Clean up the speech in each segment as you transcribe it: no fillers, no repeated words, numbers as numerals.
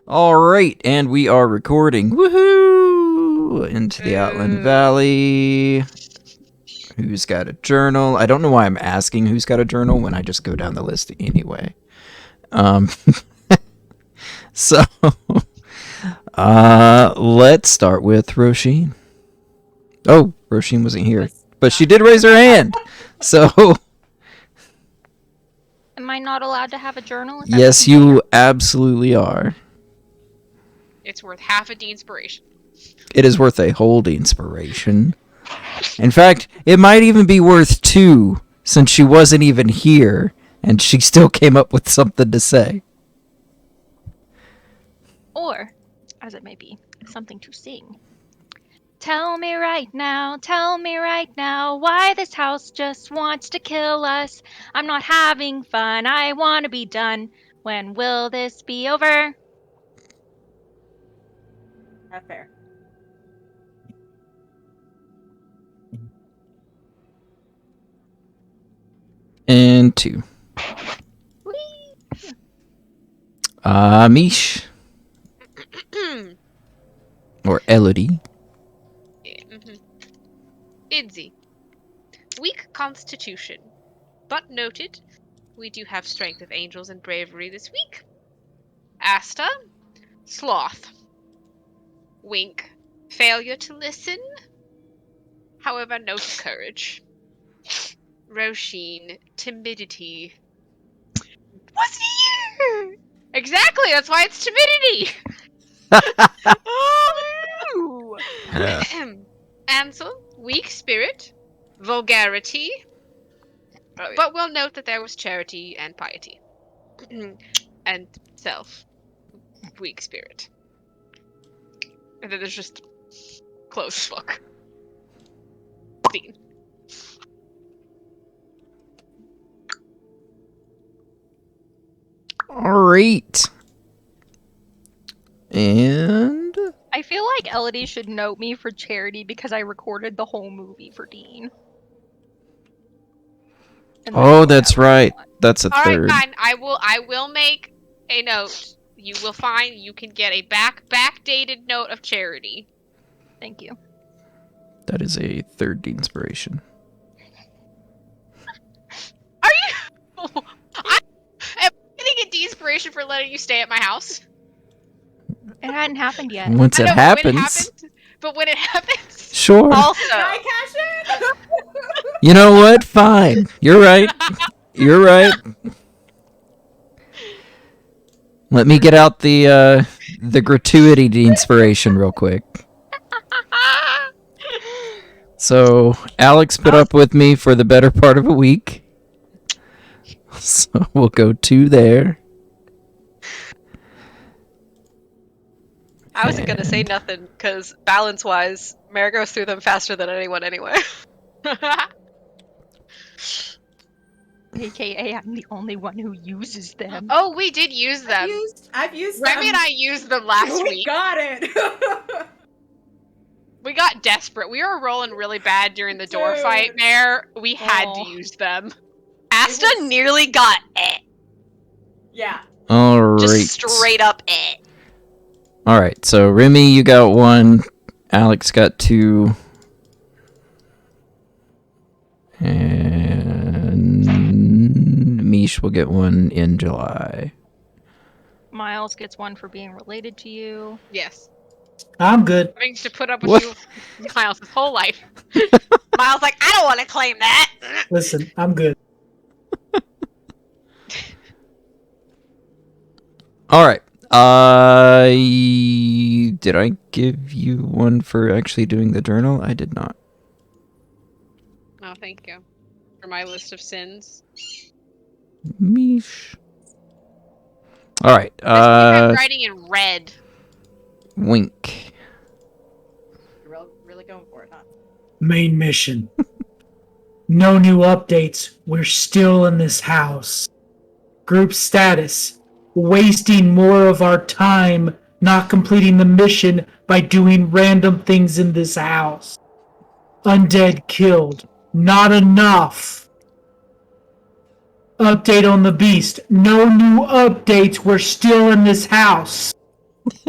All right, and we are recording. Woohoo! Into the Outland Valley. Who's got a journal? I don't know why I'm asking who's got a journal when I just go down the list anyway. So, let's start with Roisin. Oh, Roisin wasn't here, but she did raise her hand. So, Am I not allowed to have a journal? yes, you absolutely are. It's worth half a D-inspiration. It is worth a whole inspiration. In fact, it might even be worth 2, since she wasn't even here, and she still came up with something to say. Or, as it may be, something to sing. Tell me right now, why this house just wants to kill us. I'm not having fun, I want to be done. When will this be over? Not fair. And 2. Mish. Or Elodie. Idzi. Weak constitution. But noted, we do have strength of angels and bravery this week. Asta. Sloth. Wink. Failure to listen. However, no courage. Roisin. Timidity. Wasn't here! Exactly, that's why it's timidity! Ooh. Ansel, weak spirit, vulgarity, but we'll note that there was charity and piety. And self, weak spirit. And then there's just closed book. Scene. Alright. And... I feel like Elodie should note me for charity because I recorded the whole movie for Dean. Oh, that's right. That's a third. Alright, fine. I will make a note. You will find you can get a backdated note of charity. Thank you. That is a third inspiration. Are you? Am I getting a D-inspiration for letting you stay at my house? It hadn't happened yet. Once it happens. But when it happens. Sure. Also. Can I cash in? You know what? Fine. You're right. You're right. Let me get out the gratuity inspiration real quick. So, Alex put up with me for the better part of a week. So, we'll go 2 there. I wasn't going to say nothing, because balance-wise, Mare goes through them faster than anyone anyway. AKA, I'm the only one who uses them. Oh, we did use them. I've used them. Remy and I used them last We week. got it. We got desperate. We were rolling really bad during the door fight, Mare. We had to use them. Asta nearly got it. Yeah. Alright. Just straight up it. Alright, so Remy, you got 1. Alex got 2. And Mish will get 1 in July. Miles gets 1 for being related to you. Yes. I'm good. Having to put up with What? you, Miles, his whole life. Miles like, I don't want to claim that. Listen, I'm good. Alright. Did I give you 1 for actually doing the journal? I did not. Oh, thank you. For my list of sins. Mish. Alright. I'm writing in red. Wink. You're really going for it, huh? Main mission. No new updates. We're still in this house. Group status. Wasting more of our time not completing the mission by doing random things in this house. Undead killed. Not enough. Update on the beast. No new updates. We're still in this house.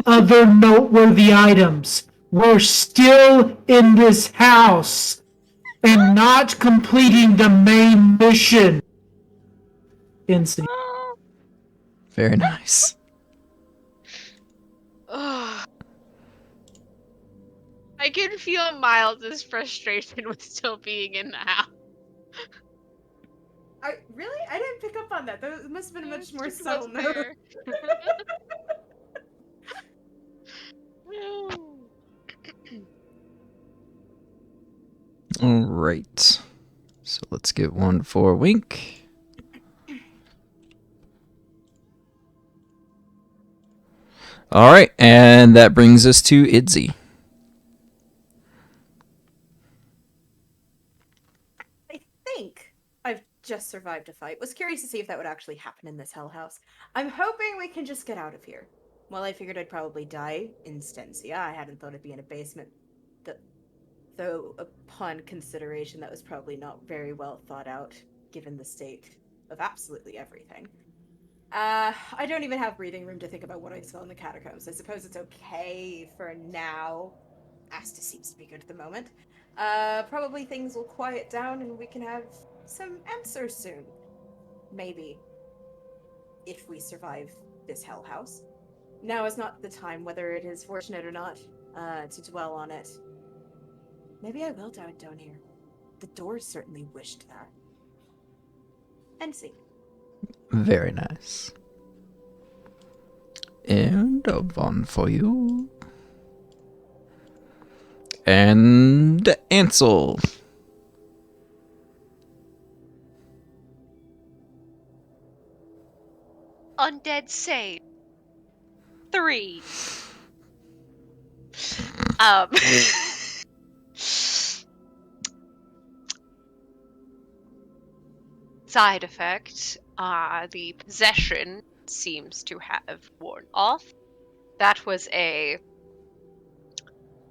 other noteworthy items. We're still in this house and not completing the main mission. Insane. Very nice. Ugh. I can feel Miles' frustration with still being in the house. Really? I didn't pick up on that. That must have been a much more Just subtle wasn't note. there. All right. So let's get one for Wink. All right, and that brings us to Idzy. I think I've just survived a fight. Was curious to see if that would actually happen in this hell house. I'm hoping we can just get out of here. Well, I figured I'd probably die in Stencia. I hadn't thought it'd be in a basement. Though, upon consideration, that was probably not very well thought out, given the state of absolutely everything. I don't even have breathing room to think about what I saw in the catacombs. I suppose it's okay for now. Asta seems to be good at the moment. Probably things will quiet down and we can have some answers soon. Maybe. If we survive this hell house. Now is not the time, whether it is fortunate or not, to dwell on it. Maybe I will die down here. The doors certainly wished that. And see. Very nice. And a one for you. And Ansel. Undead save. 3. Um. Side effect. The possession seems to have worn off. That was a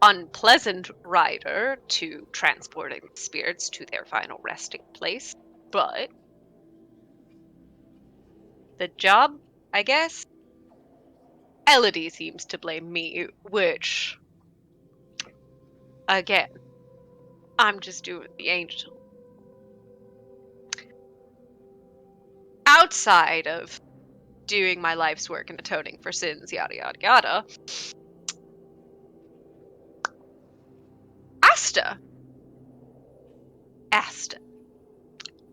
unpleasant rider to transporting spirits to their final resting place, but the job, I guess? Elodie seems to blame me, which, again, I'm just doing the angel. Outside of doing my life's work and atoning for sins, yada yada yada, Asta.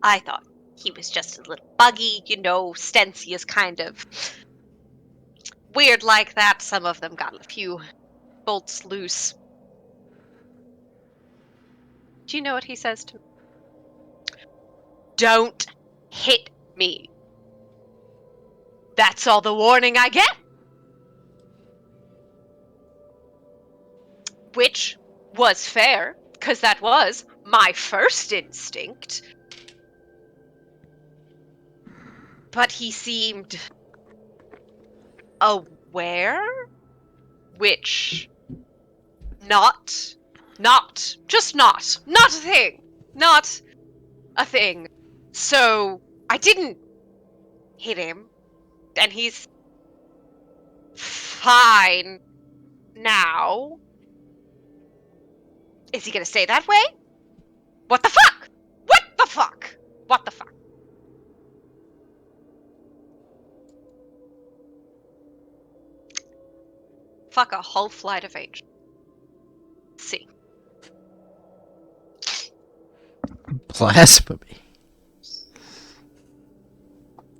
I thought he was just a little buggy, Stencia's kind of weird like that. Some of them got a few bolts loose. Do you know what he says to me? Don't hit me. That's all the warning I get. Which was fair, because that was my first instinct. But he seemed aware, which not a thing. Not a thing. So I didn't hit him, and he's fine now. Is he gonna stay that way? What the fuck? What the fuck? What the fuck? Fuck a whole flight of angels. See. Blasphemy.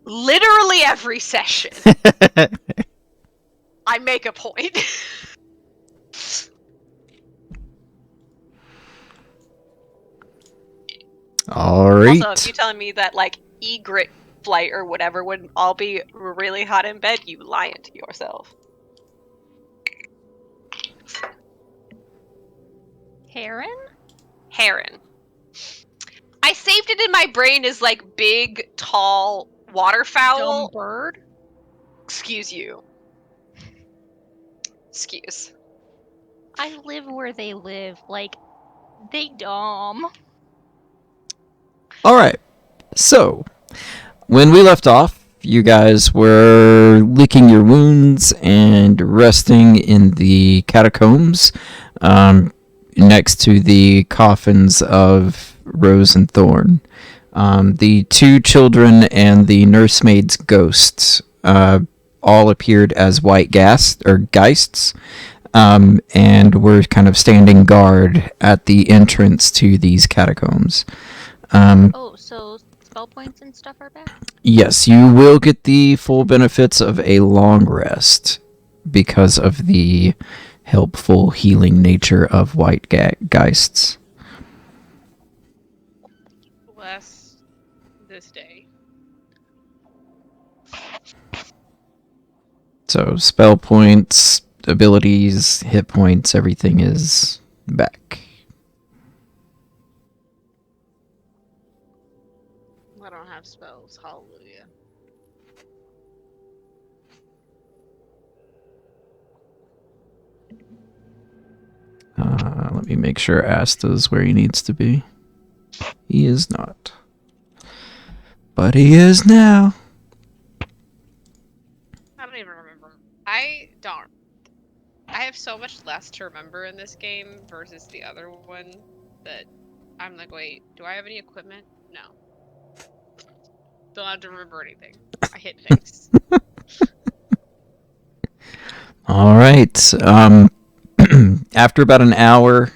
Literally every session, I make a point. All right. Also, if you're telling me that, egret flight or whatever would all be really hot in bed, you lying to yourself. Heron? Heron. I saved it in my brain as, big, tall waterfowl. Dumb bird? Excuse you. Excuse. I live where they live. They dumb. All right. So, when we left off, you guys were licking your wounds and resting in the catacombs next to the coffins of Rose and Thorn. The two children and the nursemaid's ghosts all appeared as white geists, and were kind of standing guard at the entrance to these catacombs. Oh, so spell points and stuff are back? Yes, you will get the full benefits of a long rest because of the helpful healing nature of white geists. Bless this day. So spell points, abilities, hit points, everything is back. I don't have spells. Hallelujah. Let me make sure Asta's where he needs to be. He is not. But he is now. I don't even remember. I don't. I have so much less to remember in this game versus the other one that I'm like, wait, do I have any equipment? No. Don't have to remember anything. I hit things. All right. After about an hour,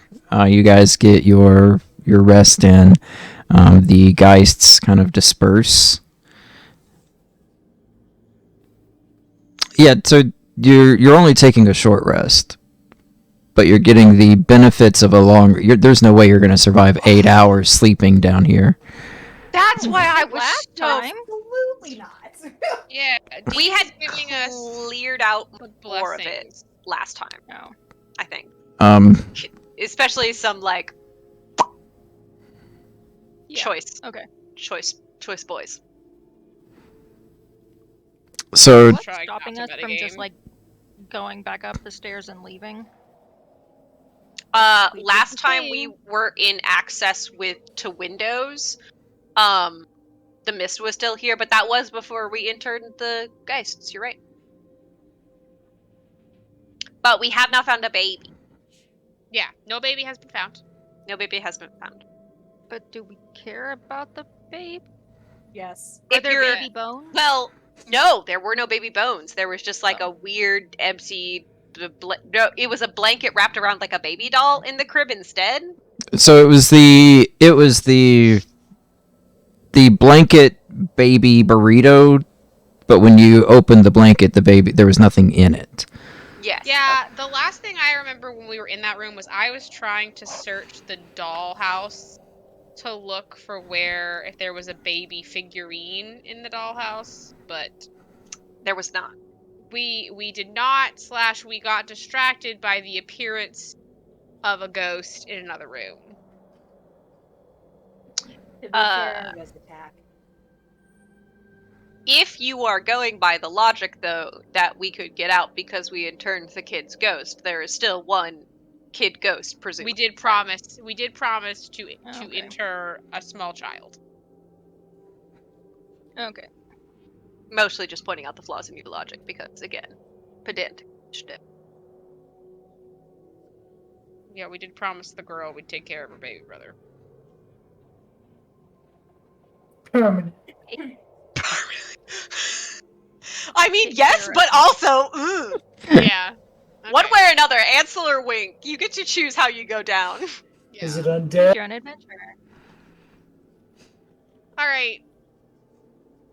you guys get your rest in. The geists kind of disperse. Yeah, so you're only taking a short rest, but you're getting the benefits of a long. There's no way you're going to survive 8 hours sleeping down here. That's why I was Last so. time. Absolutely not. Yeah, We Dean had is giving us cleared out the more of it blessings. last time, No. I think. Um, Especially some like Yeah. choice boys. so What's Trying not stopping to us from just metagame. like going back up the stairs and leaving? We did Last the time we same. were in access to windows, the mist was still here, but that was before we entered the geists. You're right. But we have now found a baby. Yeah, no baby has been found. No baby has been found. But do we care about the babe? Yes. Are If there you're- baby bones? Well, no, there were no baby bones. There was just like a weird empty. No, it was a blanket wrapped around like a baby doll in the crib instead. so it was the blanket baby burrito, but when you opened the blanket, the baby there was nothing in it. Yes. Yeah, the last thing I remember when we were in that room was I was trying to search the dollhouse to look for if there was a baby figurine in the dollhouse, but There was not. we did not / we got distracted by the appearance of a ghost in another room. To be fair, it was attack. If you are going by the logic, though, that we could get out because we interned the kid's ghost, there is still one kid ghost, presumably. We did promise to Okay. inter a small child. Okay. Mostly just pointing out the flaws in your logic because, again, pedantic shit. Yeah, we did promise the girl we'd take care of her baby brother. Permanent. I mean, Take yes, care but of also, ugh. Yeah. One Okay. way or another, Ansel or Wink, you get to choose how you go down. Yeah. Is it undead? You're an adventurer. All right.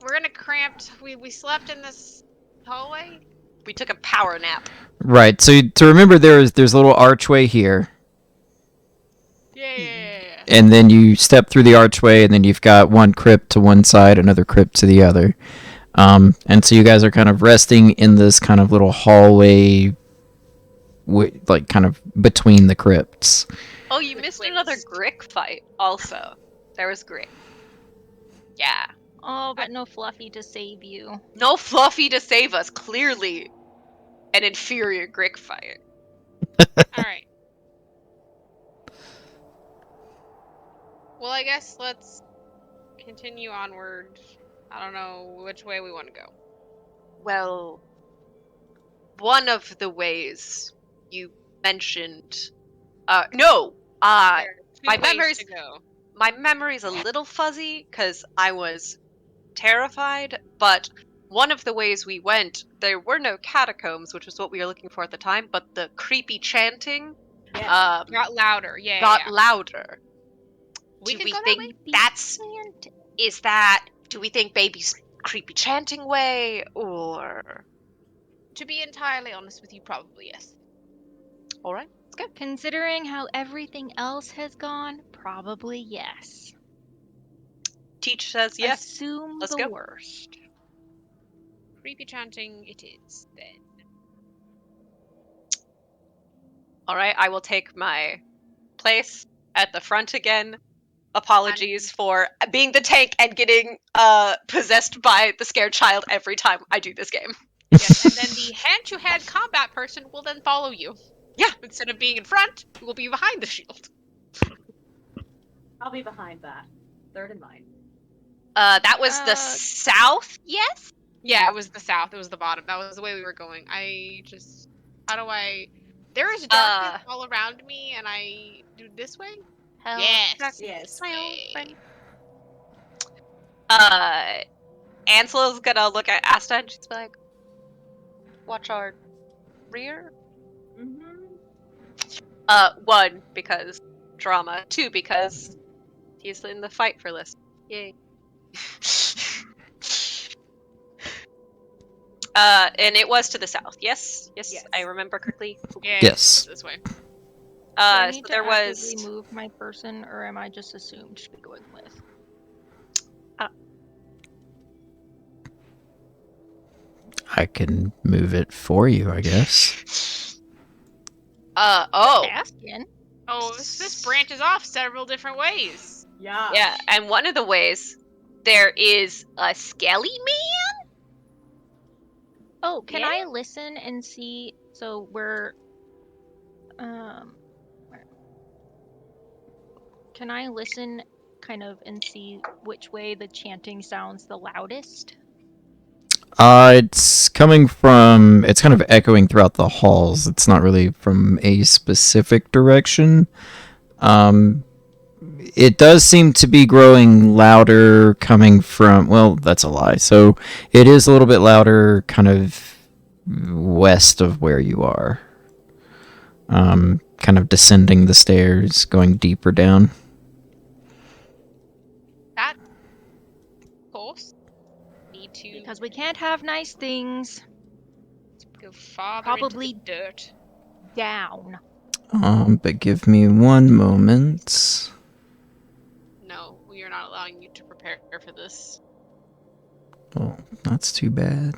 We're in a cramped. We slept in this hallway. We took a power nap. Right. So to remember, there's a little archway here, Yeah. and then you step through the archway, and then you've got one crypt to one side, another crypt to the other. And so you guys are kind of resting in this kind of little hallway, like kind of between the crypts. Oh, you missed another Grick fight, also. There was Grick. Yeah. Oh, but no Fluffy to save you. No Fluffy to save us. Clearly an inferior Grick fight. All right. Well, I guess let's continue onward. I don't know which way we want to go. Well, one of the ways you mentioned. No. There are two My ways memories. to go. My memory's a little fuzzy because I was terrified. But one of the ways we went, there were no catacombs, which was what we were looking for at the time. But the creepy chanting Yes. Got louder. Yeah. got yeah. louder. We Do can we go that think way. that's? Is that? Do we think baby's creepy chanting way, or? To be entirely honest with you, probably yes. All right, let's go. Considering how everything else has gone, probably yes. Teach says yes. Assume Let's the go. worst. Creepy chanting it is then. All right, I will take my place at the front again. Apologies for being the tank and getting possessed by the scared child every time I do this game. Yes, and then the hand-to-hand combat person will then follow you. Yeah. Instead of being in front, you will be behind the shield. I'll be behind that. Third in line. That was the south, yes? Yeah, it was the south. It was the bottom. That was the way we were going. How do I... There is darkness all around me, and I do this way? Hell, Yes. Yes. Way. Ansel's gonna look at Asta and she's like, watch our rear? Mm-hmm. One, because drama. Two, because he's in the fight for this. Yay. And it was to the south. Yes? Yes, I remember correctly. Yeah, Yes. this way. Do I So need there to was. actively move my person, or am I just assumed to be going with? I can move it for you, I guess. Oh. Asking. Oh, this branches off several different ways. Yeah. Yeah, and one of the ways there is a skelly man. Oh, can Yeah? I listen and see? So we're, where- can I listen, kind of, and see which way the chanting sounds the loudest? It's coming from. It's kind of echoing throughout the halls. It's not really from a specific direction. It does seem to be growing louder coming from. Well, that's a lie. So it is a little bit louder, kind of west of where you are. Kind of descending the stairs, going deeper down. That, of course, need to Because we can't have nice things go farther Probably- into the dirt. down. But give me one moment. No, we are not allowing you to prepare for this. Oh, that's too bad.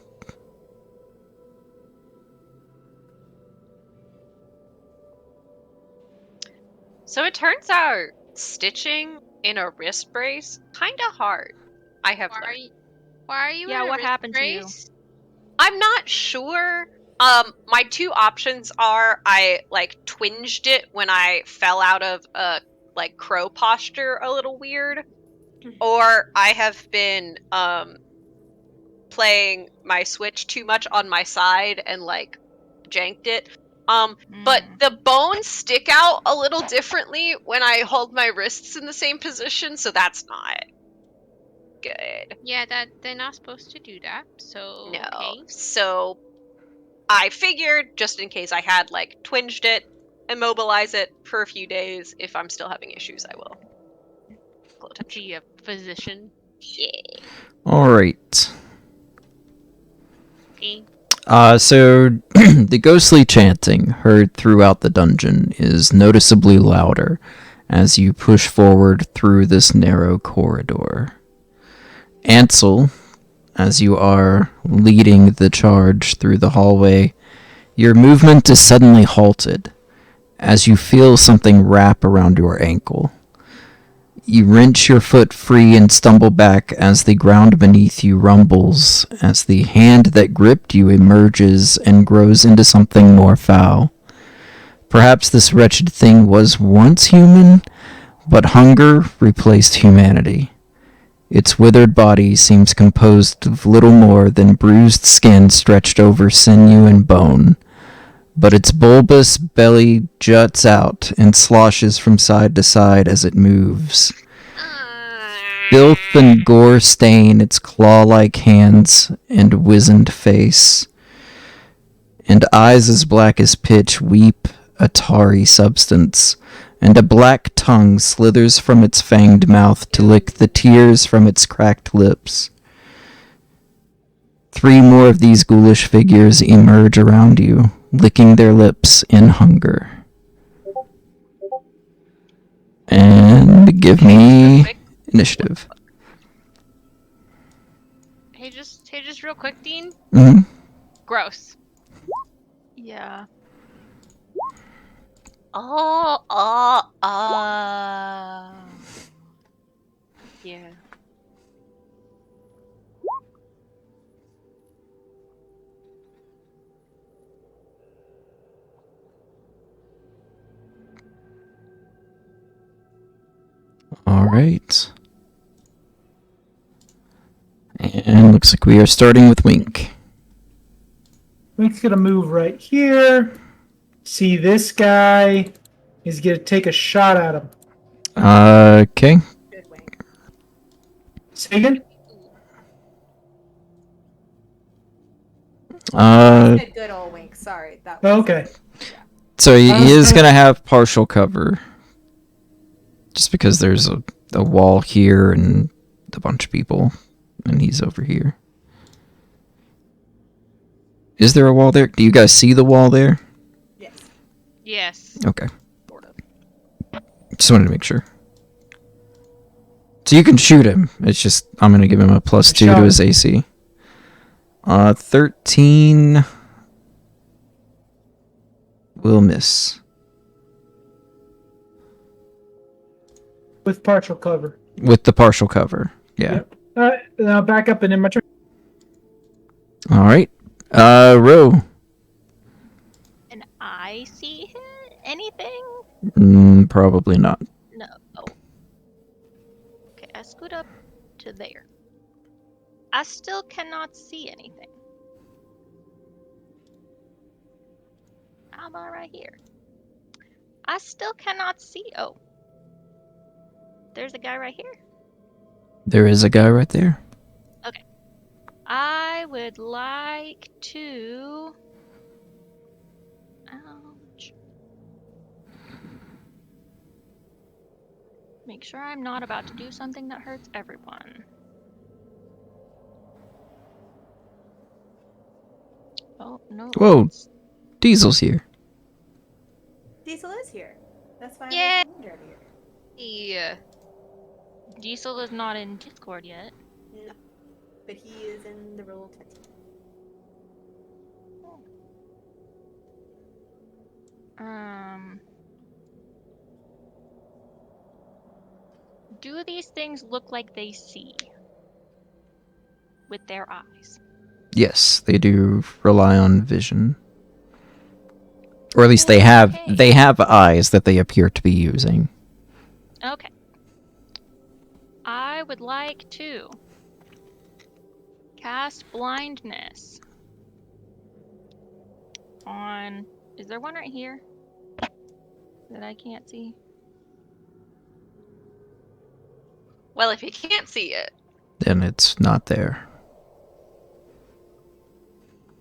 So it turns out stitching in a wrist brace kind of hard. I have learned. Why are you Yeah, in a what wrist happened to you? brace? I'm not sure. My two options are I twinged it when I fell out of crow posture a little weird, or I have been playing my Switch too much on my side and janked it. But the bones stick out a little differently when I hold my wrists in the same position, so that's not good. Yeah, that they're not supposed to do that. So No. okay. So I figured, just in case I had twinged it, immobilize it for a few days. If I'm still having issues, I will. Call attention. Gee, a physician. Yeah. Alright. Okay. So the ghostly chanting heard throughout the dungeon is noticeably louder as you push forward through this narrow corridor. Ansel, as you are leading the charge through the hallway, your movement is suddenly halted as you feel something wrap around your ankle. You wrench your foot free and stumble back as the ground beneath you rumbles, as the hand that gripped you emerges and grows into something more foul. Perhaps this wretched thing was once human, but hunger replaced humanity. Its withered body seems composed of little more than bruised skin stretched over sinew and bone, but its bulbous belly juts out and sloshes from side to side as it moves. Filth and gore stain its claw-like hands and wizened face, and eyes as black as pitch weep a tarry substance, and a black tongue slithers from its fanged mouth to lick the tears from its cracked lips. 3 more of these ghoulish figures emerge around you, licking their lips in hunger. And give me initiative. Hey, just real quick, Dean. Mm-hmm. Gross. Yeah. Yeah. Alright. And looks like we are starting with Wink. Wink's gonna move right here. See this guy. He's gonna take a shot at him. Okay. Good wink. Say again? Uh, Said good old wink. Sorry, that was Okay. so he is gonna have partial cover. Just because there's a wall here and a bunch of people, and he's over here. Is there a wall there? Do you guys see the wall there? yes. Yes. Okay. Just wanted to make sure. So you can shoot him. It's just I'm gonna give him a +2 to Shot. his AC. 13 will miss. With partial cover. With the partial cover. Yeah. Yep. Now back up and in my turn. Alright. Ro. And I see anything? Probably not. No. Oh. Okay, I scoot up to there. I still cannot see anything. How about right here? I still cannot see. Oh. There's a guy right here. There is a guy right there. I would like to... Ouch. Make sure I'm not about to do something that hurts everyone. Oh, no. Whoa. it's- Diesel's here. Diesel is here. That's why Yeah. I was earlier. Yeah. Diesel is not in Discord yet. No. But he is in the roll 20. Do these things look like they see with their eyes? Yes, they do rely on vision. Or at least they have eyes that they appear to be using. Okay. I would like to cast blindness on... Is there one right here that I can't see? Well, if you can't see it, Then it's not there.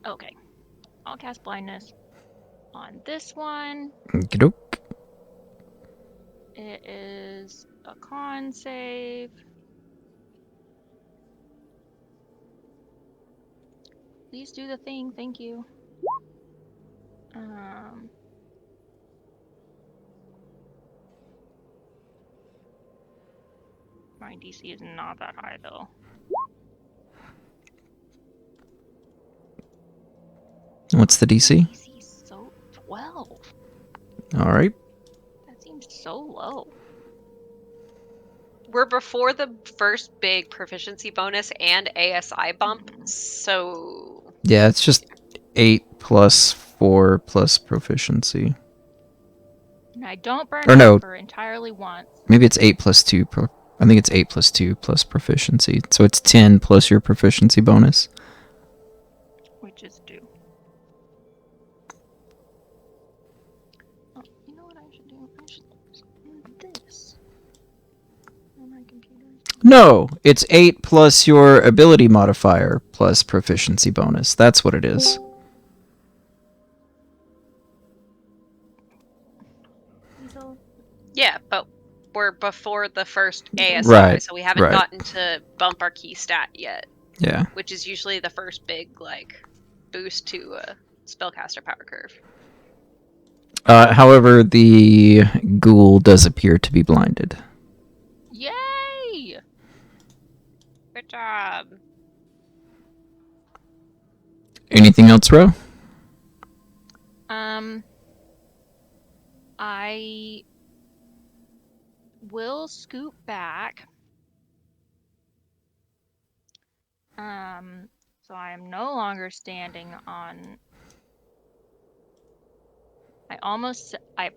Okay. I'll cast blindness on this one. Okey-doke. It is a con save. Please do the thing, thank you. My DC is not that high though. What's the DC? DC is so 12. Alright. That seems so low. we're before the first big proficiency bonus and ASI bump, so Yeah, it's just 8 plus 4 plus proficiency. And I don't burn Or no. for entirely once. Maybe it's 8 plus 2 I think it's 8 plus 2 plus proficiency. So it's 10 plus your proficiency bonus. Which is due. Oh, you know what I should do? I should do this on my computer. No, it's 8 plus your ability modifier plus proficiency bonus. That's what it is. Diesel. Yeah, but we're before the first ASI, Right, so we haven't right. gotten to bump our key stat yet, Yeah. which is usually the first big like boost to a spellcaster power curve. However, the ghoul does appear to be blinded. Yay! Good job. Anything else, Ro? I will scoot back. So I am no longer standing on.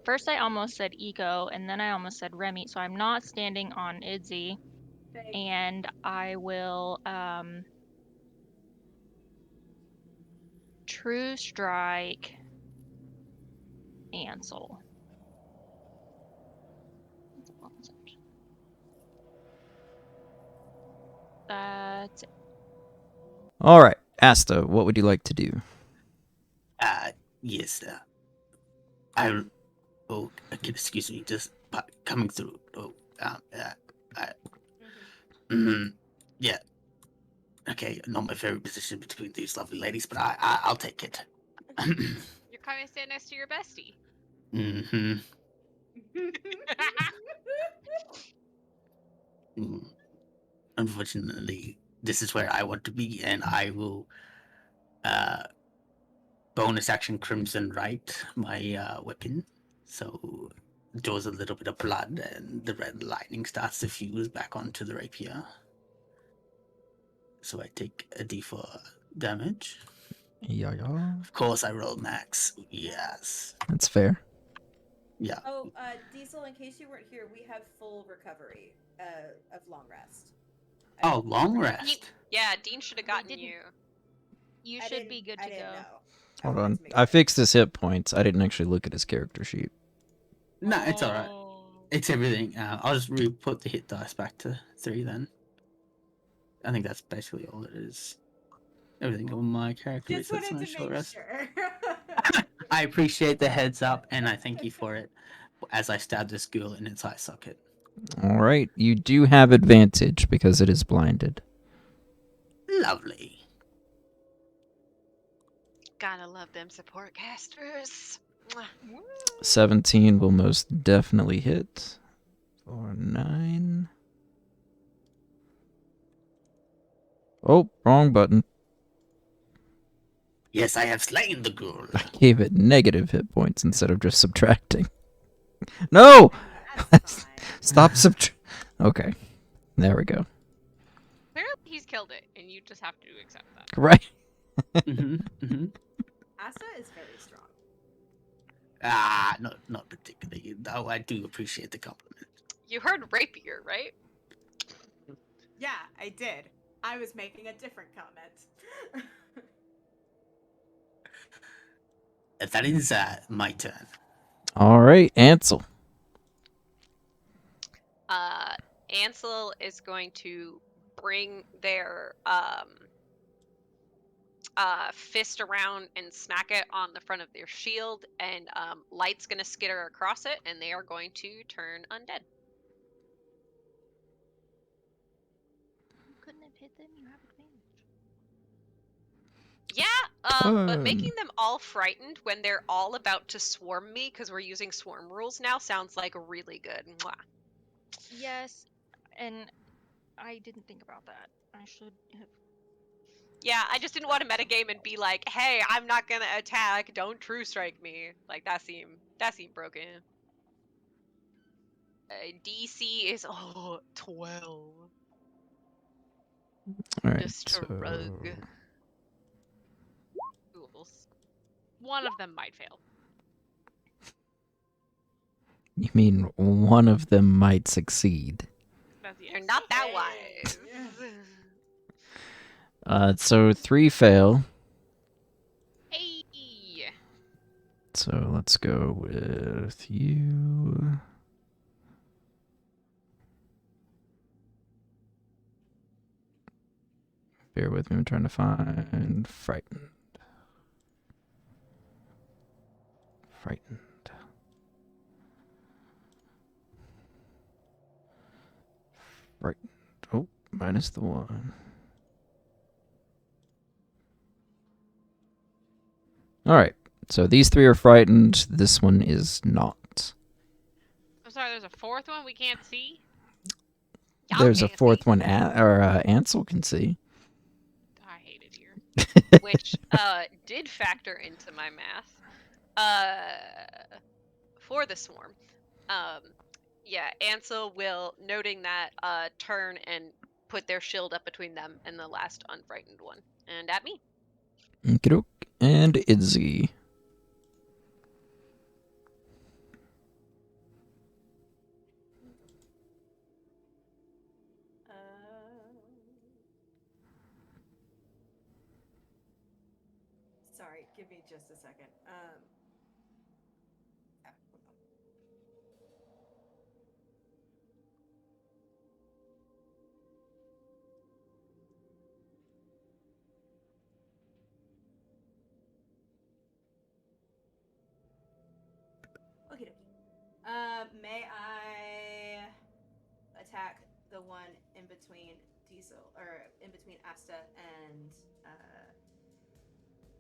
First I almost said Eco, and then I almost said Remy. So I'm not standing on Idzi, and I will True Strike Ansel. That's it. All right, Asta, what would you like to do? Yes. I. Oh, excuse me. Just coming through. Oh, yeah. Okay, not my favorite position between these lovely ladies, but I'll take it. You're coming to stand next to your bestie. Mm-hmm. Unfortunately, this is where I want to be, and I will bonus action Crimson Right my weapon. So draws a little bit of blood, and the red lightning starts to fuse back onto the rapier. So I take a d4 damage. Yeah. Of course, I roll max. Yes. That's fair. Yeah. Oh, Diesel, in case you weren't here, we have full recovery of long rest. I Oh, didn't long remember. rest. Yeah, Dean should have gotten didn't- you. You I should didn't- be good I to didn't go. know. Hold wanted on. to make I sure. fixed his hit points. I didn't actually look at his character sheet. No, it's all right. Oh. It's everything. I'll just put the hit dice back to 3 then. I think that's basically all it is. Everything on my character Just is that's wanted no to short make rest. sure. I appreciate the heads up, and I thank you for it. As I stab this ghoul in its eye socket. All right, you do have advantage because it is blinded. Lovely. Gotta love them support casters. Mwah. 17 will most definitely hit. For 9. Oh, wrong button. Yes, I have slain the ghoul. I gave it negative hit points instead of just subtracting. No! That's fine. Stop Okay, there we go. Clearly he's killed it, and you just have to accept that. Right. Asta is very strong. Not particularly. Though I do appreciate the compliment. You heard rapier, right? Yeah, I did. I was making a different comment. That is my turn. All right, Ansel. Ansel is going to bring their fist around and smack it on the front of their shield, and light's gonna skitter across it, and they are going to turn undead. You couldn't have hit them. You have advantage. Yeah, but making them all frightened when they're all about to swarm me because we're using swarm rules now sounds like really good. Mwah. Yes, and I didn't think about that. I should have. Yeah, I just didn't want to metagame and be like, "Hey, I'm not gonna attack. Don't true strike me." Like that seemed broken. DC is 12. All right. Just a rug. Ghouls. One of them might fail. You mean one of them might succeed? That's the not that Hey. wise. So 3 fail. Hey. So let's go with you. Bear with me, I'm trying to find frightened. Frightened. Frightened. Oh, minus the 1. Alright, so these 3 are frightened. This one is not. I'm sorry, there's a fourth one we can't see? Y'all There's a can't 4th see. one, Ansel can see. I hate it here. Which did factor into my math. For the swarm. Yeah, Ansel will, noting that, turn and put their shield up between them and the last unfrightened one. And at me. Okey-doke. And Idzy. Sorry, give me just a second. Hold on. Okay. May I attack the one in between Diesel, or in between Asta and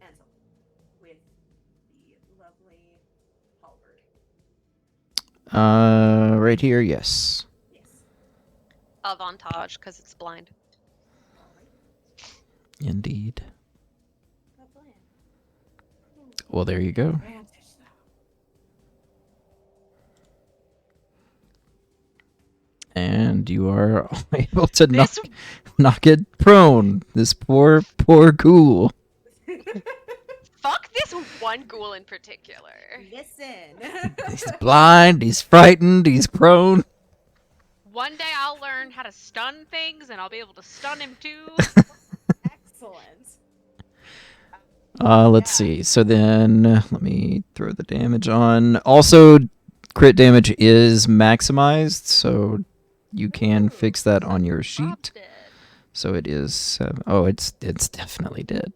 Ansel, with the lovely halberd? Right here, yes. Yes. Avantage, because it's blind. Alright. Indeed. The plan. Well, there you go. Advantage, though. And you are able to This knock it prone. This poor ghoul. fuck this one ghoul in particular. Listen. He's blind, he's frightened, he's prone. One day I'll learn how to stun things and I'll be able to stun him too. Excellent. Let's see. So then, let me throw the damage on. Also, crit damage is maximized, so you can Ooh. fix that on your sheet. Dropped it. So it is 7. Oh, it's definitely dead.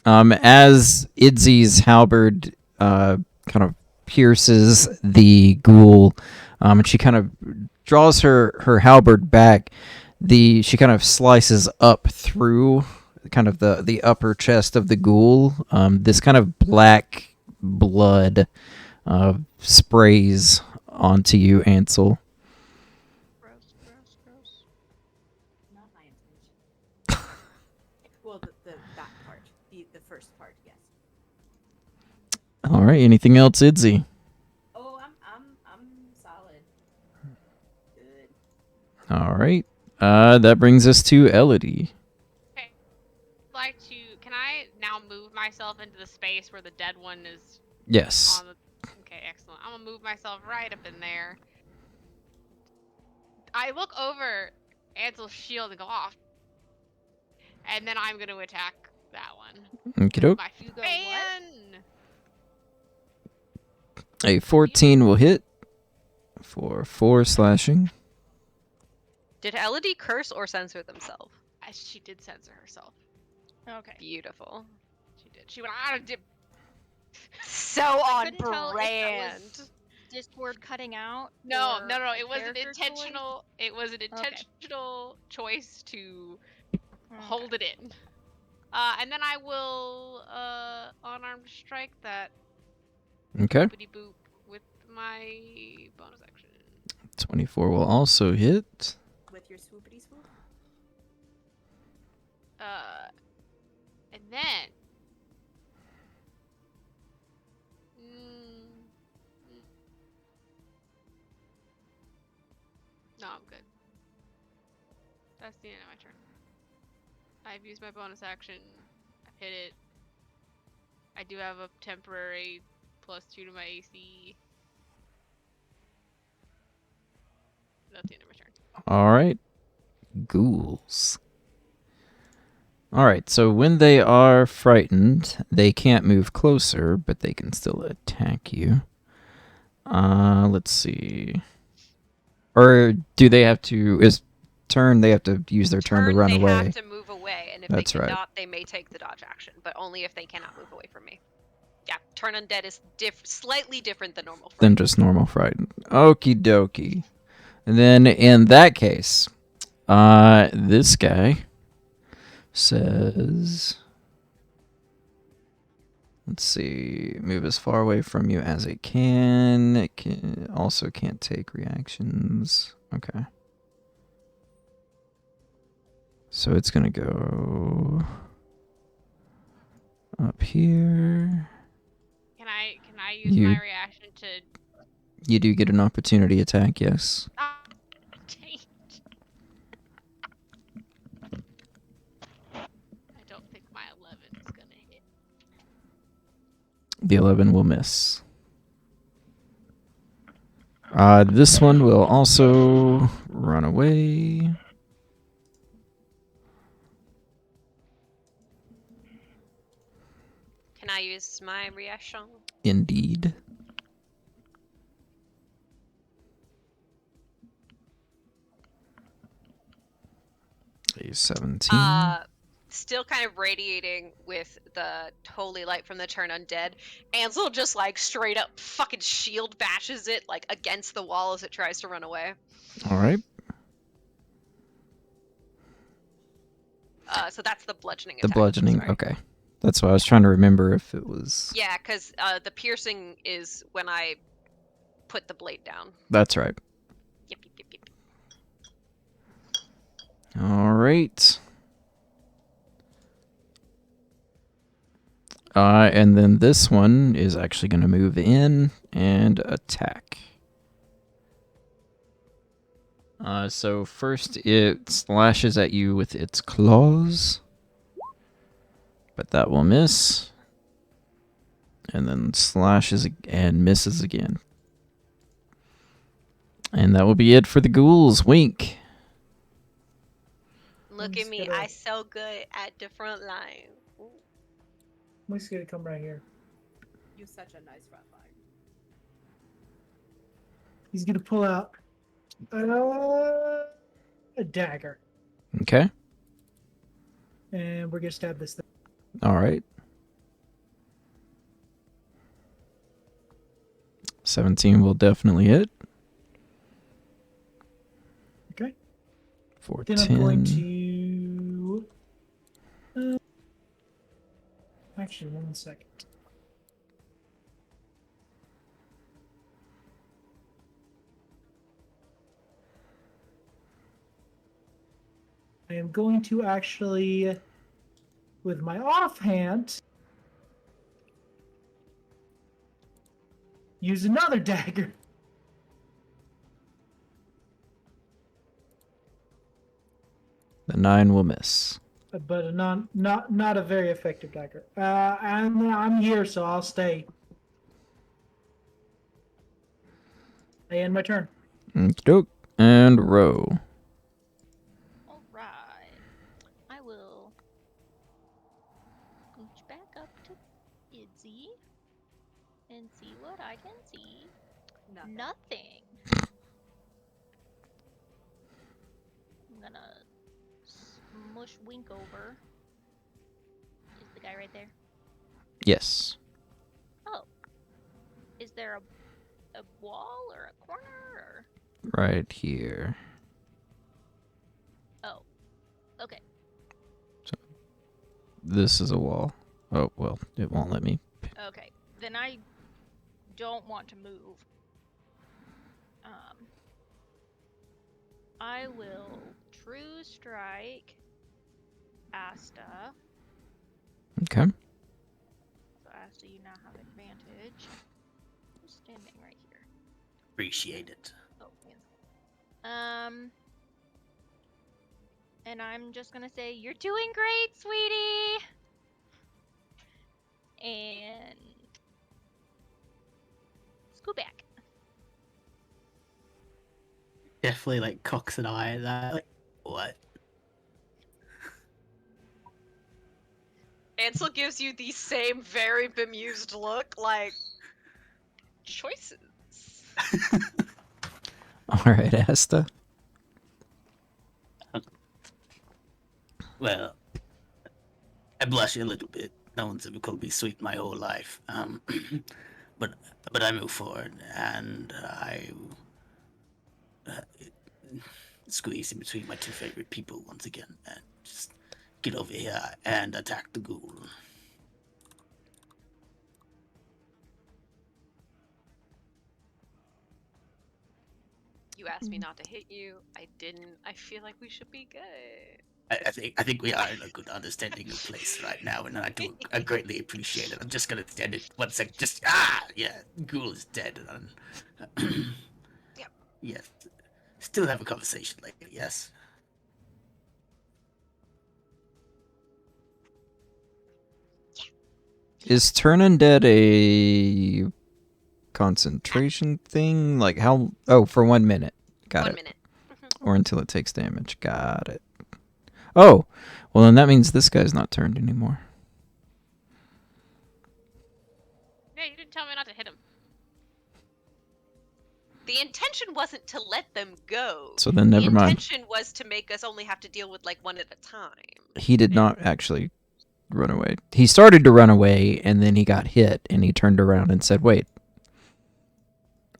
As Idzy's halberd kind of pierces the ghoul, and she kind of draws her halberd back, she kind of slices up through kind of the upper chest of the ghoul. This kind of black blood sprays onto you, Ansel. Gross, gross, gross. Not my intention. Well, that part, the first part, yes. All right. Anything else, Idzy? Oh, I'm solid. Good. All right. That brings us to Elodie. Okay. I'd like to. Can I now move myself into the space where the dead one is Yes. on the. Okay, excellent. I'm gonna move myself right up in there. I look over Ansel's shield and go off. And then I'm gonna attack that one. Okey-doke. My You go fan! A 14 will hit for 4 slashing. Did Elodie curse or censor themselves? She did censor herself. Okay. Beautiful. She did. She went out of dip. So on couldn't tell if that brand. was Discord cutting out. No, or no, no. a It was an character choice? intentional. It was an intentional choice to Okay. hold it in. And then I will unarmed strike that Okay. boopity boop with my bonus action. 24 will also hit. With your swoopity swoop? And then. No, I'm good. That's the end of my turn. I've used my bonus action. I've hit it. I do have a temporary +2 to my AC. That's the end of my turn. All right. Ghouls. All right, so when they are frightened, they can't move closer, but they can still attack you. Let's see. Or do they have to... They have to use their turn to run they away. have to move away, and if That's they right. cannot, they may take the dodge action, but only if they cannot move away from me. Yeah, turn undead is slightly different than normal fright. Than just normal frightened. Okie dokie. And then in that case, this guy says... Let's see. Move as far away from you as it can. It also can't take reactions. Okay. So it's going to go up here. Can I use my reaction to... You do get an opportunity attack, yes. Ah, dang it. I don't think my 11 is going to hit. The 11 will miss. This one will also run away. Can I use my reaction? Indeed. A 17. Still kind of radiating with the holy light from the turn undead. Ansel just like straight up fucking shield bashes it like against the wall as it tries to run away. All right. So that's the bludgeoning The attack. bludgeoning, Sorry. okay. That's why I was trying to remember if it was... Yeah, because the piercing is when I put the blade down. That's right. Yep, yep, yep, yep. All right. And then this one is actually going to move in and attack. So first it slashes at you with its claws. But that will miss. And then slashes and misses again. And that will be it for the ghouls. Wink. Look at me, I so good at the front line. Ooh. I'm just gonna come right here. You're such a nice front line. He's gonna pull out a dagger, Okay. and we're gonna stab this thing. All right. 17 will definitely hit. Okay. For Then 10. I'm going to. Actually, 1 second. I am going to actually, with my offhand, use another dagger. The 9 will miss. But a not a very effective dagger. And I'm here, so I'll stay. I end my turn. Okey-doke. And row. Alright. I will scooch back up to Idzy and see what I can see. Nothing. I'm gonna smush Wink over. Is the guy right there? Yes. Oh. Is there a wall or a corner or... Right here. Oh. Okay. This is a wall. Oh, well, it won't let me. Okay. Then I don't want to move. I will True Strike Asta. Okay. So Asta, you now have advantage. Who's standing right here? Appreciate it. Oh, and I'm just gonna say, you're doing great, sweetie! And... scoot back. definitely like cocks an eye at that. Like, what? Ansel gives you the same very bemused look, like, choices. Alright, Asta. Well, I blush a little bit. No one's ever called me sweet my whole life. But I move forward and I squeeze in between my two favorite people once again and just get over here and attack the ghoul. You asked me not to hit you. I didn't. I feel like we should be good. I think we are in a good understanding of place right now, and I greatly appreciate it. I'm just gonna stand it 1 sec. Just yeah, ghoul is dead. Yep. Yes, still have a conversation later. Yes. Is turn undead a concentration thing? Like how? Oh, for 1 minute. Got 1 it. minute. Or until it takes damage. Got it. Oh, well then that means this guy's not turned anymore. Yeah, you didn't tell me not to hit him. The intention wasn't to let them go. So then never the mind. intention was to make us only have to deal with like one at a time. He did not actually run away. He started to run away and then he got hit and he turned around and said, "Wait.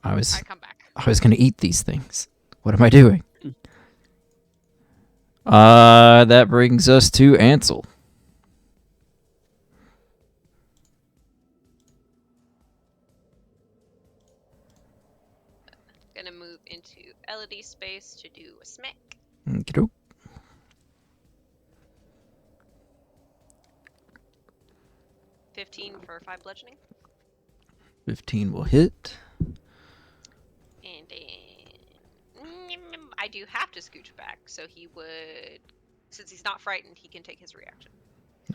I I come back. was going to eat these things. What am I doing?" That brings us to Ansel. Gonna move into Elodie space to do a smack. Okey-doke. 15 for 5 bludgeoning. 15 will hit. And then I do have to scooch back, so he would, since he's not frightened, he can take his reaction.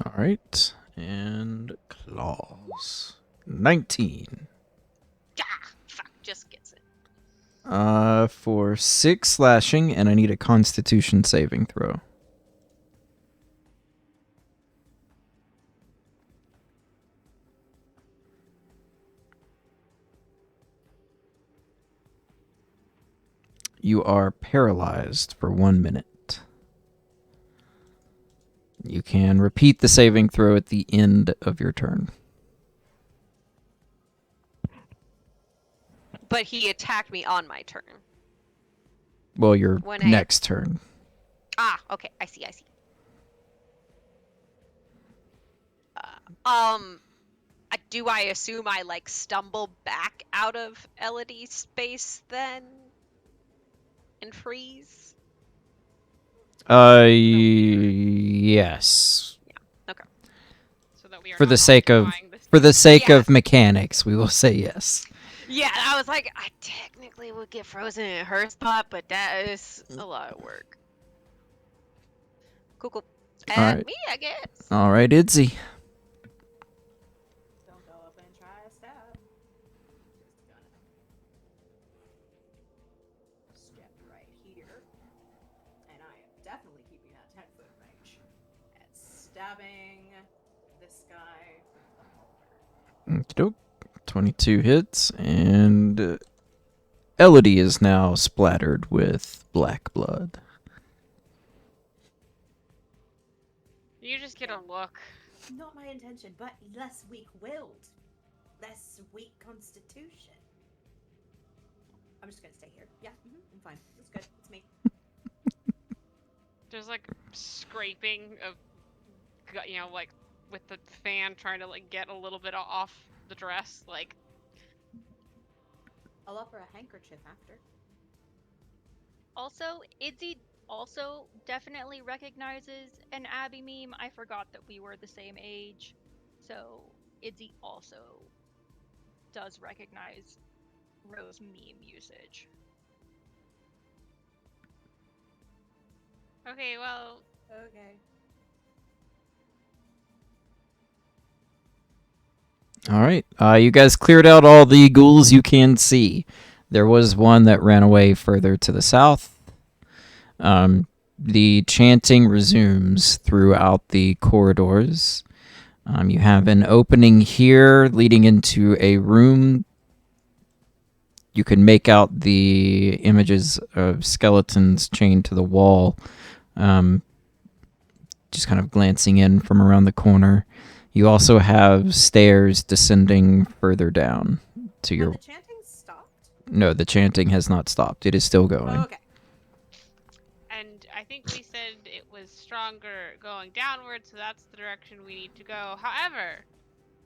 All right. And claws. 19. Fuck, just gets it. For 6 slashing, and I need a Constitution saving throw. You are paralyzed for 1 minute. You can repeat the saving throw at the end of your turn. But he attacked me on my turn. Well, your When I- next turn. Okay, I see. Do I assume I like stumble back out of Elodie's space then? And freeze? Yes. So that we are For the not sake of occupying this For the sake Yeah. of mechanics, we will say yes. Yeah, I was like, I technically would get frozen in her spot, but that is a lot of work. Cool. Alright. Me, I guess. All right, Idzy. Don't go up and try a stab. Just gonna step right here. And I am definitely keeping that 10-foot range. And stabbing this guy with the halberd. Okey-doke. 22 hits, and Elodie is now splattered with black blood. You just get a look. Not my intention, but less weak-willed. Less weak constitution. I'm just gonna stay here. Yeah, I'm fine. It's good. It's me. There's like scraping of, like with the fan trying to like get a little bit off the dress. Like, I'll offer a handkerchief after. Also, Idzy also definitely recognizes an Abby meme. I forgot that we were the same age. So Idzy also does recognize Rose meme usage. okay, well, Okay. All right. You guys cleared out all the ghouls you can see. There was one that ran away further to the south. The chanting resumes throughout the corridors. You have an opening here leading into a room. You can make out the images of skeletons chained to the wall, just kind of glancing in from around the corner. You also have stairs descending further down to your... The chanting stopped? No, the chanting has not stopped. It is still going. Oh, okay. And I think we said it was stronger going downward, so that's the direction we need to go. However,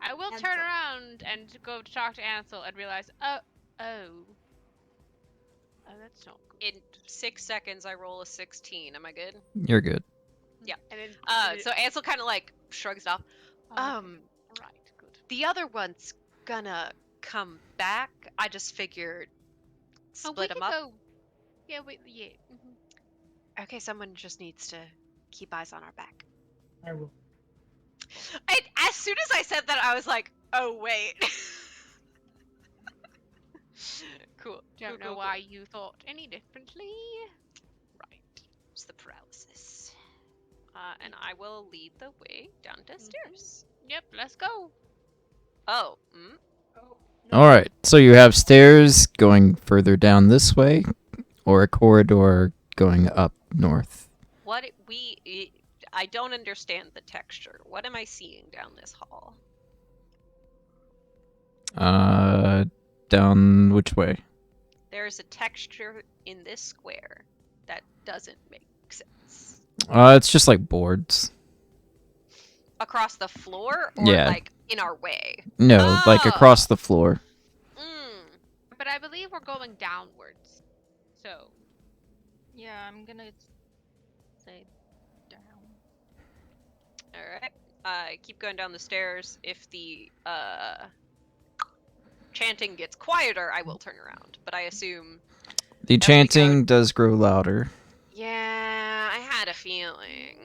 I will turn Ansel. around and go to talk to Ansel and realize, oh, that's not good. In 6 seconds, I roll a 16. Am I good? You're good. Yeah. And then, So Ansel kind of like shrugs it off. right, good. The other one's gonna come back. I just figured split them up. Go. Yeah, yeah. Okay, someone just needs to keep eyes on our back. I will. As soon as I said that, I was like, oh, wait. Cool. Don't know why you thought any differently. Right. It's the paralysis. And I will lead the way down the stairs. Yep, let's go. Oh. All right. So you have stairs going further down this way, or a corridor going up north. I don't understand the texture. What am I seeing down this hall? Down which way? There's a texture in this square that doesn't make sense. It's just like boards. Across the floor, or Yeah. like in our way? No, like across the floor. But I believe we're going downwards. So, Yeah, I'm gonna say down. All right. Keep going down the stairs. If the chanting gets quieter, I will turn around. But I assume The chanting does grow louder. Yeah, I had a feeling.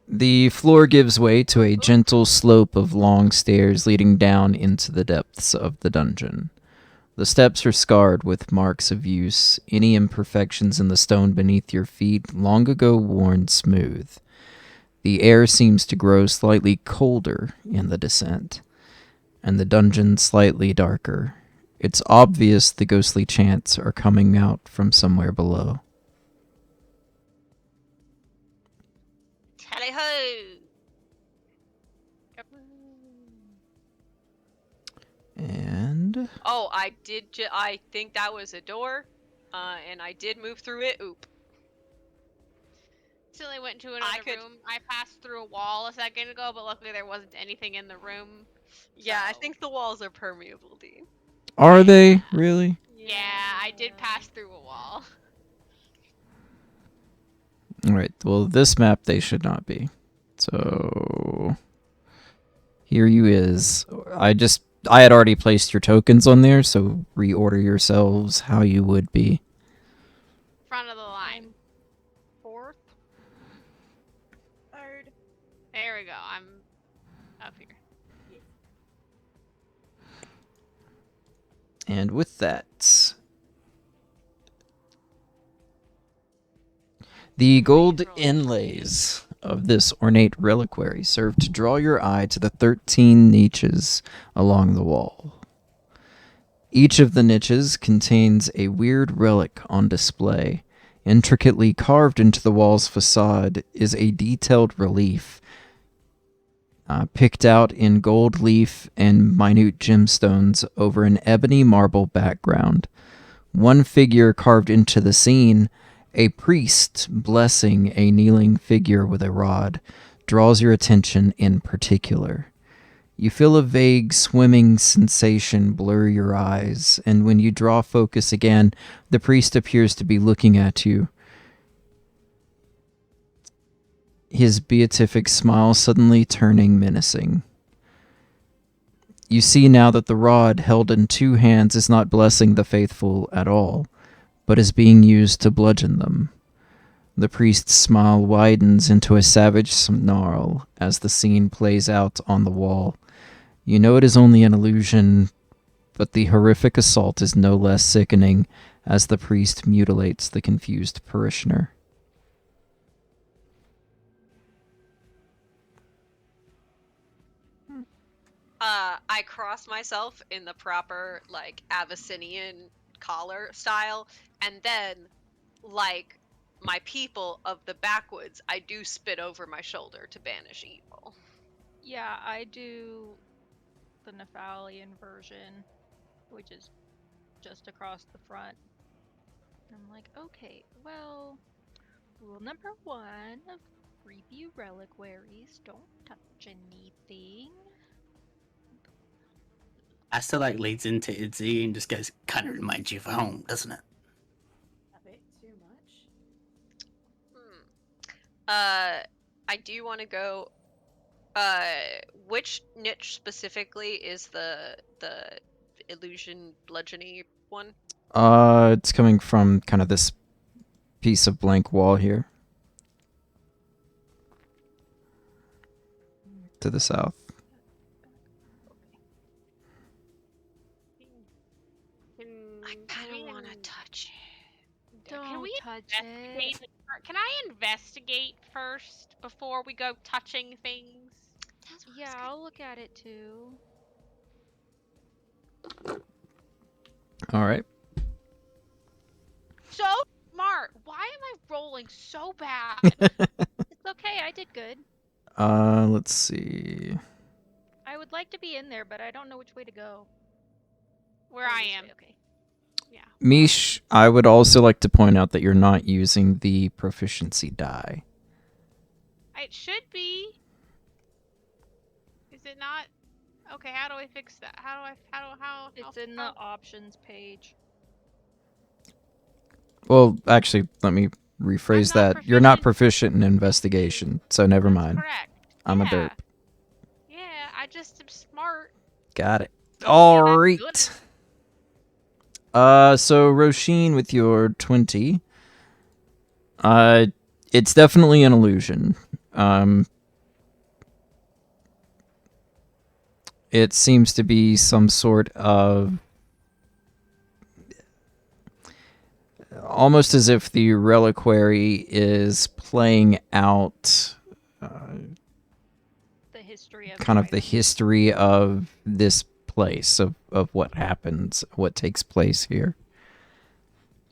The floor gives way to a gentle slope of long stairs leading down into the depths of the dungeon. The steps are scarred with marks of use, any imperfections in the stone beneath your feet long ago worn smooth. The air seems to grow slightly colder in the descent, and the dungeon slightly darker. It's obvious the ghostly chants are coming out from somewhere below. Tally ho! And... Oh, I did. I think that was a door, and I did move through it. Oop. Silly went to another room. I passed through a wall a second ago, but luckily there wasn't anything in the room. Yeah, I So- think the walls are permeable, Dean. Are they? Really? Yeah, I did pass through a wall. Alright, well, this map they should not be. So... Here you is. I had already placed your tokens on there, so reorder yourselves how you would be. Front of the line. Fourth. Third. There we go. I'm up here. And with that... The gold inlays of this ornate reliquary serve to draw your eye to the 13 niches along the wall. Each of the niches contains a weird relic on display. Intricately carved into the wall's facade is a detailed relief, picked out in gold leaf and minute gemstones over an ebony marble background. One figure carved into the scene, a priest blessing a kneeling figure with a rod, draws your attention in particular. You feel a vague swimming sensation blur your eyes, and when you draw focus again, the priest appears to be looking at you. His beatific smile suddenly turning menacing. You see now that the rod held in two hands is not blessing the faithful at all, but is being used to bludgeon them. The priest's smile widens into a savage snarl as the scene plays out on the wall. You know it is only an illusion, but the horrific assault is no less sickening as the priest mutilates the confused parishioner. I cross myself in the proper, like, Abyssinian collar style, and then, like my people of the backwoods, I do spit over my shoulder to banish evil. Yeah, I do the Nephalian version, which is just across the front. I'm like, okay, well, rule number 1 of creepy reliquaries, don't touch anything. Asta like leads into Idzy and just goes, kind of reminds you of home, doesn't it? A bit too much. I do want to go. Which niche specifically is the illusion bludgeony one? It's coming from kind of this piece of blank wall here. To the south. I kind of want to touch it. Don't Can we touch investigate? it. Can I investigate first before we go touching things? Yeah, I'll look at it too. Alright. So smart. Why am I rolling so bad? It's okay, I did good. Let's see. I would like to be in there, but I don't know which way to go. Where Oh, I this am. way, okay. Yeah. Mish, I would also like to point out that you're not using the proficiency die. It should be. Is it not? Okay, how do I fix that? It's in the options page. Well, actually, let me rephrase I'm not that. You're not proficient. proficient in investigation, so never That's mind. correct. I'm Yeah. a derp. Yeah, I just am smart. Got it. Don't mean I'm good Alright. at So Roisin with your 20. It's definitely an illusion. It seems to be some sort of almost as if the reliquary is playing out The history of kind the of the item. history of this place, of what happens, what takes place here.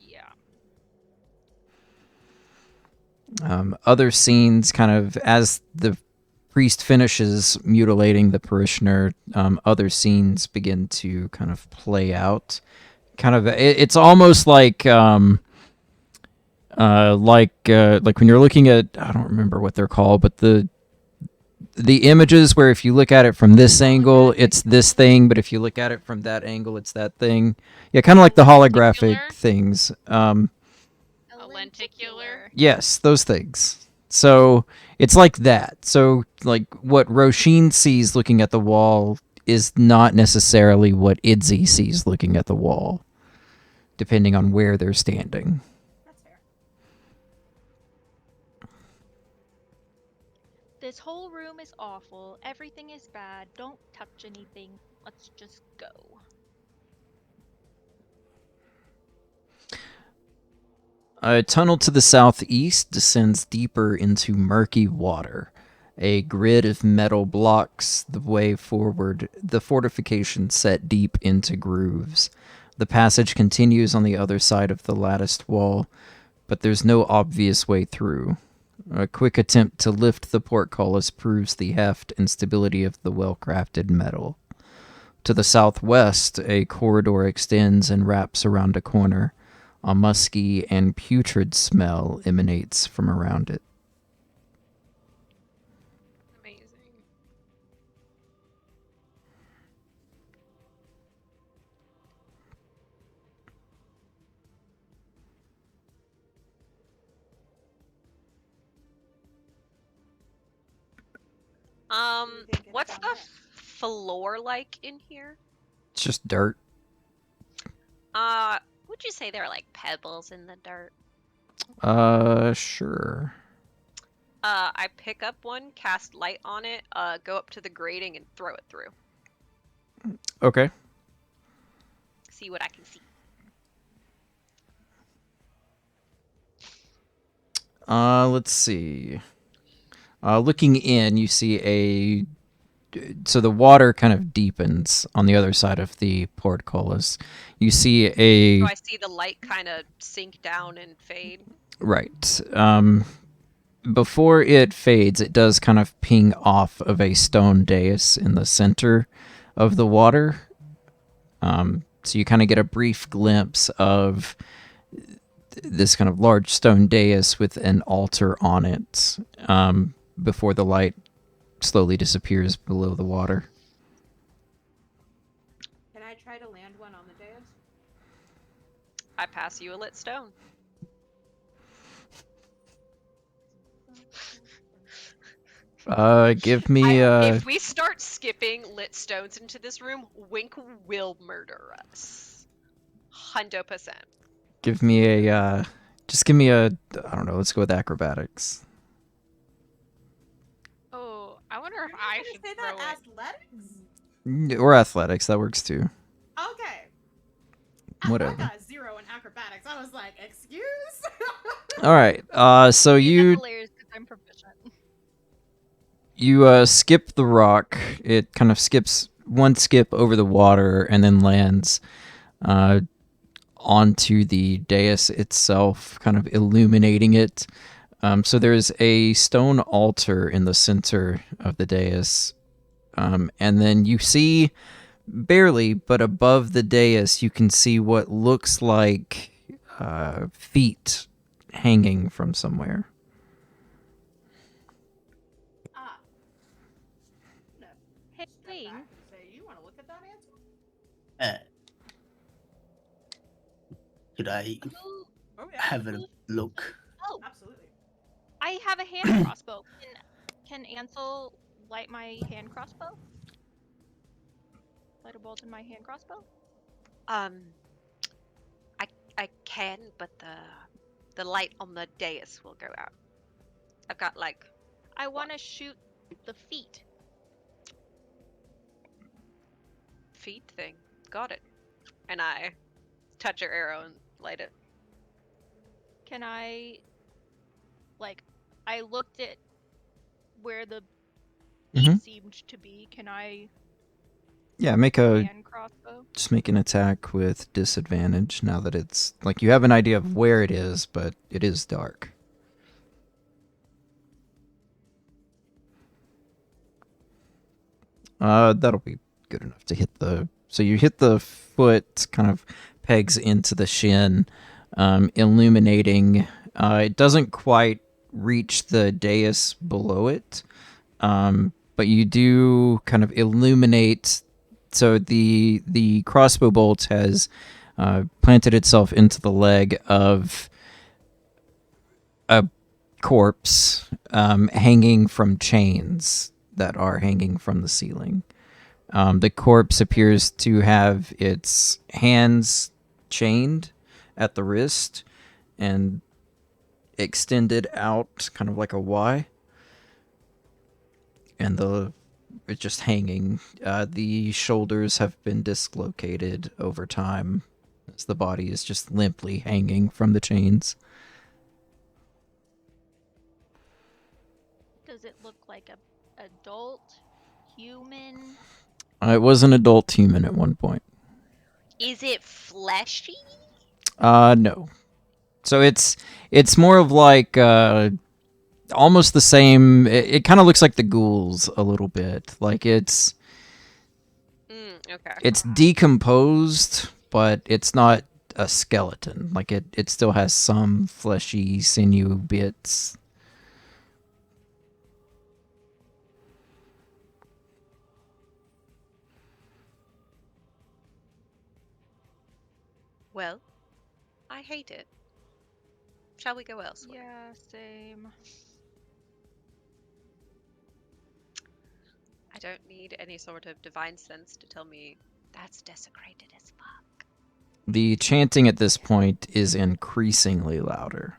Yeah. Other scenes, kind of as the priest finishes mutilating the parishioner, other scenes begin to kind of play out. Kind of, it's almost like when you're looking at, I don't remember what they're called, but the images where if you look at it from this angle, it's this thing, but if you look at it from that angle, it's that thing. Yeah, kind of like the holographic Lenticular? things. A lenticular? Yes, those things. So it's like that. So like what Roisin sees looking at the wall is not necessarily what Idzy sees looking at the wall, depending on where they're standing. That's fair. This whole room is awful. Everything is bad. Don't touch anything. Let's just go. A tunnel to the southeast descends deeper into murky water. A grid of metal blocks the way forward, the fortification set deep into grooves. The passage continues on the other side of the latticed wall, but there's no obvious way through. A quick attempt to lift the portcullis proves the heft and stability of the well-crafted metal. To the southwest, a corridor extends and wraps around a corner. A musky and putrid smell emanates from around it. Amazing. think it's What's down the there? floor like in here? It's just dirt. Would you say there are like pebbles in the dirt? Sure. I pick up one, cast light on it, go up to the grating and throw it through. Okay. see what I can see. Let's see. Looking in, you see so the water kind of deepens on the other side of the portcullis. You see So I see the light kind of sink down and fade. right. Before it fades, it does kind of ping off of a stone dais in the center of the water. So you kind of get a brief glimpse of this kind of large stone dais with an altar on it before the light slowly disappears below the water. Can I try to land one on the dais? I pass you a lit stone. Give me if we start skipping lit stones into this room, Wink will murder us. 100%. give me just give me a, I don't know, let's go with acrobatics. Oh, I wonder if I should say throw that it. athletics? Or athletics, that works too. Okay. Whatever. I got a 0 in acrobatics. I was like, excuse? All right. So you hilarious because I'm proficient. you skip the rock. It kind of skips one skip over the water and then lands onto the dais itself, kind of illuminating it. So there's a stone altar in the center of the dais. And then you see, barely, but above the dais, you can see what looks like feet hanging from somewhere. No. Hey, Step back and say, you want to look at that answer? Could I Oh, yeah. have a look? oh, Absolutely. I have a hand crossbow. Can Ansel light my hand crossbow? Light a bolt in my hand crossbow? I can, but the light on the dais will go out. I've got like I want to shoot the feet. feet thing. Got it. And I touch your arrow and light it. Can I, like, I looked at where the feet Mhm. seemed to be. Can I Yeah, make a hand crossbow? just make an attack with disadvantage now that it's like you have an idea of where it is, but it is dark. That'll be good enough to hit the. So you hit the foot, kind of pegs into the shin, illuminating. It doesn't quite reach the dais below it, but you do kind of illuminate. So the crossbow bolt has planted itself into the leg of a corpse hanging from chains that are hanging from the ceiling. The corpse appears to have its hands chained at the wrist and extended out kind of like a Y. And it's just hanging. The shoulders have been dislocated over time as the body is just limply hanging from the chains. Does it look like a adult human? It was an adult human at one point. Is it fleshy? No. So it's more of like almost the same. It kind of looks like the ghouls a little bit. Like it's Okay. it's decomposed, but it's not a skeleton. Like it still has some fleshy sinew bits. Well, I hate it. Shall we go elsewhere? Yeah, same. I don't need any sort of divine sense to tell me that's desecrated as fuck. The chanting at this point is increasingly louder.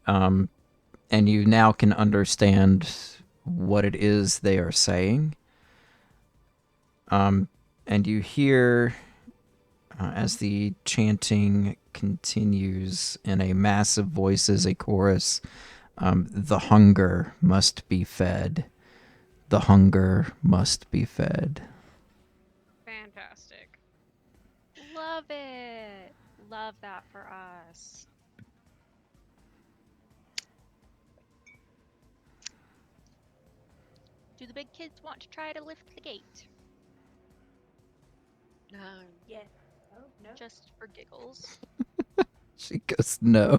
And you now can understand what it is they are saying. And you hear as the chanting continues in a massive voice as a chorus, the hunger must be fed. The hunger must be fed. Fantastic. Love it. Love that for us. Do the big kids want to try to lift the gate? No. Yeah. Oh no. Just for giggles. She goes, no.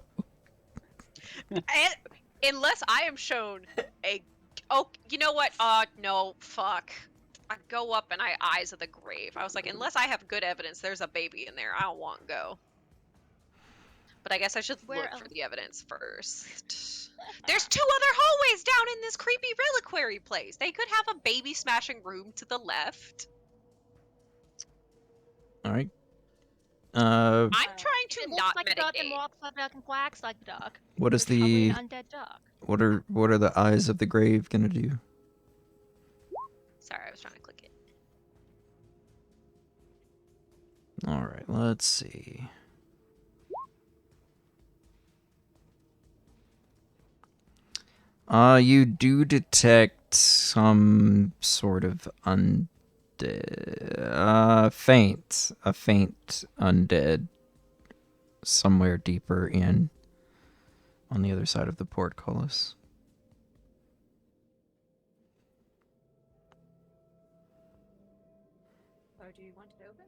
And unless I am shown a... Oh, you know what? No, fuck. I go up and I eyes of the grave. I was like, unless I have good evidence there's a baby in there, I don't want to go. But I guess I should Where look for else? the evidence first. There's 2 other hallways down in this creepy reliquary place. They could have a baby smashing room to the left. All right. I'm trying If to it looks not like a duck and mitigate. walks like a duck and quacks like a duck, What is it's probably the an undead duck. what are the eyes of the grave gonna do? Sorry, I was trying to click it. All right, let's see. You do detect some sort of a faint undead somewhere deeper in on the other side of the portcullis. Oh, do you want it open?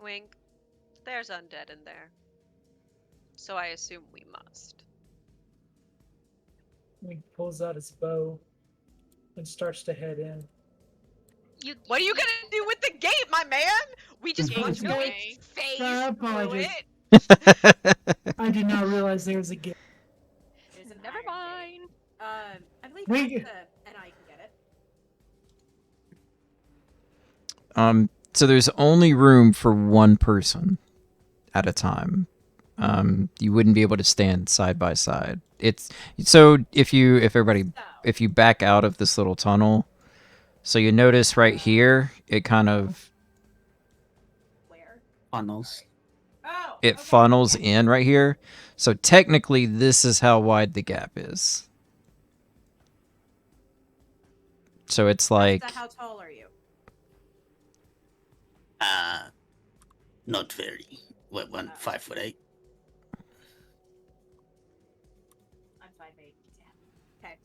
Wink. There's undead in there. So I assume we must. He pulls out his bow and starts to head in. What are you gonna do with the gate, my man? We just Gate want to away. phase I through apologize. it. I did not realize there was a gate. There's an Never iron gate. mind. I believe We- Asta and I can get it. So there's only room for one person at a time. You wouldn't be able to stand side by side. It's so if you back out of this little tunnel, so you notice right here, it kind of Where? Funnels. Oh. it okay, funnels yeah. in right here. So technically, this is how wide the gap is. So it's like Asta, how tall are you? Not very. What, 5'8"? I'm 5'8". Damn. Okay.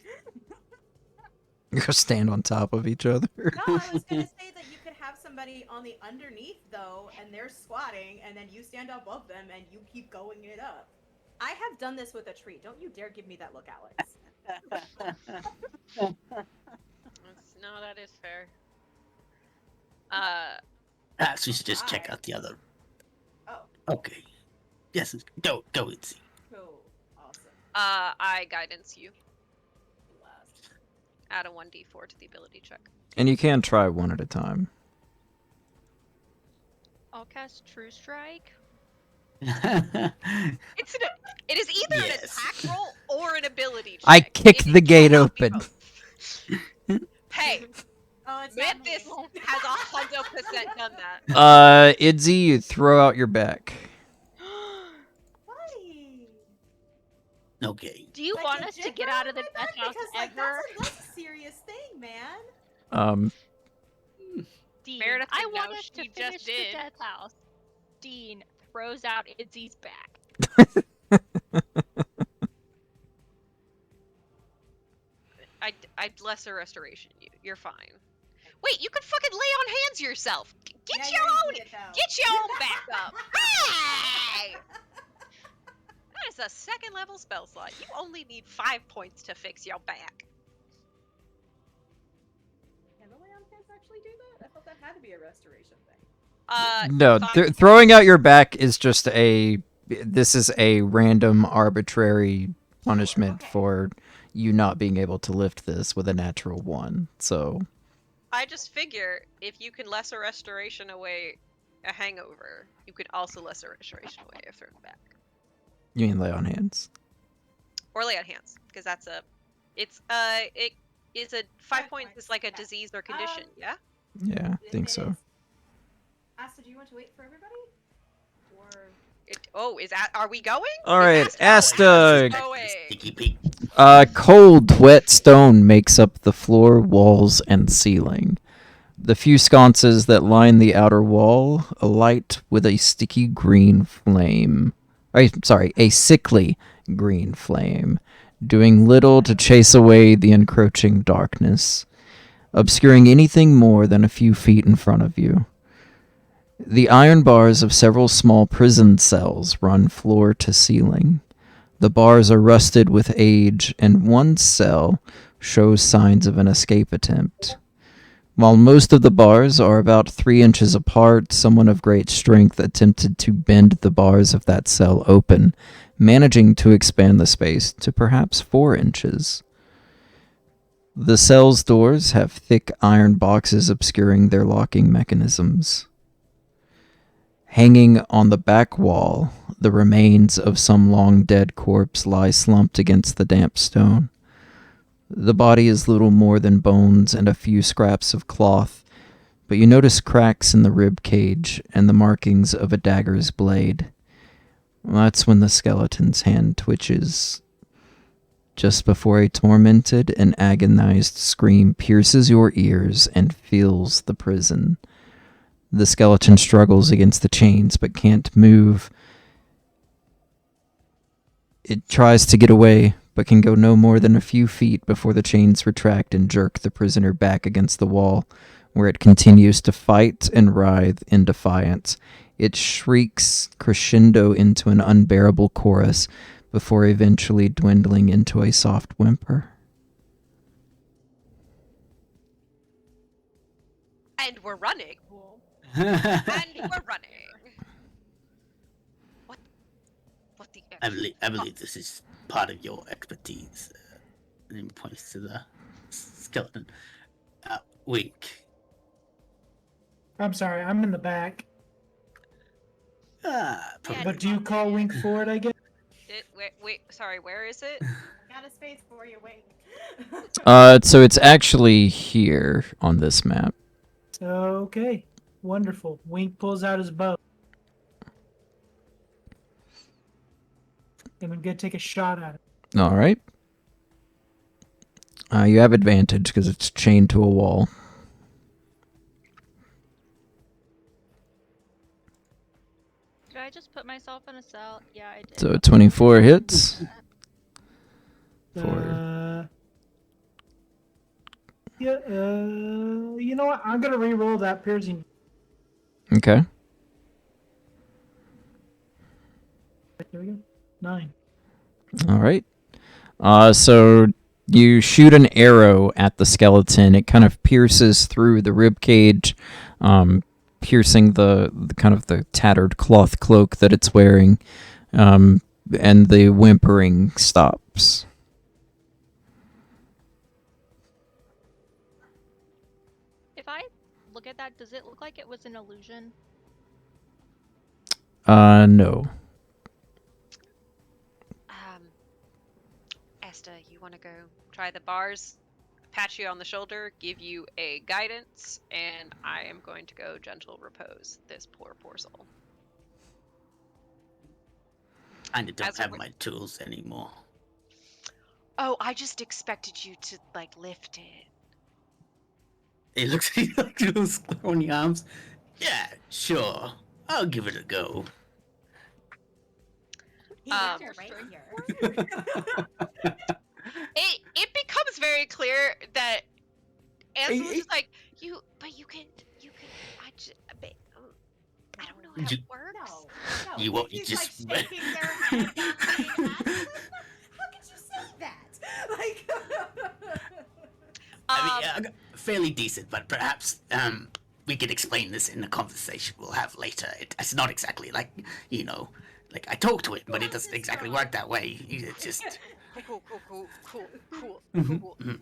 you're gonna stand on top of each other. No, I was gonna say that you could have somebody on the underneath though, and they're squatting, and then you stand above them and you keep going it up. I have done this with a tree. Don't you dare give me that look, Alex. No, that is fair. Perhaps we should just check out the other. Oh, Okay. Yes, go and see. cool. Awesome. I guidance you. Blast. Add a 1d4 to the ability check. And you can try one at a time. I'll cast True Strike. It is either an Yes. attack roll or an ability check. I kicked It the gate cannot be open. both. Hey, Oh, it's not me. Mantis has 100% done that. Idzy, you throw out your back. Buddy. Okay. Do you Like want a us to jigger get out on of the my back? death house Because, like, ever? that's a serious thing, man. Dean, Meredith I said want no, us to she just finish the did. death house. Dean throws out Idzy's back. I'd lesser restoration you. You're fine. Wait, you could fucking lay on hands yourself. Get Yeah, your you're own. an idiot, though. Get your own back up. Hey! That is a 2nd level spell slot. You only need 5 points to fix your back. Can the lay on hands actually do that? I thought that had to be a restoration thing. No, throwing out your back is just this is a random arbitrary punishment Okay. for you not being able to lift this with a natural 1. So I just figure if you can lesser restoration away a hangover, you could also lesser restoration away a thrown back. you can lay on hands. Or lay on hands, because it is a 5 5 points points, is like a yeah. disease or condition, yeah? Yeah, I think so. Asta, do you want to wait for everybody? Or Are we going? All Is right, Asta Asta. going? Sticky Pete. Cold, wet stone makes up the floor, walls, and ceiling. The few sconces that line the outer wall alight with a sticky green flame. A sickly green flame, doing little to chase away the encroaching darkness, obscuring anything more than a few feet in front of you. The iron bars of several small prison cells run floor to ceiling. The bars are rusted with age, and one cell shows signs of an escape attempt. While most of the bars are about 3 inches apart, someone of great strength attempted to bend the bars of that cell open, managing to expand the space to perhaps 4 inches. The cell's doors have thick iron boxes obscuring their locking mechanisms. Hanging on the back wall, the remains of some long-dead corpse lie slumped against the damp stone. The body is little more than bones and a few scraps of cloth, but you notice cracks in the rib cage and the markings of a dagger's blade. That's when the skeleton's hand twitches. Just before a tormented and agonized scream pierces your ears and fills the prison. The skeleton struggles against the chains but can't move. It tries to get away, but can go no more than a few feet before the chains retract and jerk the prisoner back against the wall, where it continues to fight and writhe in defiance. It shrieks crescendo into an unbearable chorus before eventually dwindling into a soft whimper. And we're running. And we're running. What the? I believe this is part of your expertise. And he points to the skeleton. Wink. I'm sorry, I'm in the back. But do you call Wink forward, I guess? Wait, sorry, where is it? got a space for you, wait. So it's actually here on this map. Okay, wonderful. Wink pulls out his bow. And I'm gonna take a shot at it. All right. You have advantage because it's chained to a wall. Did I just put myself in a cell? Yeah, I did. So 24 hits. You know what? I'm gonna re-roll that piercing. Okay. There we go. 9. All right. So you shoot an arrow at the skeleton. It kind of pierces through the rib cage, piercing the kind of the tattered cloth cloak that it's wearing, and the whimpering stops. If I look at that, does it look like it was an illusion? No. Asta, you want to go try the bars? Pat you on the shoulder, give you a guidance, and I am going to go gentle repose this poor soul. I don't have my tools anymore. Oh, I just expected you to, lift it. It looks like those throwing arms. Yeah, sure. I'll give it a go. Right here. It becomes very clear that Ansel was just like, you can, I don't know how it works. No. You won't, He's just... like shaking their head. How could you say that? Like, I mean, fairly decent, but perhaps we could explain this in a conversation we'll have later. It's not exactly like I talk to it, but it doesn't exactly work that way. It's just Cool.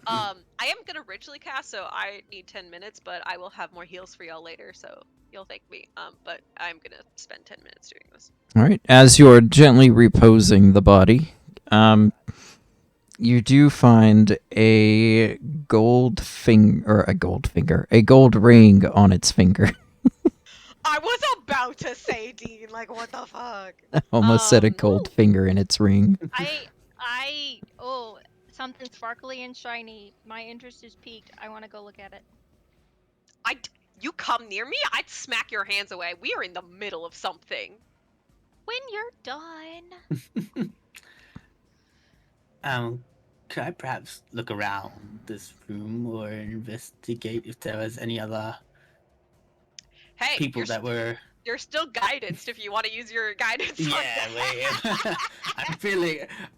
I am gonna ritually cast, so I need 10 minutes, but I will have more heals for y'all later, so you'll thank me. But I'm gonna spend 10 minutes doing this. All right. As you're gently reposing the body, you do find a gold ring on its finger. I was about to say, Dean, like, what the fuck? Almost said a gold finger in its ring. Oh, something sparkly and shiny. My interest is piqued. I want to go look at it. You come near me, I'd smack your hands away. We are in the middle of something. When you're done. Could I perhaps look around this room or investigate if there was any other Hey, people that were... You're still guidanced if you want to use your guidance on Yeah, that.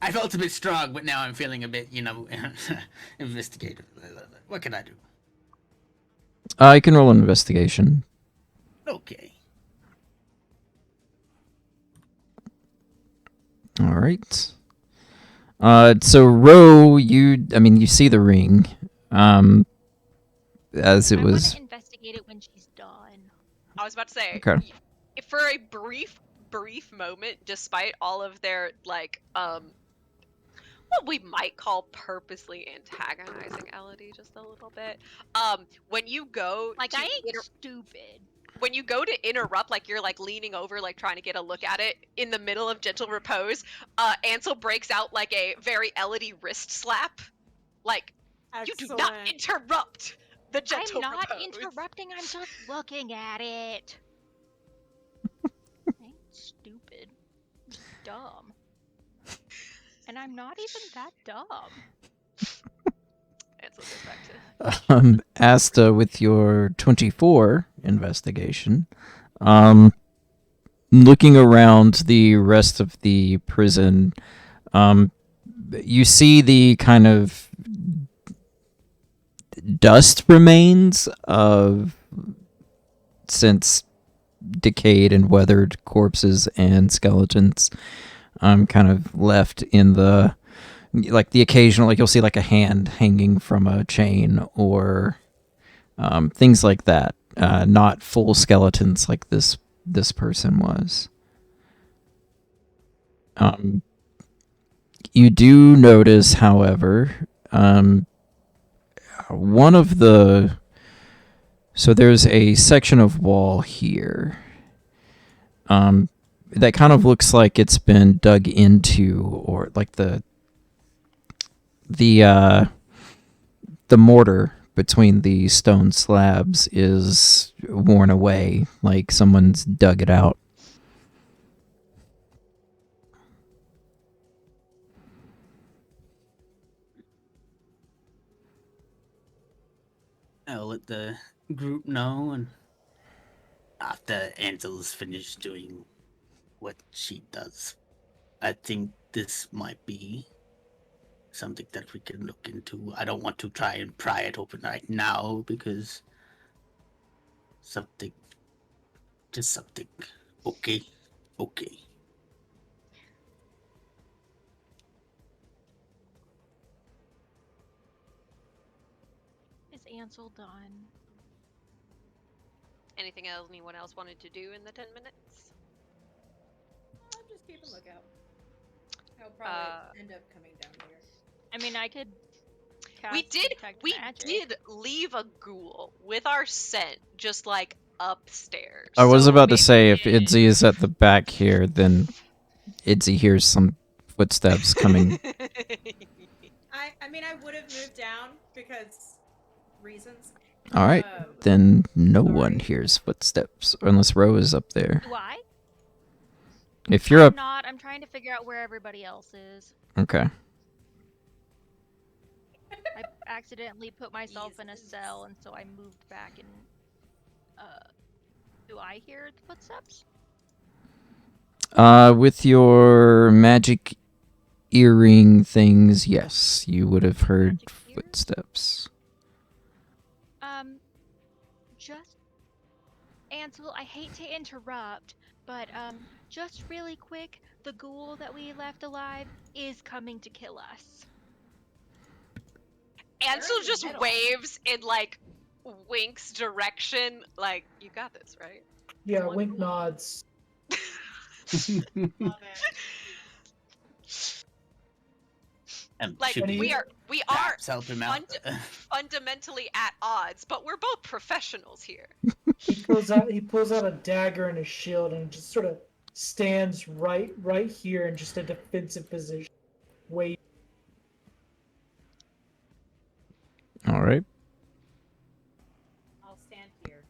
I felt a bit strong, but now I'm feeling a bit, investigative. What can I do? I can roll an investigation. Okay. All right. So Ro, you see the ring. As it I was. want to investigate it when she's done. I was about to say, Okay. for a brief moment, despite all of their, like, what we might call purposely antagonizing Elodie just a little bit, when you go Like, to I ain't stupid. when you go to interrupt, like, you're, like, leaning over, like, trying to get a look at it, in the middle of gentle repose, Ansel breaks out, like, a very Elodie wrist slap. Like, Excellent. you do not interrupt the gentle I'm not repose. interrupting, I'm just looking at it. I ain't stupid. I'm just dumb. And I'm not even that dumb. Ansel goes back to... Asta, with your 24 investigation, looking around the rest of the prison, you see the kind of dust remains of since decayed and weathered corpses and skeletons, kind of left in the occasional, like you'll see like a hand hanging from a chain or things like that. Not full skeletons like this person was. You do notice, however, one of the... So there's a section of wall here that kind of looks like it's been dug into, or like the mortar between the stone slabs is worn away, like someone's dug it out. I'll let the group know, and after Ansel's finished doing what she does, I think this might be something that we can look into. I don't want to try and pry it open right now because something. Okay. Is Ansel done? Anything else anyone else wanted to do in the 10 minutes? I'll just keep a lookout. I'll probably end up coming down here. I mean, I could cast We detect magic. did leave a ghoul with our scent, just like upstairs. I was So about to maybe say, if Idzy is at the back here, then Idzy hears some footsteps coming. I mean, I would have moved down because reasons. All right, then no one hears footsteps unless Ro is up there. Do I? If you're I'm up, not. I'm trying to figure out where everybody else is. okay. I accidentally put myself in a cell, and so I moved back and, do I hear the footsteps? With your magic earring things, yes, you would have heard Magic ear? footsteps. Just... Ansel, I hate to interrupt, but, just really quick, the ghoul that we left alive is coming to kill us. Ansel just waves in, like, Wink's direction, like, you got this, right? Yeah, Wink nods. Love it. And Like should we are perhaps help him out? fundamentally at odds, but we're both professionals here. He pulls out a dagger and a shield and just sort of stands right here in just a defensive position. Wait. All right. I'll stand here.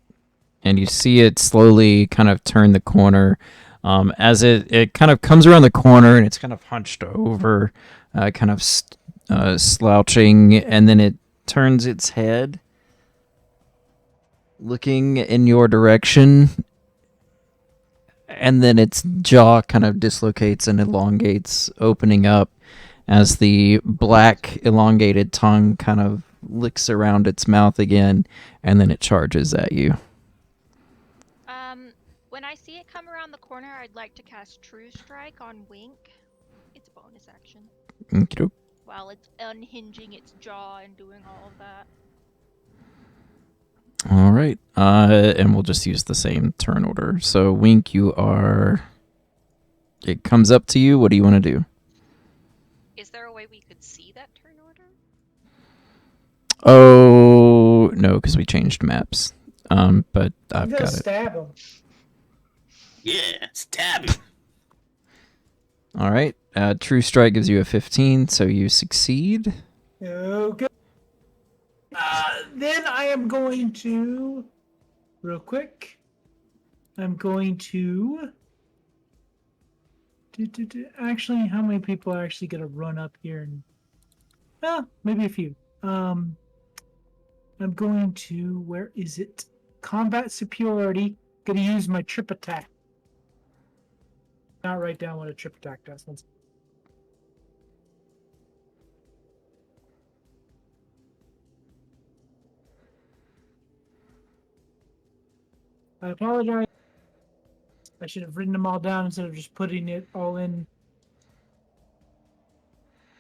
And you see it slowly kind of turn the corner. As it kind of comes around the corner and it's kind of hunched over, kind of slouching, and then it turns its head, looking in your direction, and then its jaw kind of dislocates and elongates, opening up as the black elongated tongue kind of licks around its mouth again, and then it charges at you. When I see it come around the corner, I'd like to cast True Strike on Wink. It's a bonus action. Okey-doke. While it's unhinging its jaw and doing all of that. All right. And we'll just use the same turn order. So, Wink, you are... It comes up to you. What do you want to do? Is there a way we could see that turn order? Oh, no, because we changed maps. But I've got it. Stab him. Yeah, stab him. All right. True Strike gives you a 15, so you succeed. Okay. Then I am going to, real quick, I'm going to, actually, how many people are actually going to run up here? And, maybe a few. I'm going to, where is it? Combat superiority. Going to use my trip attack. Not write down what a trip attack does. I apologize. I should have written them all down instead of just putting it all in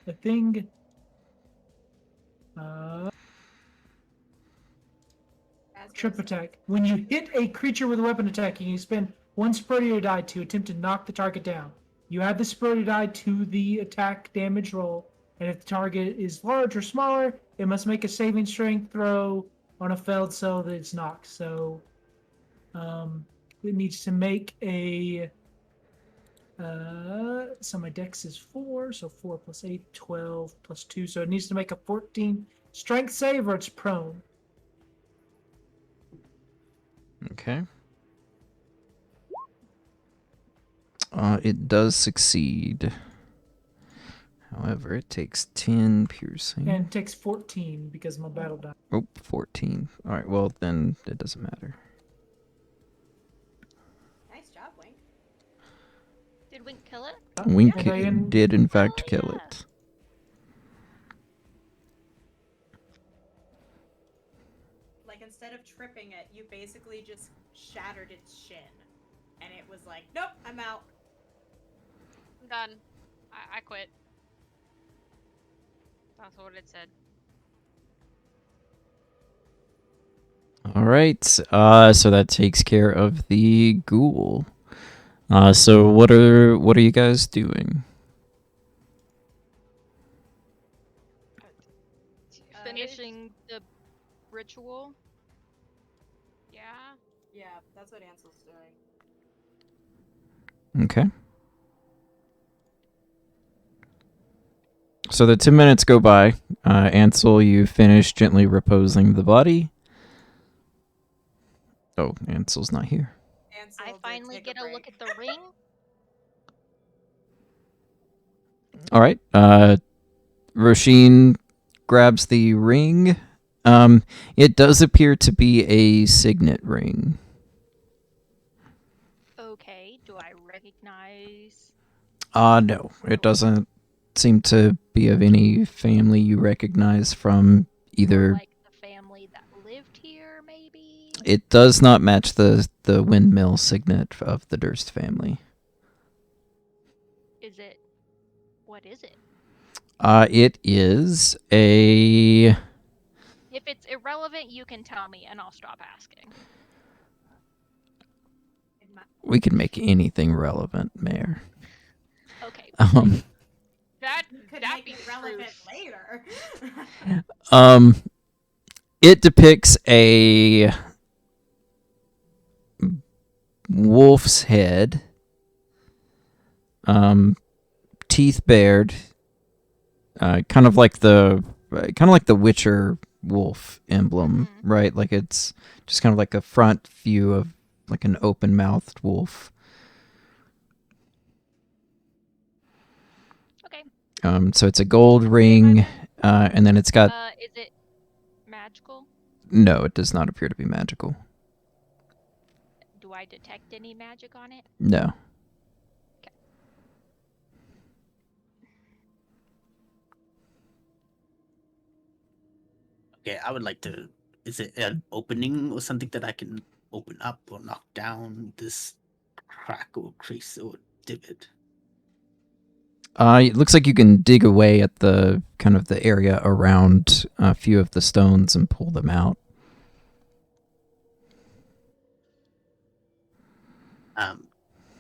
the thing. Trip attack. When you hit a creature with a weapon attack, you spend one superior die to attempt to knock the target down. You add the superior die to the attack damage roll, and if the target is large or smaller, it must make a saving strength throw on a failed cell that it's knocked. So, it needs to make a. So my dex is 4, so 4 plus 8, 12 plus 2. So it needs to make a 14 strength save or it's prone. Okay. It does succeed. However, it takes 10 piercing. And it takes 14 because of my battle die. Oh, 14. All right, well, then it doesn't matter. Nice job, Wink. Did Wink kill it? Wink Yeah. did, in fact, Oh, kill yeah. it. Like, instead of tripping it, you basically just shattered its shin. And it was like, nope, I'm out. I'm done. I quit. That's what it said. All right, so that takes care of the ghoul. So what are you guys doing? Finishing the ritual. Yeah. Yeah, that's what Ansel's doing. Okay. So the 2 minutes go by. Ansel, you finish gently reposing the body. Oh, Ansel's not here. Ansel I did finally take get a look break. at the ring. All right. Roisin grabs the ring. It does appear to be a signet ring. Okay, do I recognize? No, it doesn't seem to be of any family you recognize from either. Like the family that lived here, maybe? It does not match the windmill signet of the Durst family. Is it? What is it? It is a. If it's irrelevant, you can tell me and I'll stop asking. We can make anything relevant, Mayor. Okay. could That make be it relevant proof. later. It depicts a wolf's head, teeth bared, kind of like the Witcher wolf emblem, right? Like it's just kind of like a front view of like an open-mouthed wolf. Okay. So it's a gold ring, and then it's got. Is it magical? No, it does not appear to be magical. Do I detect any magic on it? No. Okay, I would like to. Is it an opening or something that I can open up or knock down this crack or crease or divot? It looks like you can dig away at the kind of the area around a few of the stones and pull them out.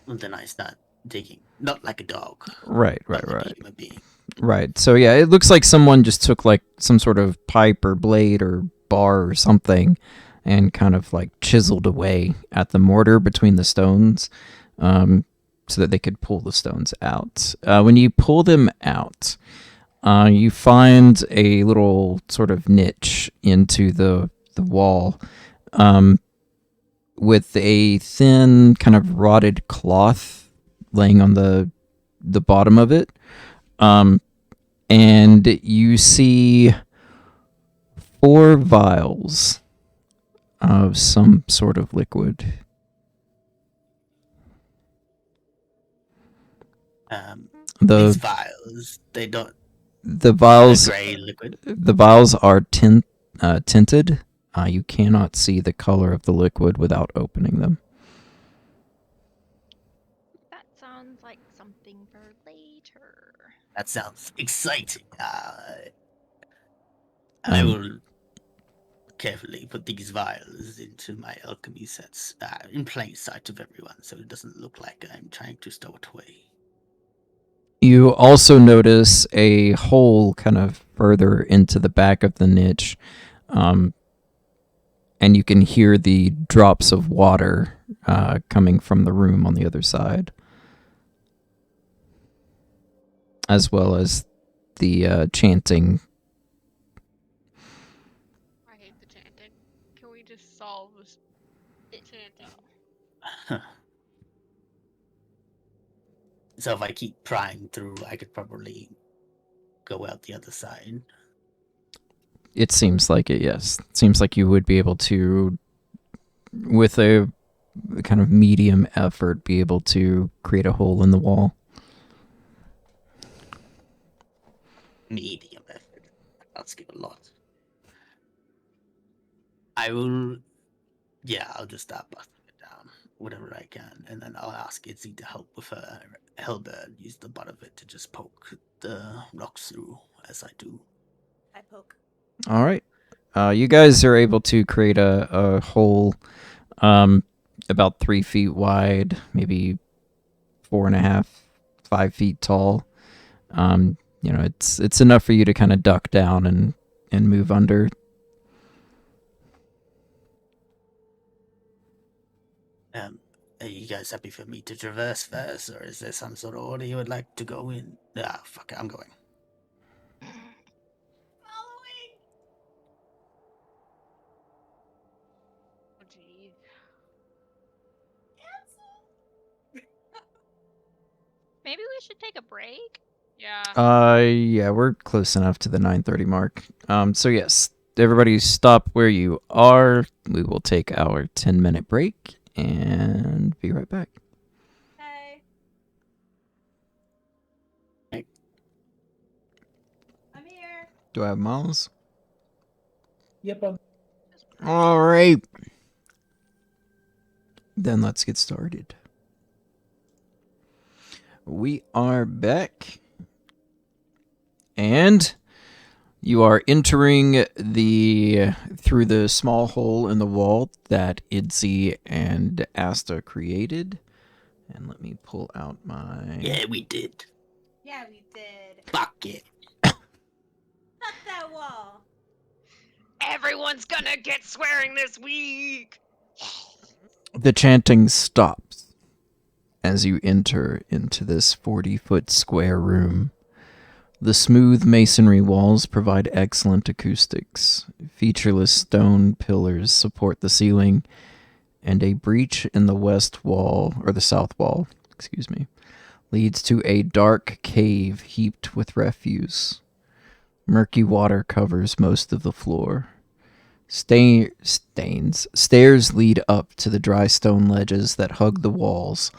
Well, then I start digging, not like a dog, Right. but like a human being. Right. So yeah, it looks like someone just took like some sort of pipe or blade or bar or something and kind of like chiseled away at the mortar between the stones, so that they could pull the stones out. When you pull them out, you find a little sort of niche into the wall, with a thin kind of rotted cloth laying on the bottom of it. And you see 4 vials of some sort of liquid. These vials, they don't. The vials, gray liquid. the vials are tinted. You cannot see the color of the liquid without opening them. That sounds like something for later. That sounds exciting. I will carefully put these vials into my alchemy sets in plain sight of everyone, so it doesn't look like I'm trying to stow it away. You also notice a hole kind of further into the back of the niche, and you can hear the drops of water coming from the room on the other side, as well as the chanting. I hate the chanting. Can we just solve this chanting? So if I keep prying through, I could probably go out the other side. It seems like it, yes. It seems like you would be able to, with a kind of medium effort, be able to create a hole in the wall. Medium effort. That's give a lot. I will. Yeah, I'll just start busting it down, whatever I can, and then I'll ask Izzy to help with her halberd. Use the butt of it to just poke the rocks through as I do. I poke. All right. You guys are able to create a hole about 3 feet wide, maybe 4.5, 5 feet tall. It's enough for you to kind of duck down and move under. Are you guys happy for me to traverse first, or is there some sort of order you would like to go in? Ah, fuck it, I'm going. Following. Oh, geez. Maybe we should take a break? Yeah. Yeah, we're close enough to the 9:30 mark. So yes, everybody stop where you are. We will take our 10-minute break and be right back. Hey. I'm here. Do I have Miles? Yep. All right. Then let's get started. We are back. And you are entering through the small hole in the wall that Idzi and Asta created. And let me pull out my... Yeah, we did. Yeah, we did. Fuck it. Fuck that wall. Everyone's gonna get swearing this week. The chanting stops as you enter into this 40-foot square room. The smooth masonry walls provide excellent acoustics. Featureless stone pillars support the ceiling, and a breach in the west wall, or the south wall, leads to a dark cave heaped with refuse. Murky water covers most of the floor. Stairs lead up to the dry stone ledges that hug the walls.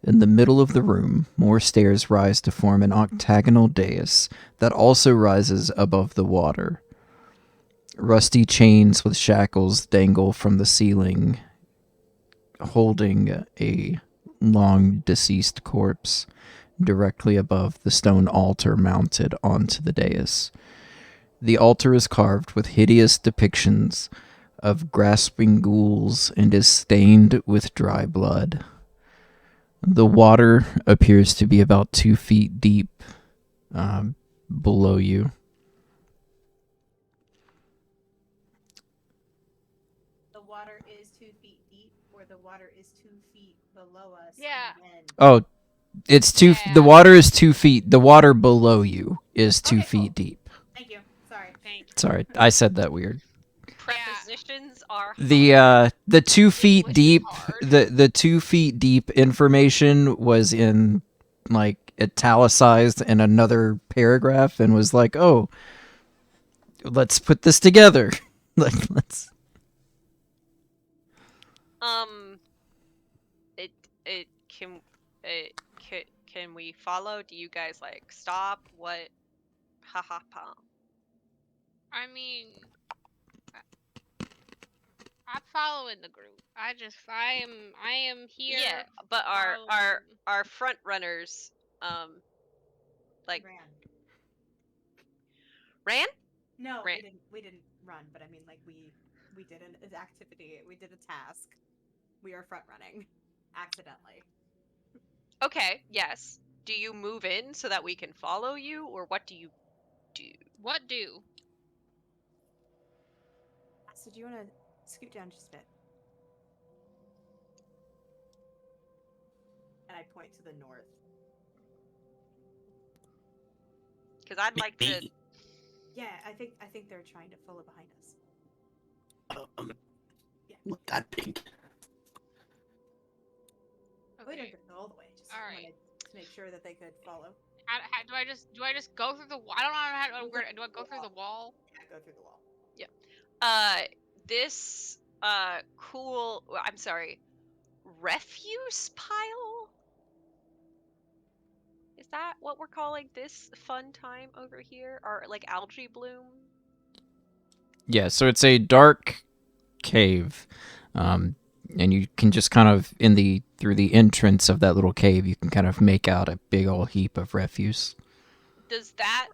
In the middle of the room, more stairs rise to form an octagonal dais that also rises above the water. Rusty chains with shackles dangle from the ceiling, holding a long deceased corpse directly above the stone altar mounted onto the dais. The altar is carved with hideous depictions of grasping ghouls and is stained with dry blood. The water appears to be about 2 feet deep below you. The water is 2 feet deep, or the water is 2 feet below us. Yeah. And then... Oh, it's 2. Yeah. The water is 2 feet. The water below you is 2 Okay, feet cool. deep. Thank you. Sorry. Thank you. Sorry, I said that weird. Prepositions are The 2 feet English is deep, hard. the 2 feet deep information was in like italicized in another paragraph and was like, oh, let's put this together. Like, let's. Can we follow? Do you guys like stop? What? Ha ha ha. I mean, I'm following the group. I am here. Yeah, but our front runners, like ran. No, Ran. we didn't run, but I mean, like, we did an activity. We did a task. We are front running. Accidentally. Okay, yes. Do you move in so that we can follow you, or what do you do? What do? So do you want to scoot down just a bit? And I point to the north. Because I'd like to. Me. Yeah, I think they're trying to follow behind us. Not that big. We Okay. didn't go all the way. Just All right. wanted to make sure that they could follow. Do I just go through the wall? I don't know how do I go through the wall? Yeah, go through the wall. This cool. I'm sorry. Refuse pile. Is that what we're calling this fun time over here? Or like algae bloom? Yeah, so it's a dark cave, and you can just kind of through the entrance of that little cave, you can kind of make out a big old heap of refuse. Does that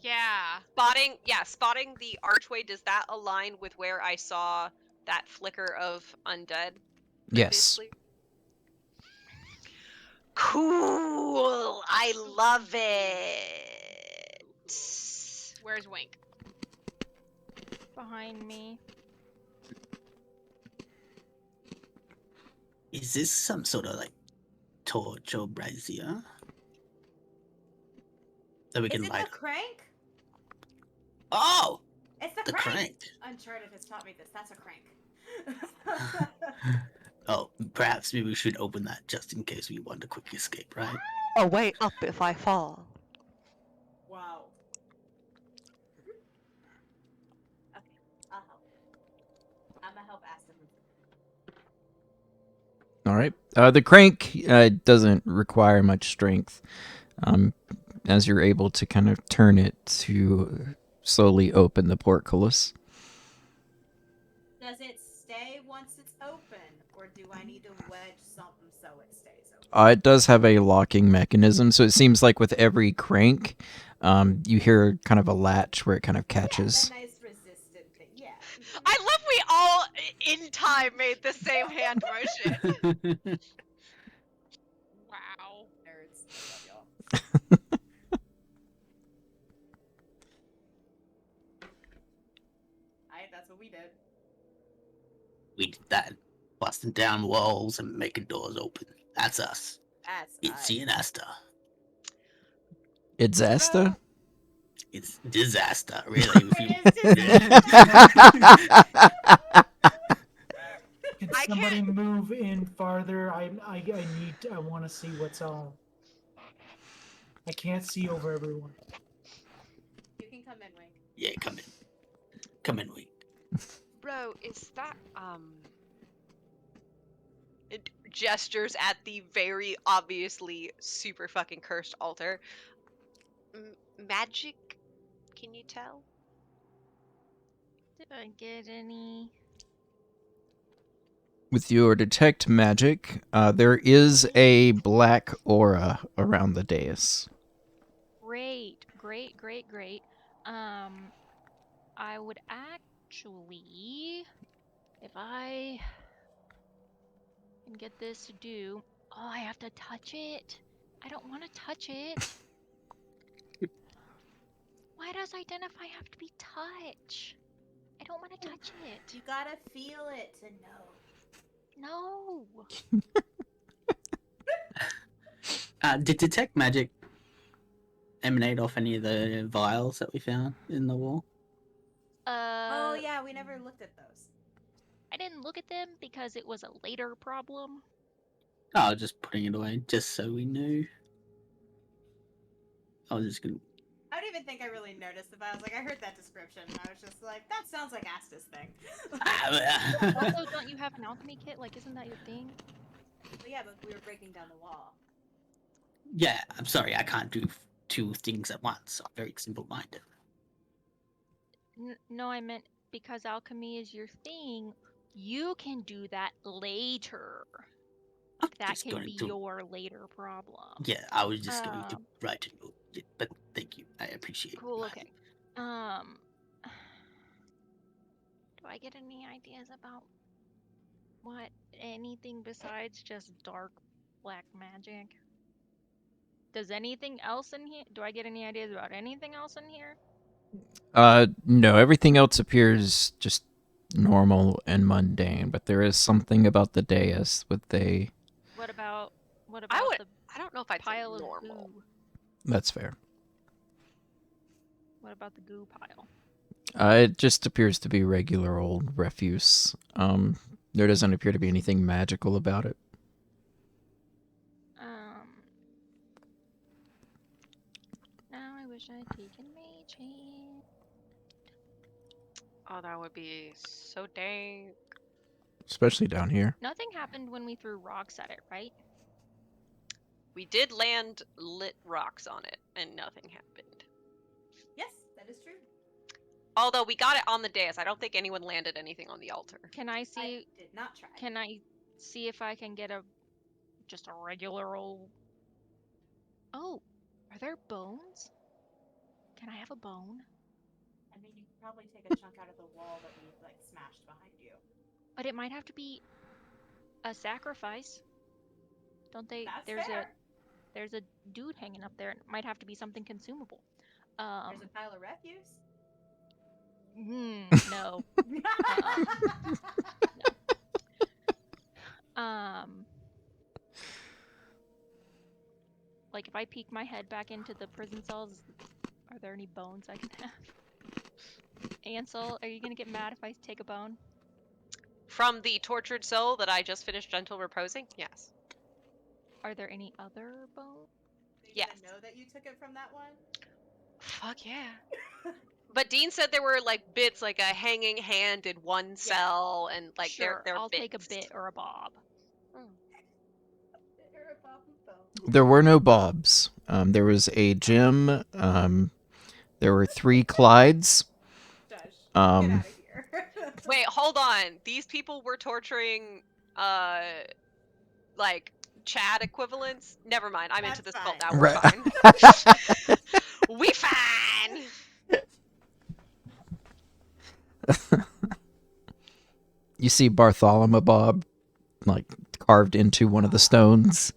Yeah. spotting the archway, does that align with where I saw that flicker of undead Yes. previously? Cool. I love it. Where's Wink? Behind me. Is this some sort of like torch or brazier that we Is can it light? the crank? Oh, It's the the crank. crank. Uncharted has taught me this. That's a crank. Oh, perhaps maybe we should open that just in case we want a quick escape, right? A way up if I fall. Wow. Okay, I'll help. I'm gonna help Aston. All right. The crank doesn't require much strength, as you're able to kind of turn it to slowly open the portcullis. Does it stay once it's open, or do I need to wedge something so it stays open? It does have a locking mechanism, so it seems like with every crank, you hear kind of a latch where it kind of catches. Yeah, that nice resistant thing. Yeah. I love we all in time made the same hand motion. Wow. Nerds. Love y'all. That's what we did. We did that. Busting down walls and making doors open. That's us. That's It's us. Sienasta. It's Asta? Bro, It's disaster, really. If you... Can I somebody can't- move in farther? I want to see what's all. I can't see over everyone. You can come in, Wink. Yeah, come in. Come in, Wink. Bro, is that it gestures at the very obviously super fucking cursed altar. Magic? Can you tell? did I get any? With your detect magic, there is a black aura around the dais. Great, great, great, great. I would actually, if I can get this to do. Oh, I have to touch it. I don't want to touch it. Why does identify have to be touch? I don't want to touch it. You gotta feel it to know. No. Did detect magic emanate off any of the vials that we found in the wall? Oh yeah, we never looked at those. I didn't look at them because it was a later problem. Oh, just putting it away, just so we knew. I was just gonna. I don't even think I really noticed the vials. Like I heard that description, and I was just like, "That sounds like Asta's thing." Also, don't you have an alchemy kit? Like, isn't that your thing? But yeah, but we were breaking down the wall. Yeah, I'm sorry, I can't do two things at once. I'm very simple-minded. No, I meant because alchemy is your thing. You can do that later. I'm That just can going be to. your later problem. Yeah, I was just going to Um, write a note. Yeah, but thank you, I appreciate it. Cool. Okay. Do I get any ideas about what anything besides just dark black magic? Does anything else in here? Do I get any ideas about anything else in here? No, everything else appears just normal and mundane, but there is something about the dais with a... What about I the don't know if I'd say pile of normal. goo? That's fair. What about the goo pile? It just appears to be regular old refuse. There doesn't appear to be anything magical about it. Now I wish I'd taken mage hand. Oh, that would be so dang. Especially down here. Nothing happened when we threw rocks at it, right? We did land lit rocks on it, and nothing happened. Yes, that is true. Although we got it on the dais, I don't think anyone landed anything on the altar. Can I see? I did not try. Can I see if I can get just a regular old? Oh, are there bones? Can I have a bone? I mean, you could probably take a chunk out of the wall that we like smashed behind you. But it might have to be a sacrifice. Don't they? That's fair. There's a dude hanging up there. It might have to be something consumable. There's a pile of refuse. No. Like if I peek my head back into the prison cells, are there any bones I can have? Ansel, are you gonna get mad if I take a bone? From the tortured soul that I just finished gentle reposing? Yes. Are there any other bones? Yes. Know that you took it from that one? Fuck yeah. But Dean said there were like bits, like a hanging hand in one cell, and like sure, they're I'll bits. take a bit or a bob. There were no bobs. There was a gem. There were 3 Clydes. Get out of here. Wait, hold on. These people were torturing, like Chad equivalents. Never mind. I'm into this cult now. We're fine. We fine. You see Bartholomew Bob, like, carved into one of the stones.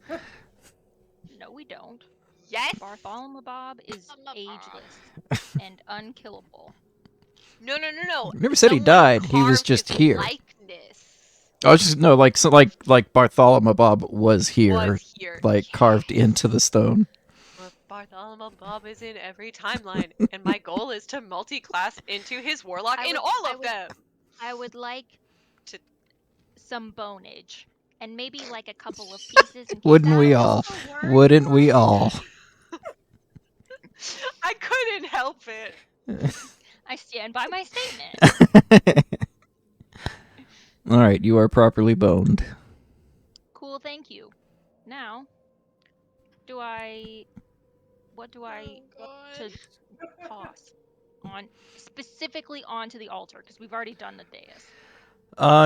No, we don't. Yes. Bartholomew Bob is ageless and unkillable. No. You never said he Someone died. He was carved just his here. likeness. I was just no, like Bartholomew Bob was here, Was here. like carved into the stone. Well, Bartholomew Bob is in every timeline, and my goal is to multi-class into his warlock in all of them. I would like To- some bonage. And maybe like a couple of pieces in case Wouldn't I we don't all? The word Wouldn't we bonage? all? I couldn't help it. I stand by my statement. All right, you are properly boned. Cool, thank you. Now, what do I want to toss on specifically onto the altar? Because we've already done the dais.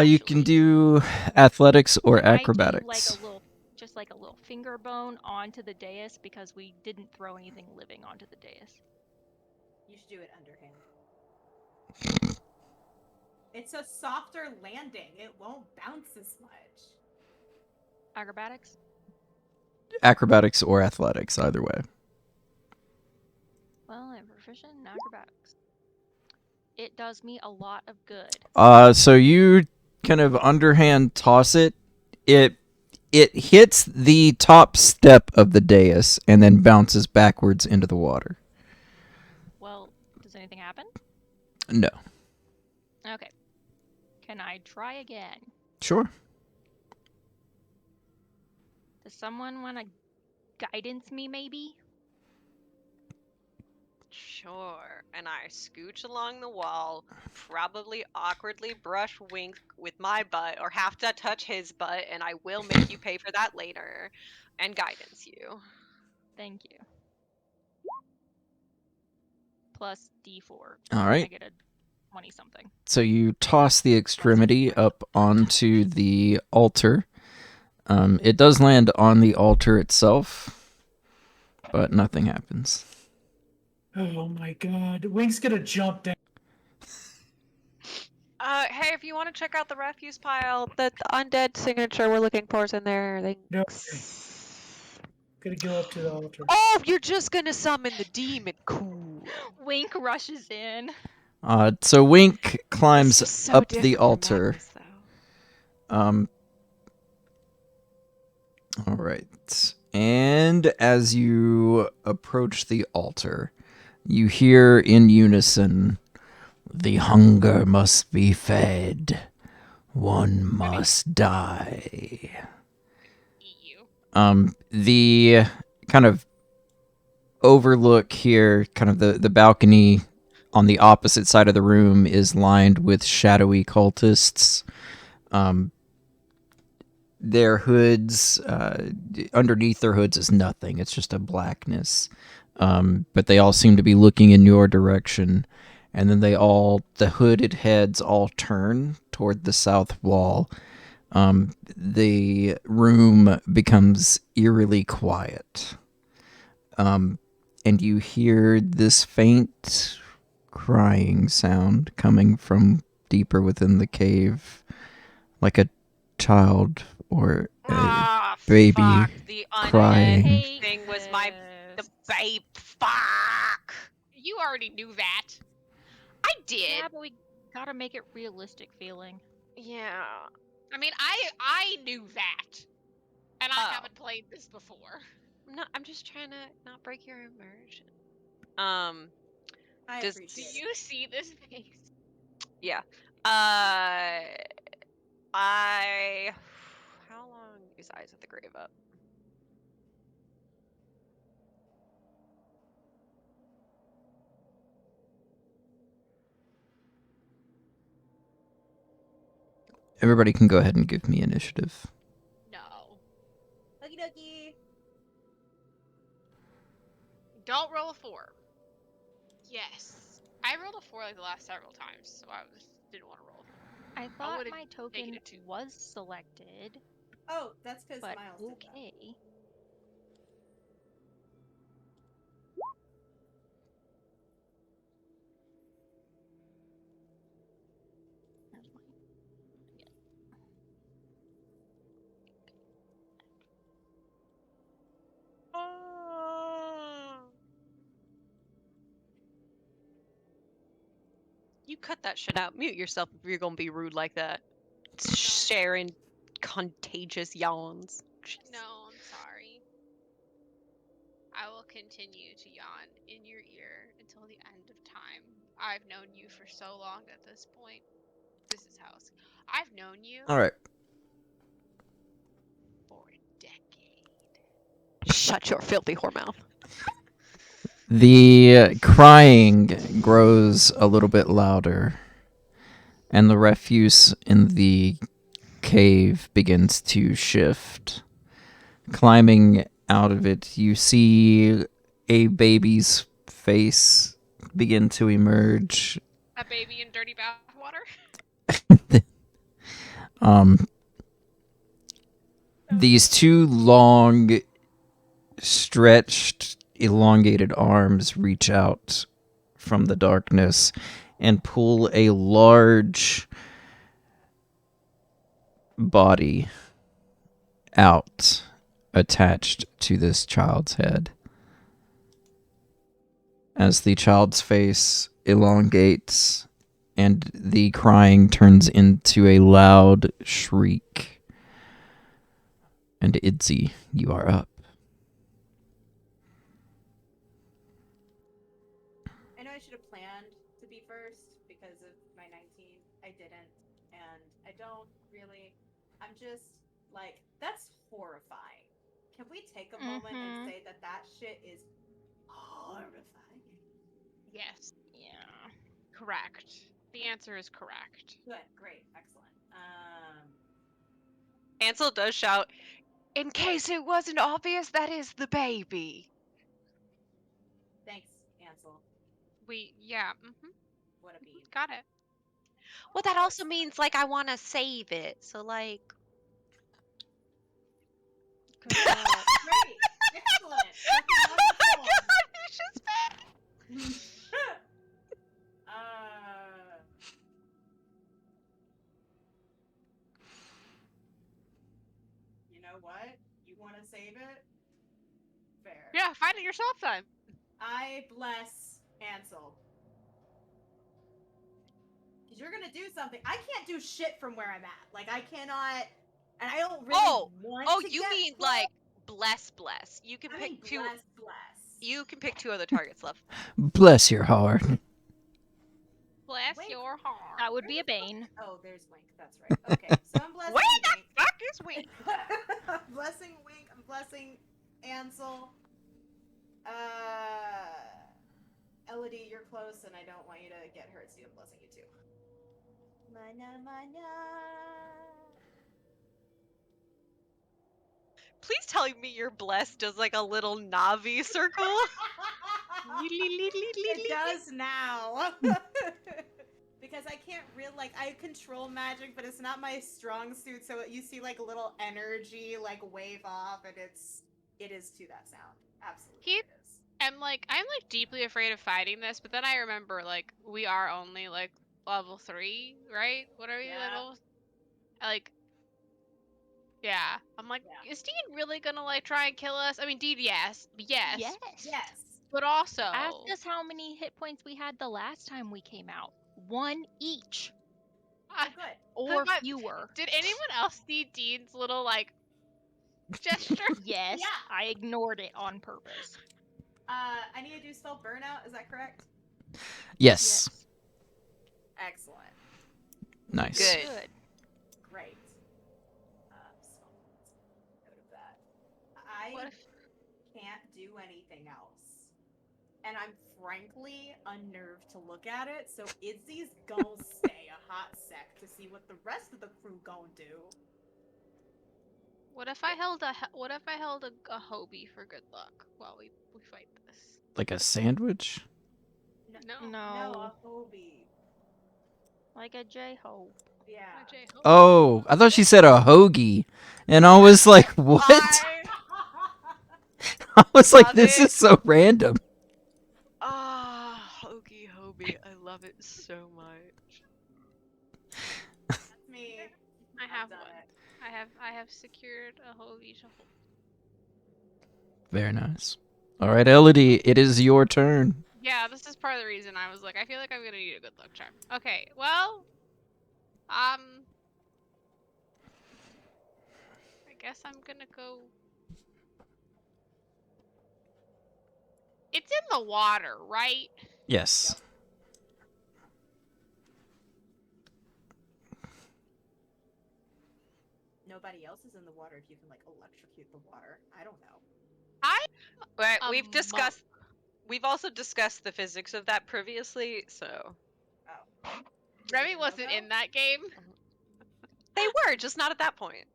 You can do athletics or Can I do acrobatics. just like a little finger bone onto the dais because we didn't throw anything living onto the dais. You should do it underhand. It's a softer landing. It won't bounce as much. Acrobatics? Acrobatics or athletics, either way. Well, I'm proficient in acrobatics. It does me a lot of good. So you kind of underhand toss it. It hits the top step of the dais and then bounces backwards into the water. Well, does anything happen? No. Okay. Can I try again? Sure. Does someone want to guidance me, maybe? Sure. And I scooch along the wall, probably awkwardly brush Wink with my butt, or have to touch his butt, and I will make you pay for that later, and guidance you. Thank you. Plus D4. All I right. get a 20-something. So you toss the extremity up onto the altar. It does land on the altar itself, but nothing happens. Oh my god. Wink's gonna jump down. Hey, if you want to check out the refuse pile, the undead signature we're looking for is in there. Thanks. Gonna go up to the altar. Oh, you're just gonna summon the demon. Cool. Wink rushes in. So Wink climbs This is so up the different from altar. Magnus, though. All right. And as you approach the altar, you hear in unison, "The hunger must be fed. One must die." EU. The kind of overlook here, kind of the balcony on the opposite side of the room is lined with shadowy cultists. Their hoods, underneath their hoods is nothing. It's just a blackness. But they all seem to be looking in your direction. And then the hooded heads all turn toward the south wall. The room becomes eerily quiet. And you hear this faint crying sound coming from deeper within the cave, like a child or a baby Fuck. The crying. undead thing was the babe. Fuck. You already knew that. I did. Yeah, but we gotta make it realistic feeling. Yeah. I mean, I knew that, and I Oh. haven't played this before. No, I'm just trying to not break your immersion. I Does- Do appreciate it. you see this face? Yeah. How long is Eyes of the Grave up? Everybody can go ahead and give me initiative. No. Okie dokie. Don't roll a 4. Yes. I rolled a 4 like the last several times, so I didn't want to roll. I thought would've my token taken it too. was selected, Oh, that's because but Miles did that. okay. There's mine. You cut that shit out. Mute yourself if you're gonna be rude like that. Sharing contagious yawns. No, I'm sorry. I will continue to yawn in your ear until the end of time. I've known you for so long at this point. This is how I've known you All right. for a decade. Shut your filthy whore mouth. The crying grows a little bit louder, and the refuse in the cave begins to shift. Climbing out of it, you see a baby's face begin to emerge. A baby in dirty bathwater? These two long, stretched, elongated arms reach out from the darkness and pull a large body out, attached to this child's head. As the child's face elongates and the crying turns into a loud shriek. And Idzi, you are up. I know I should have planned to be first because of my 19. I didn't. And I don't really. I'm just like, that's horrifying. Can we take a moment and say that that shit is horrifying? Yes. Yeah. Correct. The answer is correct. Good, great, excellent. Ansel does shout, in case it wasn't obvious, that is the baby. Thanks, Ansel. Yeah. What a bean. Got it. Well, that also means, like, I want to save it. So, like... Good job. Great, excellent. Oh my god, it's just bad. You know what? You want to save it? Fair. Yeah, find it yourself then. I bless Ansel. Because you're going to do something. I can't do shit from where I'm at. Like, I cannot. And I don't really want to you get mean, close. like, bless. You can I pick mean, two. bless. You can pick two other targets left. Bless your heart. Bless Wink. your heart. That would be a bane. Oh, there's Wink. That's right. Okay, so I'm blessing Where the Wink. fuck is Wink? I'm blessing Wink. I'm blessing Ansel. Elodie, you're close, and I don't want you to get hurt, so I'm blessing you too. Mana. Please tell me your blessed does like a little Navi circle. It does now. Because I can't really, like, I control magic, but it's not my strong suit, so you see, like, a little energy, like, wave off, and it is to that sound. Absolutely it is. I'm like deeply afraid of fighting this, but then I remember, like, we are only, like, level 3, right? What are we, Yeah. like, yeah. I'm like, Yeah. is Dean really gonna, like, try and kill us? I mean, Dean, yes. Yes. But also... Ask us how many hit points we had the last time we came out. 1 each. Oh, good. Or But fewer. did anyone else see Dean's little, like, gesture? Yes. Yeah. I ignored it on purpose. I need to do spell burnout, is that correct? Yes. Excellent. Nice. Good. Great. So, note of that. I What if... can't do anything else. And I'm frankly unnerved to look at it, so Izzy's gonna stay a hot sec to see what the rest of the crew gonna do. What if I held a Hobie for good luck while we fight this? Like a sandwich? No. No, a Hobie. Like a J-Hope. Yeah. Oh, I thought she said a hoagie. And I was like, what? I was like, Love this it. is so random. Ah, Hokey Hobie. I love it so much. That's me. I have done one. it. I have secured a Hobie to hold. Very nice. All right, Elodie, it is your turn. Yeah, this is part of the reason I was like, I feel like I'm gonna need a good luck charm. Okay, well, I guess I'm gonna go. It's in the water, right? Yes. Nobody else is in the water if you can like electrocute the water. I don't know. Right, A we've monk. discussed. We've also discussed the physics of that previously, so Oh. Was Remy it a wasn't no-go? in that game. they were just not at that point.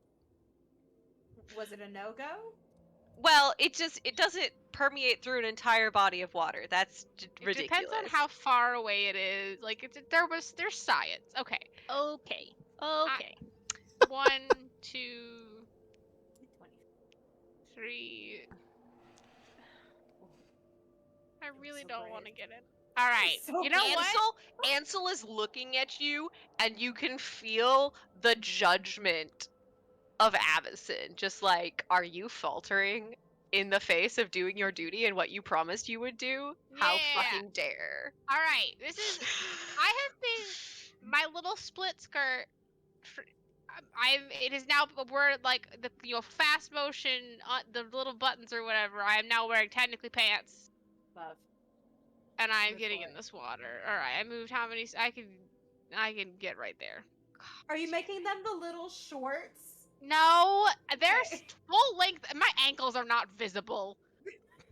Was it a no-go? Well, it doesn't permeate through an entire body of water. That's It ridiculous. depends on how far away it is. Like there's science. Okay. Okay. Okay. 1, 2, 20. 3. I really so don't want to brave. get it. All right. So You know what? Ansel is looking at you, and you can feel the judgment of Avison. Just like, are you faltering in the face of doing your duty and what you promised you would do? How Yeah. fucking dare! All right. I have been my little split skirt. It is now we're like the fast motion the little buttons or whatever. I am now wearing technically pants. Love. And I'm Move getting for in it. this water. All right, I moved how many? I can get right there. Are you making them the little shorts? No, they're Okay. full length. My ankles are not visible.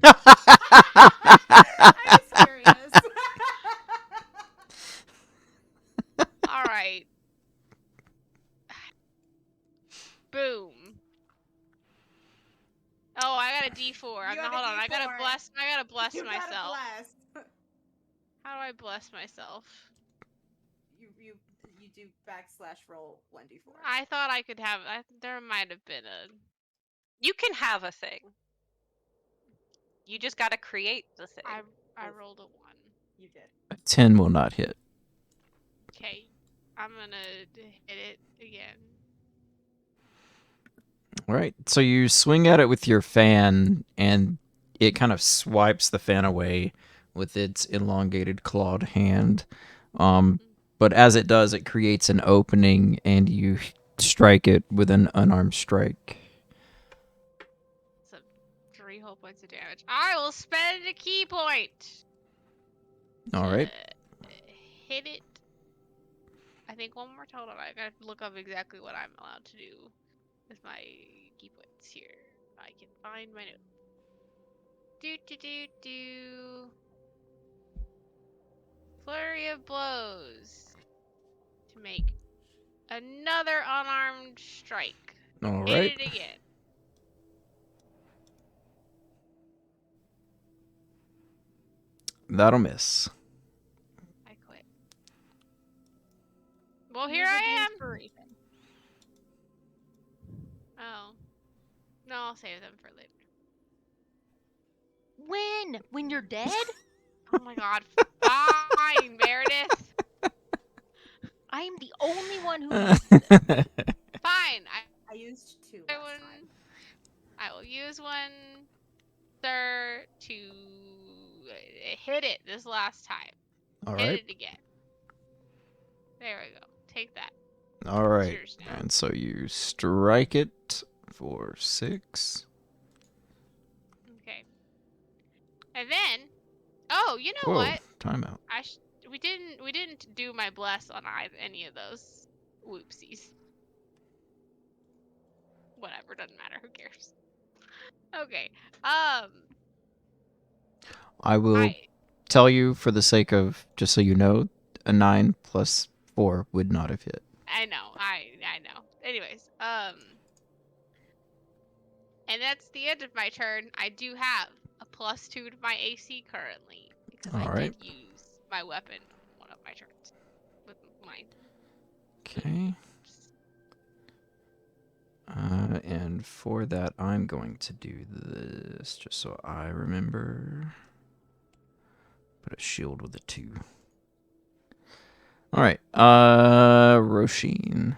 I was curious. All right. Boom. Oh, I got a D4. You have a Hold on. I gotta D4. bless. I gotta bless You gotta myself. bless. How do I bless myself? You do /roll 1d4. I thought I could have. There might have been a. You can have a thing. You just gotta create the thing. I rolled a 1. You did. A 10 will not hit. Okay, I'm gonna hit it again. All right. So you swing at it with your fan, and it kind of swipes the fan away with its elongated clawed hand. But as it does, it creates an opening, and you strike it with an unarmed strike. So 3 whole points of damage. I will spend a key point. All right. Hit it. I think one more total. I gotta look up exactly what I'm allowed to do with my key points here. I can find my note. Do. Flurry of blows to make another unarmed strike. All Hit right. it again. That'll miss. I quit. Well, Use here a I am. de-inspiration. Oh. No, I'll save them for later. When? When you're dead? Oh my god. Fine, Meredith. I am the only one who All uses it. Fine. I used 2 last time. I will use one, sir, to hit it this last time. Hit right. it again. There we go. Take that. All right. Yours now. And so you strike it for 6. Okay. And then, oh, you know Whoa. what? Timeout. We didn't do my bless on any of those. Whoopsies. Whatever, doesn't matter. Who cares? Okay. I will tell you for the sake of, just so you know, a 9 plus 4 would not have hit. I know. I know. Anyways, and that's the end of my turn. I do have a +2 to my AC currently because I Alright. did use my weapon on one of my turns with mine. Okay. And for that, I'm going to do this just so I remember. Put a shield with a 2. All right. Roshin.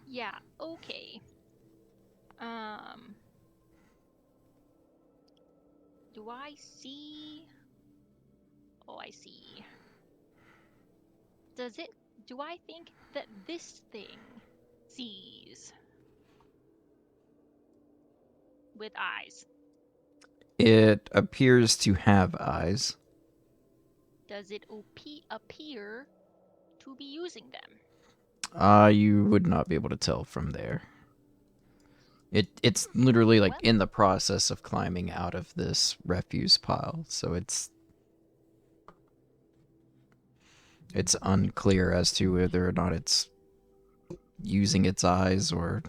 Yeah, okay. Do I see Oh, I see. Do I think that this thing sees with eyes? It appears to have eyes. Does it appear to be using them? You would not be able to tell from there. It's literally like Well- in the process of climbing out of this refuse pile, so it's unclear as to whether or not it's using its eyes or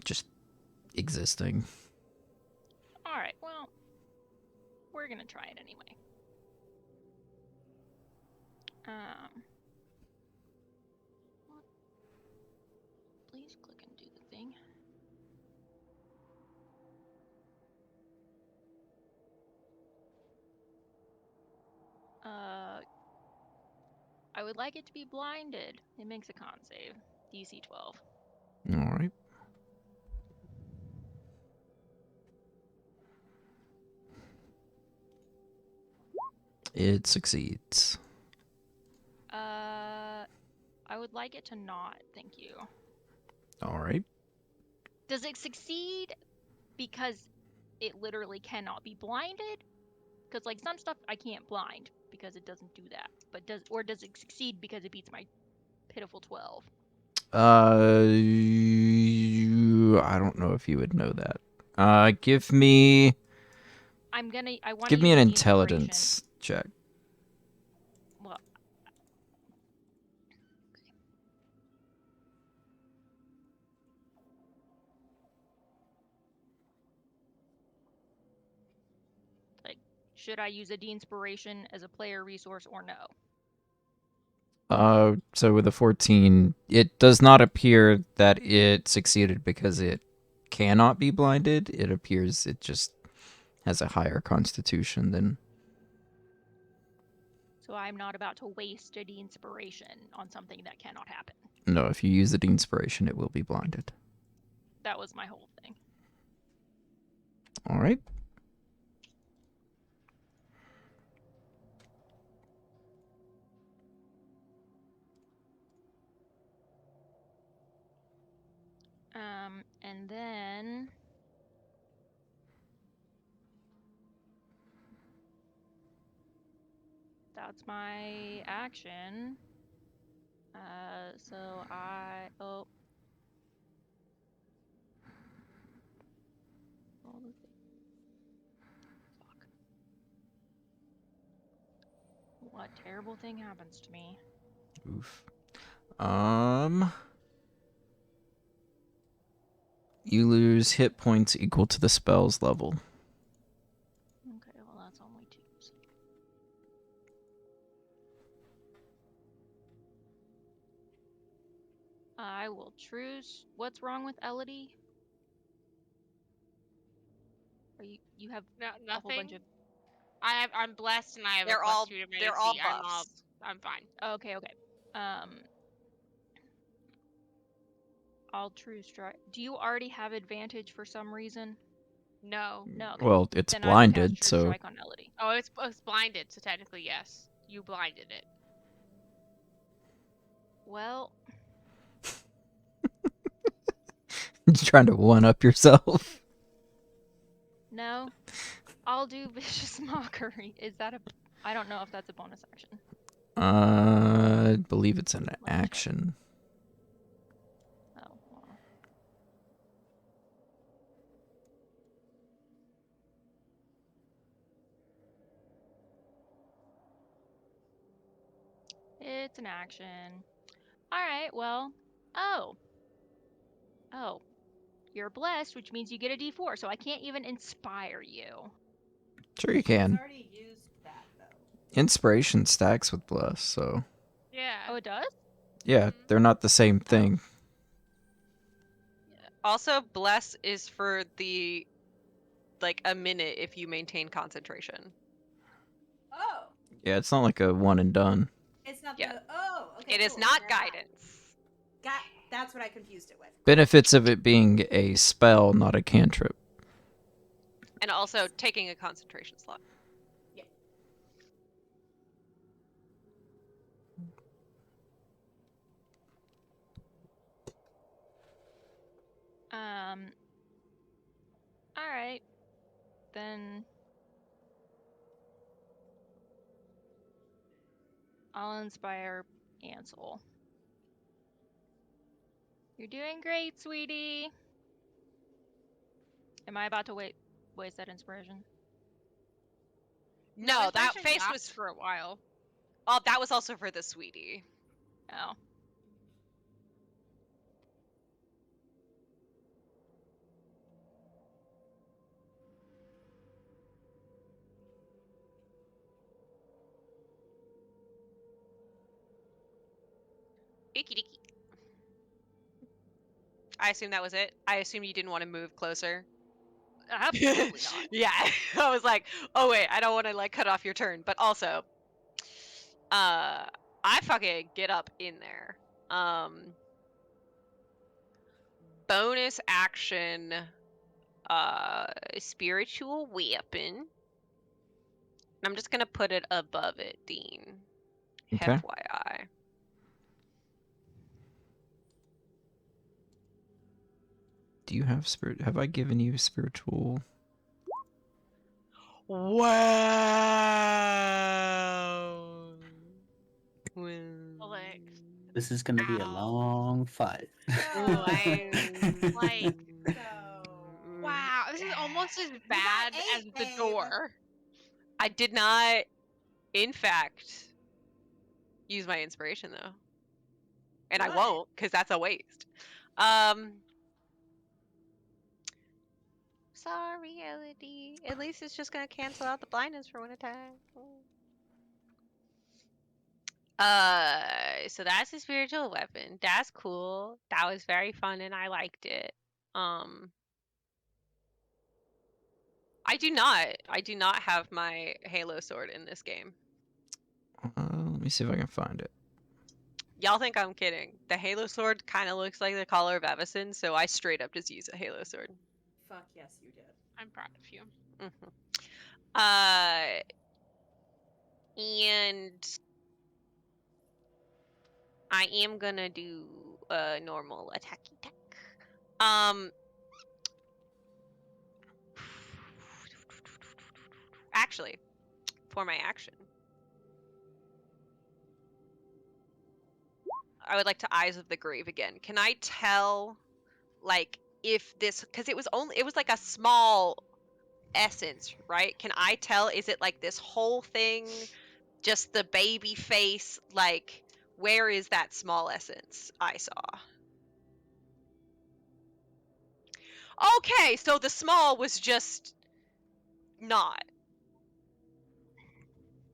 just existing. Alright, well, we're gonna try it anyway. Please click and do the thing. I would like it to be blinded. It makes a con save. DC 12. Alright. It succeeds. I would like it to not, thank you. Alright. Does it succeed because it literally cannot be blinded? Because like some stuff I can't blind because it doesn't do that. But does it succeed because it beats my pitiful 12? I don't know if you would know that. Give me I want give me an intelligence check. Well, like, should I use a de-inspiration as a player resource or no? So with a 14, it does not appear that it succeeded because it cannot be blinded. It appears it just has a higher constitution than... So I'm not about to waste a de-inspiration on something that cannot happen. No, if you use the inspiration, it will be blinded. That was my whole thing. All right. And then that's my action. So fuck. What terrible thing happens to me? Oof. You lose hit points equal to the spell's level. Okay, well that's only 2. I will truce. What's wrong with Elodie? You have No, a whole bunch nothing. of... I'm blessed and I have They're a all- +2 to my they're AC. all buffs. I'm fine. Okay. I'll true strike. Do you already have advantage for some reason? No. No. Okay. Well, it's Then I will cast blinded, True so... Strike on Elodie. Oh, it's blinded, so technically yes. You blinded it. Well, trying to one-up yourself. no. I'll do Vicious Mockery. Is that a... I don't know if that's a bonus action. I believe it's an me check. action. Oh, well. It's an action. Alright, well. Oh. You're blessed, which means you get a d4, so I can't even inspire you. Sure you She's can. already used that, though. Inspiration stacks with bless, so... Yeah. Oh, it does? Yeah, they're not the same thing. Also, bless is for the like a minute if you maintain concentration. Oh, Yeah, it's not like a one and done. it's not Yeah. the. Oh, okay. It is cool, not never mind. guidance. That's what I confused it with. Benefits of it being a spell, not a cantrip. And also taking a concentration slot. All right, then I'll inspire Ansel. You're doing great, sweetie. Am I about to waste that inspiration? No, that inspiration face lasts was. for a while. Oh, that was also for the sweetie. Oh. Icky dicky. I assume that was it. I assume you didn't want to move closer. Absolutely not. Yeah, I was like, oh wait, I don't want to like cut off your turn, but also, I fucking get up in there. Bonus action, spiritual weapon. I'm just gonna put it above it, Dean. Okay. FYI. Do you have spirit? Have I given you spiritual? Wow. Alex. This is gonna be a Ow. long fight. Like, Go. wow, this is almost as You got bad 8, as the babe. door. I did not, in fact, use my inspiration though. And I Good. won't, because that's a waste. Sorry, LED. At least it's just gonna cancel out the blindness for one attack. So that's a spiritual weapon. That's cool. That was very fun and I liked it. I do not have my Halo sword in this game. Let me see if I can find it. Y'all think I'm kidding. The Halo sword kind of looks like the collar of Evison, so I straight up just use a Halo sword. Fuck yes, you did. I'm proud of you. And I am gonna do a normal attack. Actually, for my action, I would like to Eyes of the Grave again. Can I tell, like, if this, because it was like a small essence, right? Can I tell, is it like this whole thing, just the baby face? Like, where is that small essence I saw? Okay, so the small was just not.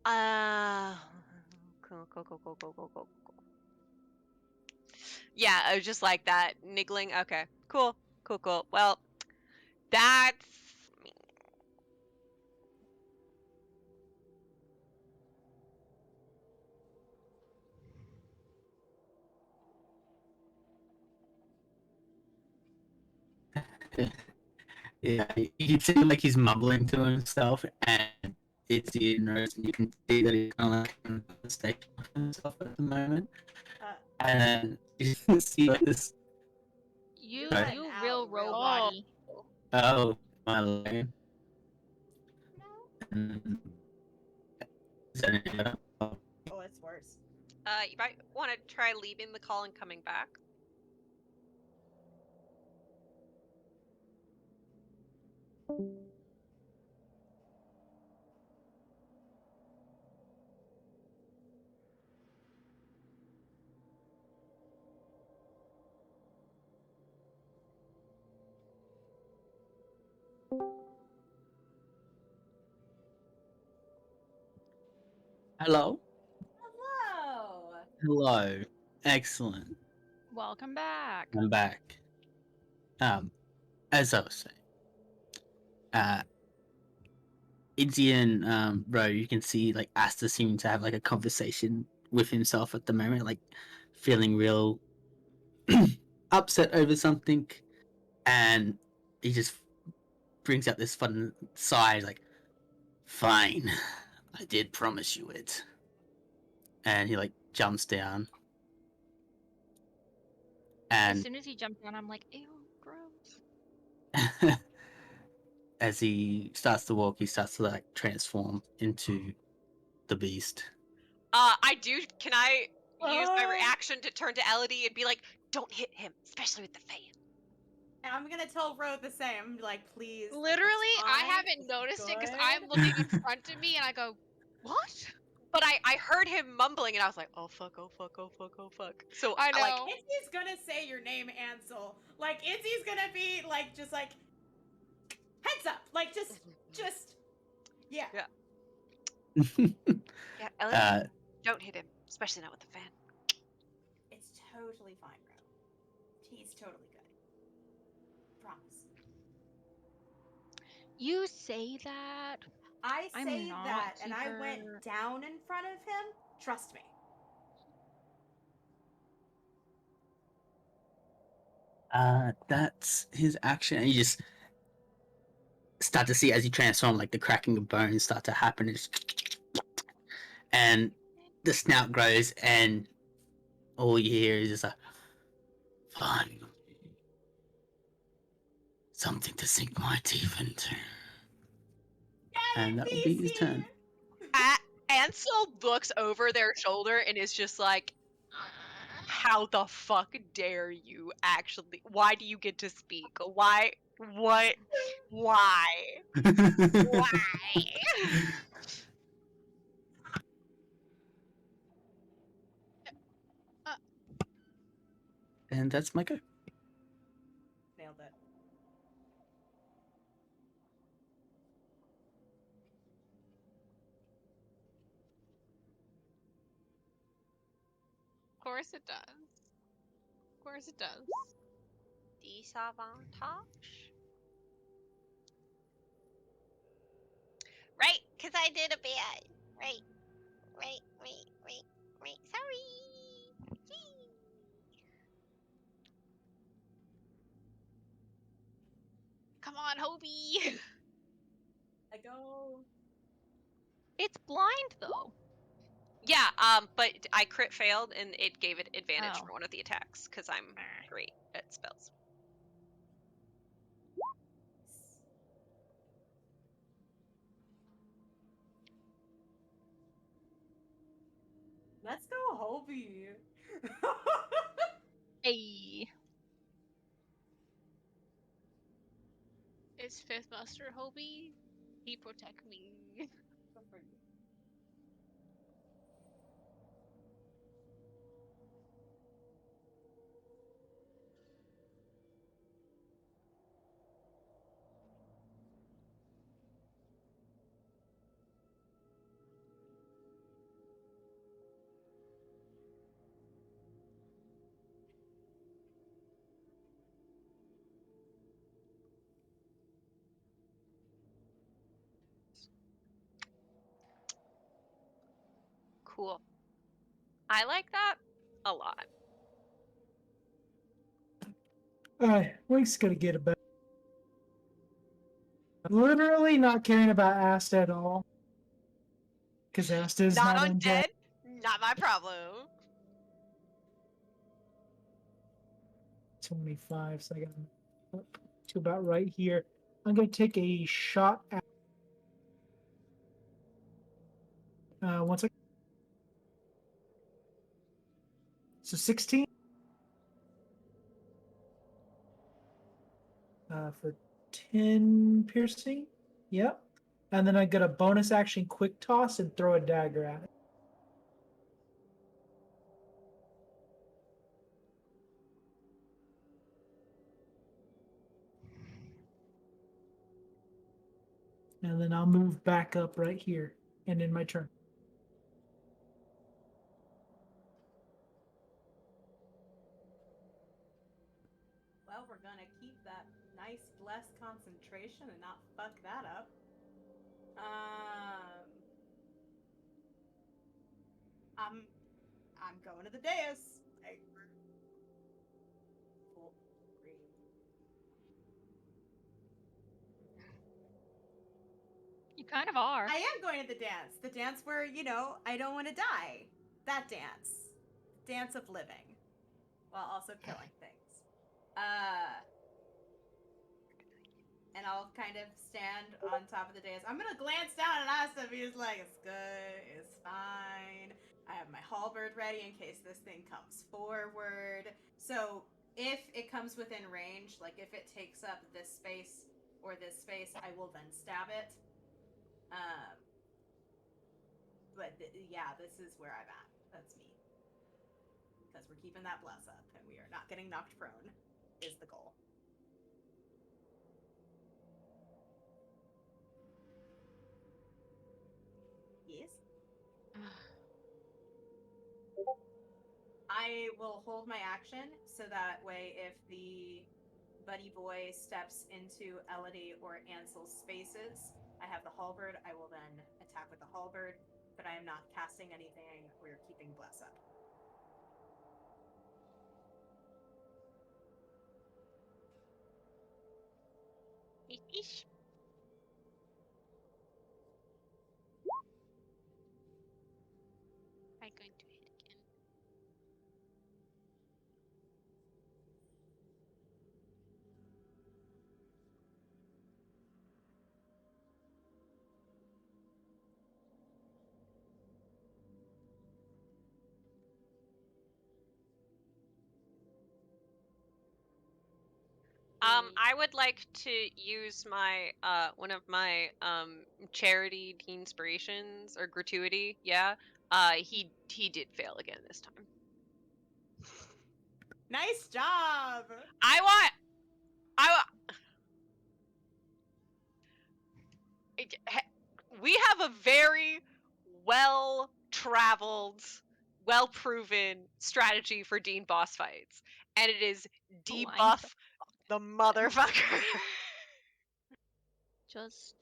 Cool. Yeah, I was just like that, niggling. Okay, cool. Well, that's me. Yeah, he seems like he's mumbling to himself, and it's the nurse, and you can see that he's kind of like in a state of himself at the moment. Uh, And then you can see like this. You Right. you real Oh. robot-y. Oh, my lane. no. Is that any better? Oh, Oh, it's worse. You might want to try leaving the call and coming back. hello. Hello. Hello. Excellent. Welcome back. I'm back. As I was saying, Izzy and Ro, you can see like Asta seeming to have like a conversation with himself at the moment, like feeling real upset over something, and he just brings out this fun sigh, like, "Fine, I did promise you it," and he like jumps down, As and soon as he jumped down, I'm like, ew, gross. as he starts to walk, he starts to like transform into the beast. I do. Can I use my Oh. reaction to turn to Elodie and be like, "Don't hit him, especially with the fan." And I'm gonna tell Ro the same. Like, please. like, Literally, it's I fine, haven't it's noticed it because good. I'm looking in front of me and I go, "What?" But I heard him mumbling and I was like, "Oh fuck! Oh fuck! Oh fuck! Oh fuck!" So I like, know. Itzy's gonna say your name, Ansel. Like, Itzy's gonna be like, just like, heads up. Like, just, yeah. Yeah. yeah, Elodie, don't hit him, especially not with the fan. It's totally fine, Ro. He's totally good. Promise. You say that. I I'm say not that, and I super- went down in front of him. Trust me. That's his action. And you just start to see as you transform, like the cracking of bones start to happen, and the snout grows, and all you hear is just a fun, something to sink my teeth into. And that will be his turn. Ansel looks over their shoulder and is just like, "How the fuck dare you? Actually, why do you get to speak? Why? What? Why? Why?" And that's my go. Nailed it. Of course it does. Of course it does. Disavantage? Right, because I did a bad. Right. Sorry. Come on, Hobie. I go. It's blind though. Yeah, but I crit failed and it gave it advantage Oh. for one of the attacks because I'm great at spells. Let's go, Hobie. Hey. It's Fifth Master Hobie. He protect me. Good for you. Cool. I like that a lot. Alright, Link's gonna get a better. Literally not caring about Asta at all. Because Asta is Not not undead. undead, not my problem. 25, so I got up to about right here. I'm gonna take a shot at once I so 16 for 10 piercing. Yep. And then I get a bonus action quick toss and throw a dagger at it. And then I'll move back up right here and in my turn. Well, we're gonna keep that nice blessed concentration and not fuck that up. I'm going to the dais. Full green. You kind of are. I am going to the dance. The dance where, I don't want to die. That dance. Dance of living. While also killing things. and I'll kind of stand on top of the dais. I'm gonna glance down at Asta. He's like, "It's good. It's fine. I have my halberd ready in case this thing comes forward. So if it comes within range, like if it takes up this space or this space, I will then stab it. But yeah, this is where I'm at. That's me. Because we're keeping that bless up, and we are not getting knocked prone. Is the goal. Yes. I will hold my action so that way if the buddy boy steps into Elodie or Ansel's spaces, I have the halberd. I will then attack with the halberd, but I am not casting anything. We're keeping bless up. Eesh. I'm going to hit again. I would like to use my one of my charity inspirations or gratuity. Yeah. He did fail again this time. Nice job! I we have a very well traveled, well proven strategy for Dean boss fights, and it is Blind debuff the motherfucker. Just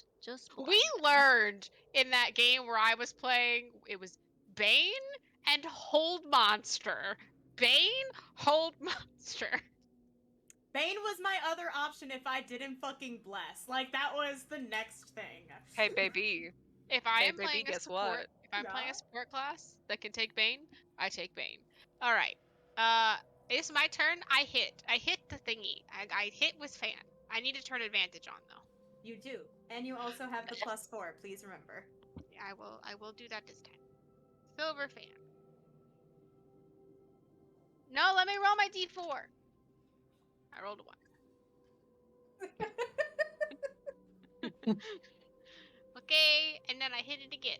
We blind them. learned in that game where I was playing, it was Bane and Hold Monster. Bane, Hold Monster. Bane was my other option if I didn't fucking bless. Like, that was the next thing. Hey baby, If I hey am baby, playing a guess support, what? if I'm playing Yeah. a support class that can take Bane, I take Bane. All right. It's my turn. I hit. I hit the thingy. I hit with fan. I need to turn advantage on though. You do. And you also have the +4, please remember. I will. I will do that this time. Silver fan. No, let me roll my d4. I rolled a 1. Okay, and then I hit it again.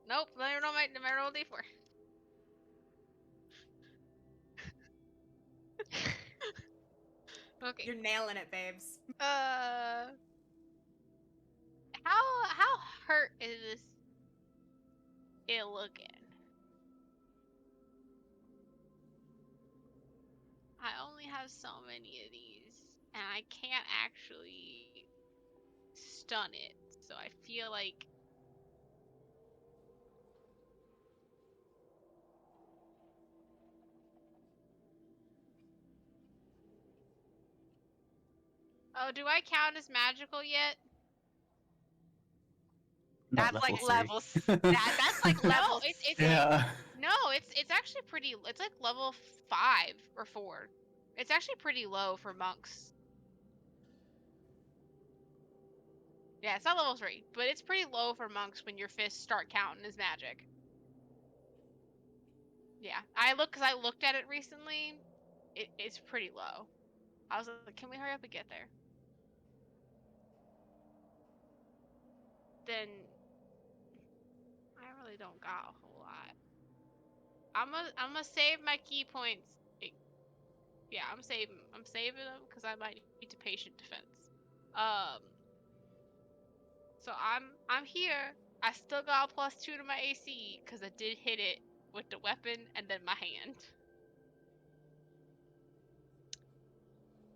Nope, let me roll my roll d4. Okay. You're nailing it, babes. How hurt is this it looking? I only have so many of these, and I can't actually stun it. So I feel like oh, do I count as magical yet? Not That's like level 3. that's like No, level. it's Yeah. no, it's actually pretty. It's like level 5 or 4. It's actually pretty low for monks. Yeah, it's not level 3, but it's pretty low for monks when your fists start counting as magic. Yeah, I looked at it recently. It's pretty low. I was like, can we hurry up and get there? Then I really don't got a whole lot. I'm gonna save my key points. Yeah, I'm saving them because I might need to patient defense. Um, so I'm here. I still got a +2 to my AC because I did hit it with the weapon and then my hand.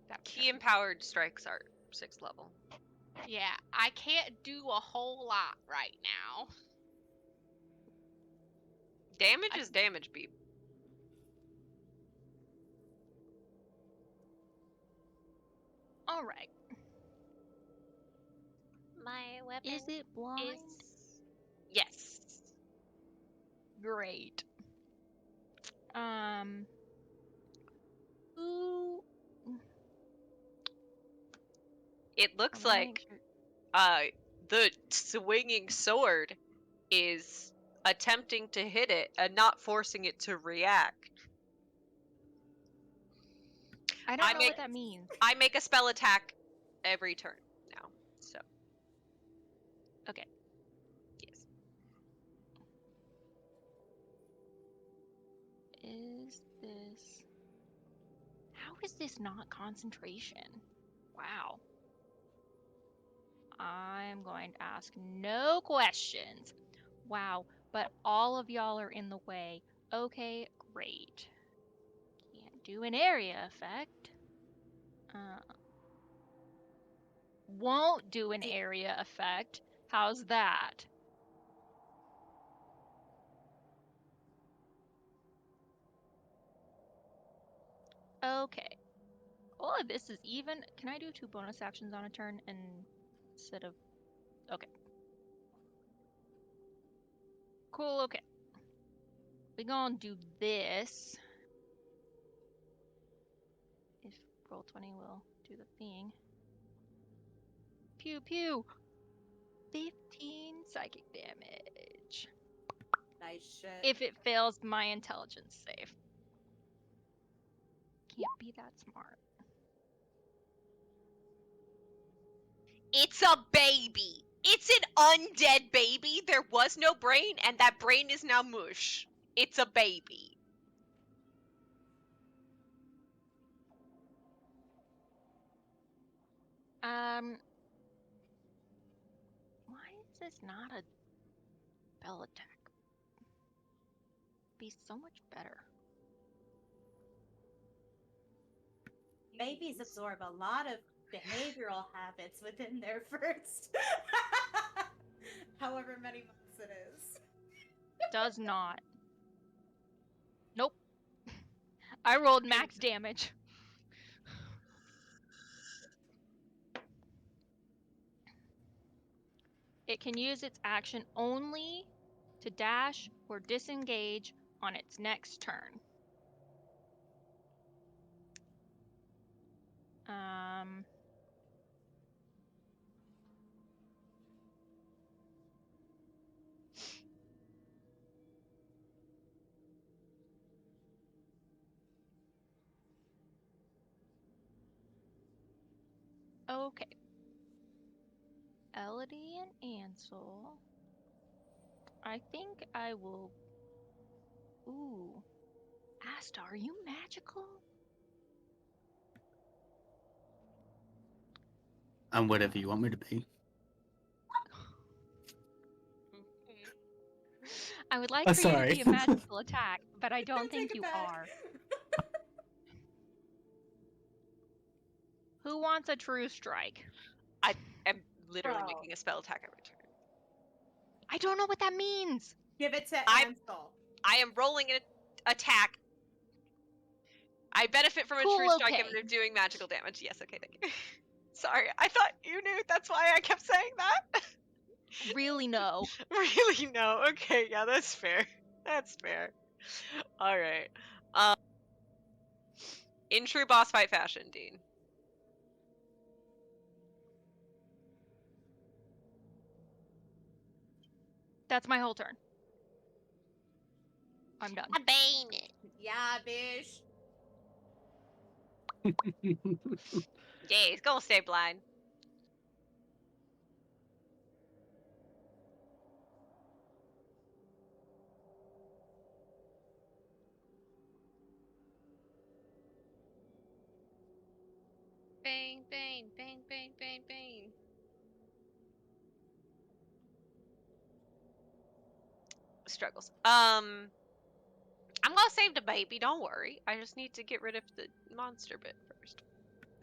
That Key turn. empowered strikes are 6th level. Yeah, I can't do a whole lot right now. Damage is damage, beep. All right. My weapon Is it blind? Yes. Great. Um. Who It looks I'm gonna like make sure- the swinging sword is attempting to hit it and not forcing it to react. I I don't know make- what that means. I make a spell attack every turn now. So Okay. yes. Is this... How is this not concentration? Wow. I'm going to ask no questions. Wow, but all of y'all are in the way. Okay, great. Can't do an area effect. Won't do an area effect. How's that? Okay. Oh, this is even. Can I do 2 bonus actions on a turn instead of... Okay. Cool, okay. We gonna do this. If Roll20 will do the thing. Pew pew! 15 psychic damage. Nice shit. If it fails my intelligence save. Can't be that smart. It's a baby. It's an undead baby. There was no brain, and that brain is now mush. It's a baby. Why is this not a spell attack? Be so much better. Babies absorb a lot of behavioral habits within their first however many months it is. Does not. Nope. I rolled max damage. It can use its action only to dash or disengage on its next turn. Okay. Elodie and Ansel. I think I will... Ooh. Asta, are you magical? I'm whatever you want me to be. I would like for you to Sorry. be a magical attack, but I don't Take think it you back. are. Who wants a true strike? I am literally Bro. making a spell attack every turn. I don't know what that means. Give it to I- Ansel. I am rolling an attack. I benefit from a Cool, true strike okay. and I'm doing magical damage. Yes, okay, thank you. Sorry, I thought you knew. That's why I kept saying that. Really, no. Really? No. Okay, yeah, that's fair. That's fair. All right. In true boss fight fashion, Dean. That's my whole turn. I'm done. Yeah, bitch. Yeah, he's gonna stay blind. Bang, bang, bang, bang, bang, bang. Struggles. I'm gonna save the baby. Don't worry. I just need to get rid of the monster bit first.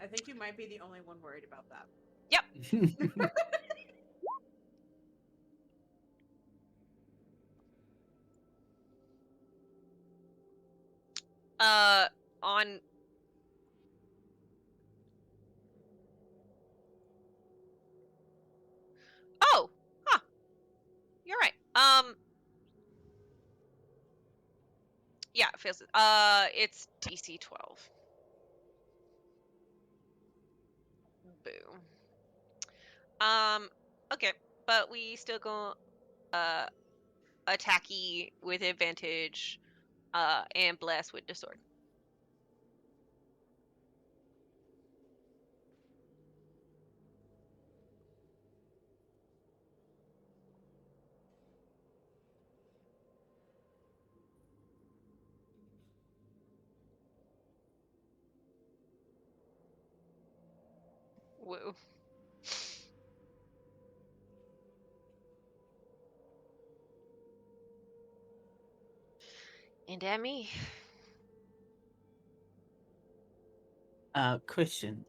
I think you might be the only one worried about that. On. Oh, huh. You're right. Yeah, it feels. It's DC 12. Boo. Okay, but we still go attacky with advantage, and blast with the sword. Woo. And at me. Question.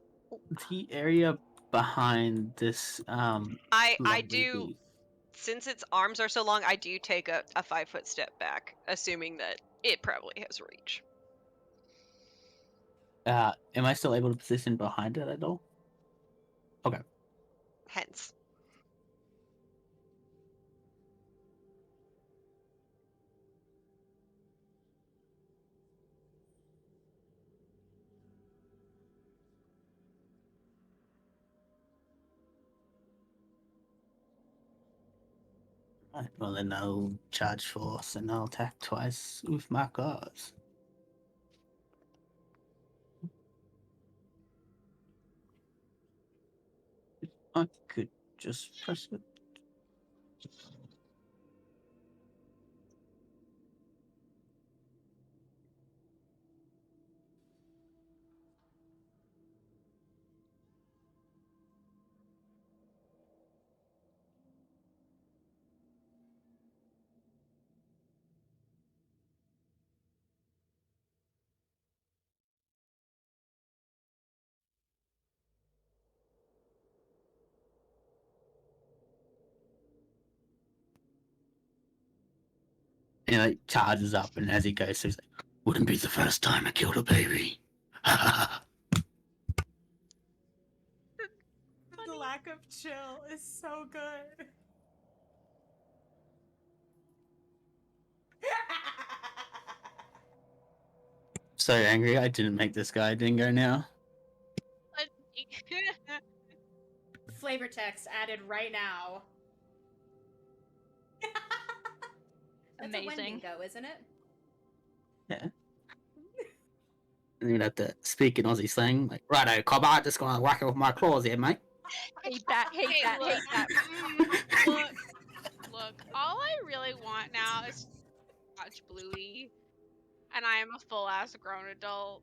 The area behind this I lovely do, beast. since its arms are so long, I do take a 5-foot step back, assuming that it probably has reach. Am I still able to position behind it at all? Okay. Hence. Right, well then I'll charge force and I'll attack twice with my cards. I could just press it. And he like charges up, and as he goes, he's like, "Wouldn't be the first time I killed a baby." The lack of chill is so good. So angry, I didn't make this guy dingo now. Flavor text added right now. That's Amazing. a Wendigo, isn't it? Yeah. And you'd have to speak in Aussie slang, like, "Righto, cobber, just gonna whack it with my claws here, mate." Hate that. Hate Hey, that. look. Hate that. Look, all I really want now is to watch Bluey, and I am a full ass grown adult.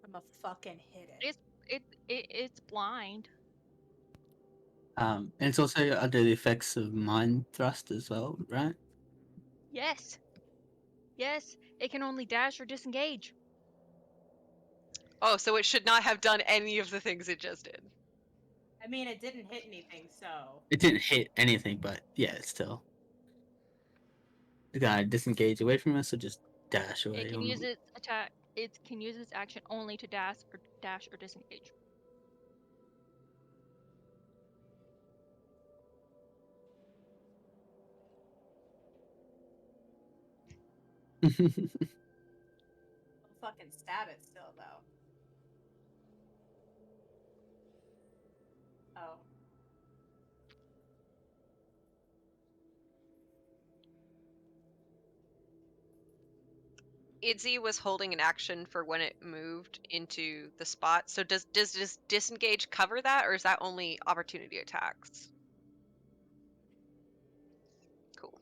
I'ma fucking hit it. It's blind. And it's also under the effects of mind thrust as well, right? Yes. Yes. It can only dash or disengage. Oh, so it should not have done any of the things it just did. I mean, it didn't hit anything, so. It didn't hit anything, but yeah, still. The guy disengage away from us or just dash away. It can use its attack. It can use its action only to dash or disengage. I'll fucking stab it still, though. Oh. Idzy was holding an action for when it moved into the spot. So does disengage cover that, or is that only opportunity attacks? Cool.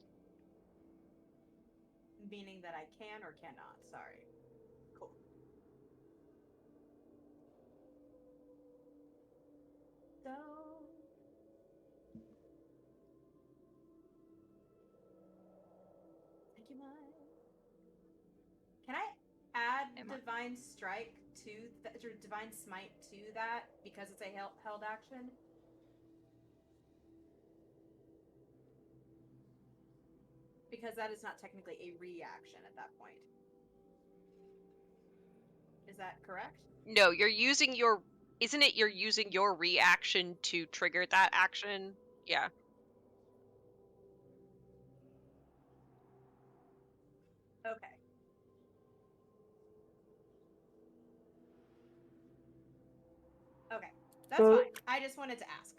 Meaning that I can or cannot. Sorry. Cool. So you mind? Can I add Am I- Divine Strike to that, or Divine Smite to that because it's a held action? Because that is not technically a reaction at that point. Is that correct? No, you're using your. Isn't it you're using your reaction to trigger that action? Yeah. Okay. Okay. That's So- fine. I just wanted to ask.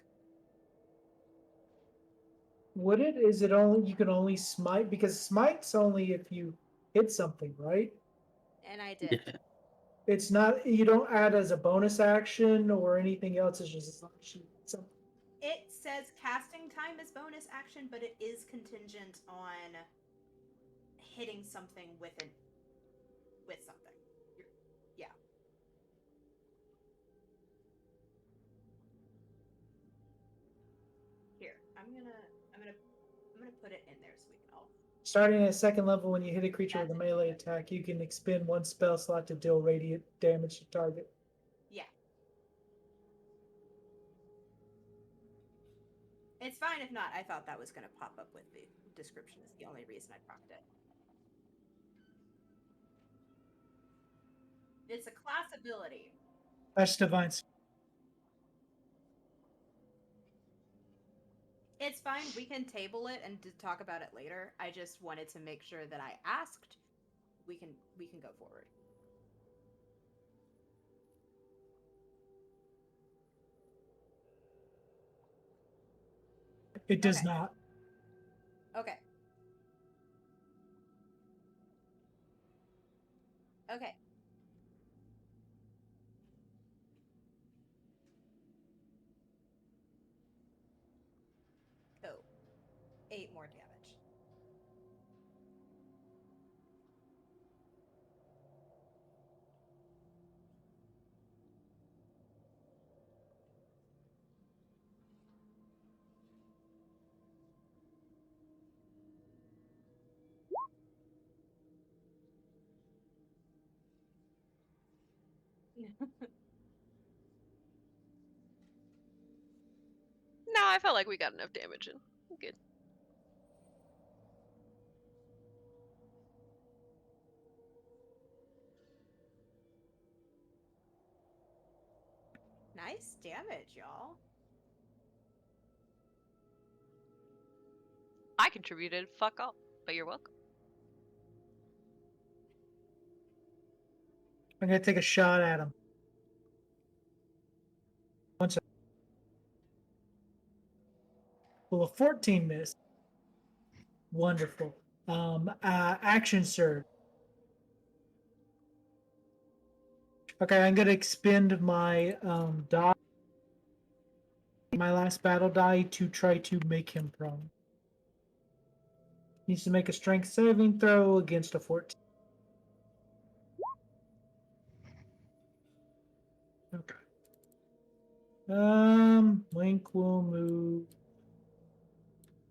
Would it? Is it only you can only smite because smite's only if you hit something, right? And I did. Yeah. It's not you don't add as a bonus action or anything else. It's just as long as you hit something. It says casting time is bonus action, but it is contingent on hitting something with something. Yeah. Here, I'm gonna put it in there so we can all. Starting at second level, when you hit a creature with a That's melee it. attack, you can expend one spell slot to deal radiant damage to target. Yeah. It's fine if not. I thought that was gonna pop up with the description. Is the only reason I procced it. It's a class ability. That's divine. It's fine. We can table it and talk about it later. I just wanted to make sure that I asked. We can go forward. It does Okay. not. Okay. Okay. Cool. 8 more damage. No, I felt like we got enough damage in. I'm good. Nice damage, y'all. I contributed. Fuck up, but you're welcome. I'm gonna take a shot at him. Once. Will a 14 miss? Wonderful. Action surge. Okay, I'm gonna expend my die, my last battle die, to try to make him prone. Needs to make a strength saving throw against a 14. Okay. Link will move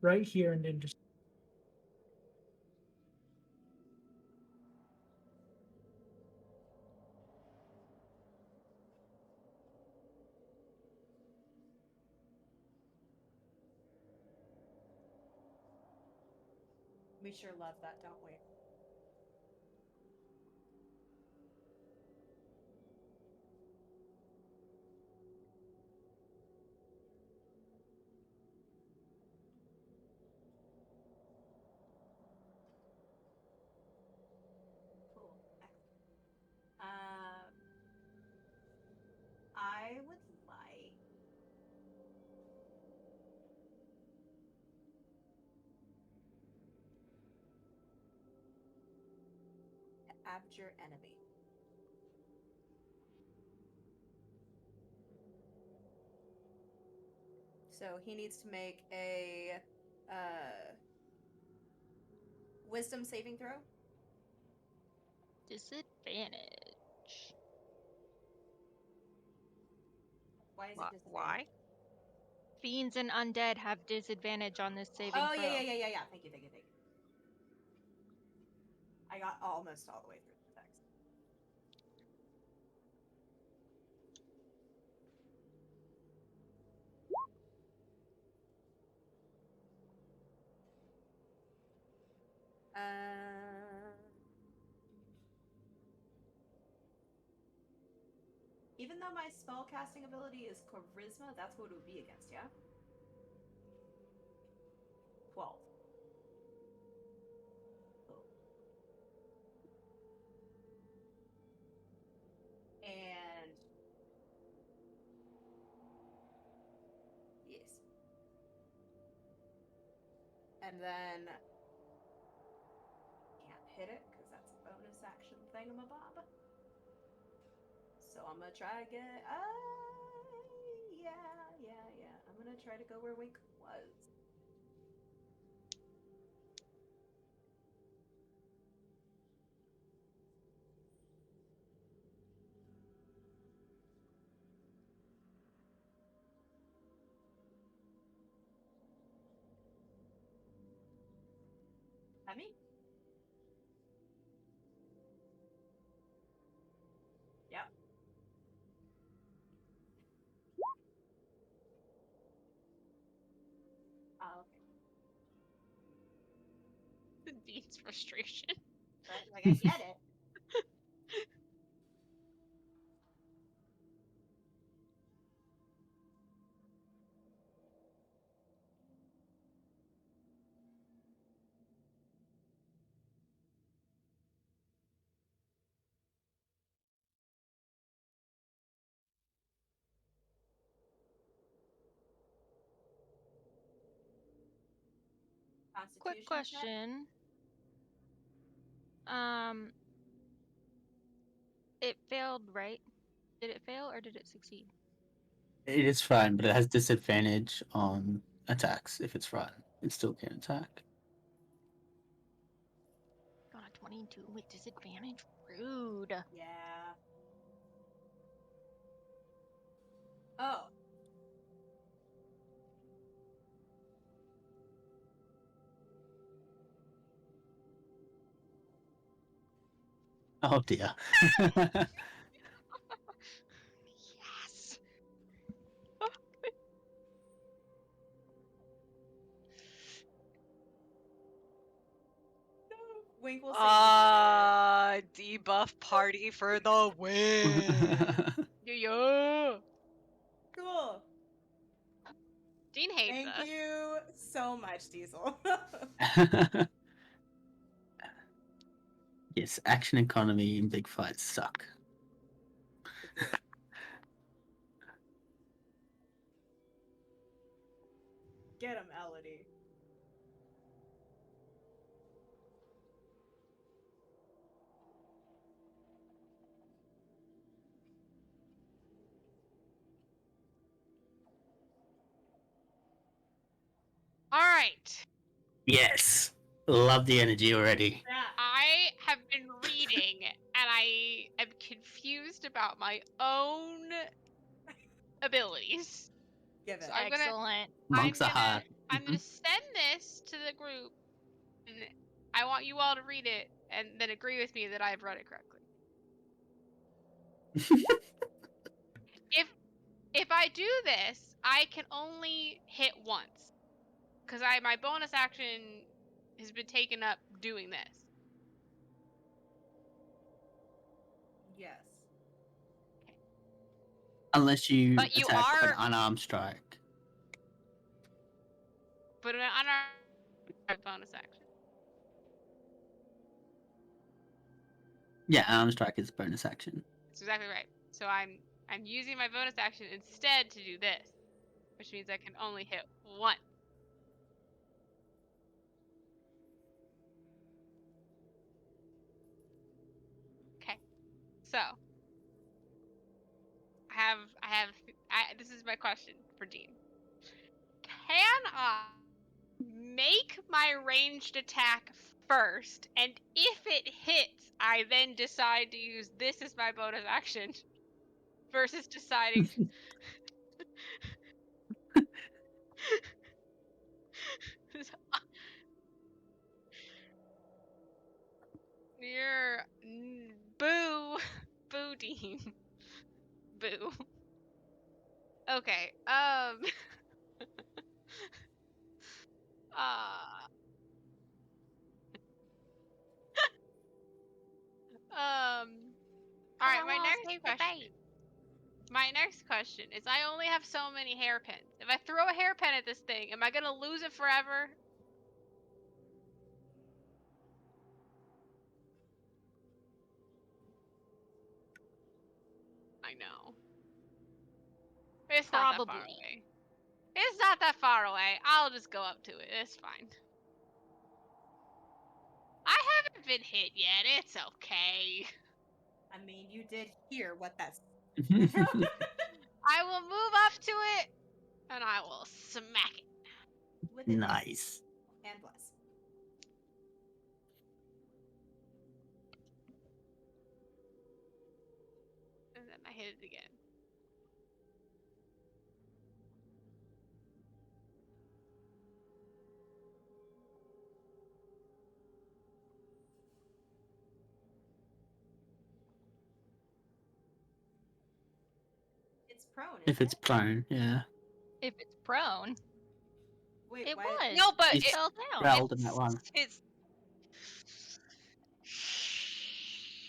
right here and then just. We sure love that, don't we? Cool. Excellent. I would like to abjure enemy. So he needs to make a wisdom saving throw. Disadvantage. Why is it disadvantage? Why? Fiends and undead have disadvantage on this saving Oh throw. yeah. Thank you. I got almost all the way through the text. Even though my spellcasting ability is charisma, that's what it would be against, yeah? 12. Oh. And yes. And then can't hit it because that's a bonus action thingamabob. So I'm gonna try to get yeah. I'm gonna try to go where Wink was. I mean, yep. Oh, okay. Dean's frustration. Right? Like, I get it. Quick Constitution check. question. It failed, right? Did it fail or did it succeed? It is fine, but it has disadvantage on attacks if it's run. It still can attack. Got a 22 with disadvantage. Rude. Yeah. Oh. Oh dear. Yes. Wink will say these Debuff party for the win. Yeah. Cool. Dean hates Thank us. you so much, Diesel. Yes, action economy in big fights suck. They do. Get him, Elodie. All right. Yes. Love the energy already. Yeah. I have been reading and I am confused about my own abilities. Give it. So Excellent. Monks are hard. I'm gonna send this to the group and I want you all to read it and then agree with me that I've read it correctly. If I do this, I can only hit once. Because my bonus action has been taken up doing this. Yes. Unless you But you attack with an are unarmed strike. But an unarmed bonus action. Yeah, unarmed strike is a bonus action. That's exactly right. So I'm using my bonus action instead to do this, which means I can only hit once. Okay. So this is my question for Dean. Can I make my ranged attack first, and if it hits, I then decide to use this as my bonus action versus deciding You're boo, boo, Dean, boo. Okay. All right. My next question. My next question is: I only have so many hairpins. If I throw a hairpin at this thing, am I gonna lose it forever? I know. It's not that far Probably. away. It's not that far away. I'll just go up to it. It's fine. I haven't been hit yet. It's okay. I mean, you did hear what that's. I will move up to it and I will smack it. With a Nice. and bless. And then I hit it again. It's prone. If it's prone, yeah. If it's prone, Wait, it why? was. No, but It It's fell down. growled in that one. It's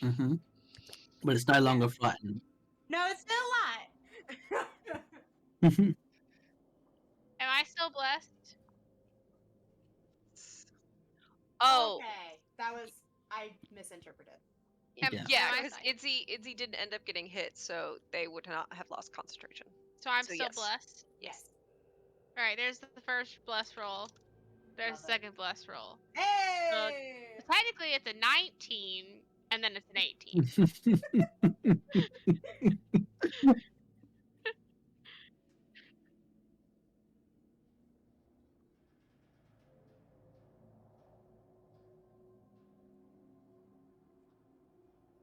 Mm-hmm. But it's no longer flattened. No, it's still alive. Am I still blessed? oh Okay, that was I misinterpreted. Yeah. yeah, Am I because Idzy didn't end up getting hit, so they would not have lost concentration. So I'm So still yes. blessed? Yes. All right, there's the first bless roll. There's Love the it. second bless roll. Hey! Technically, it's a 19, and then it's an 18.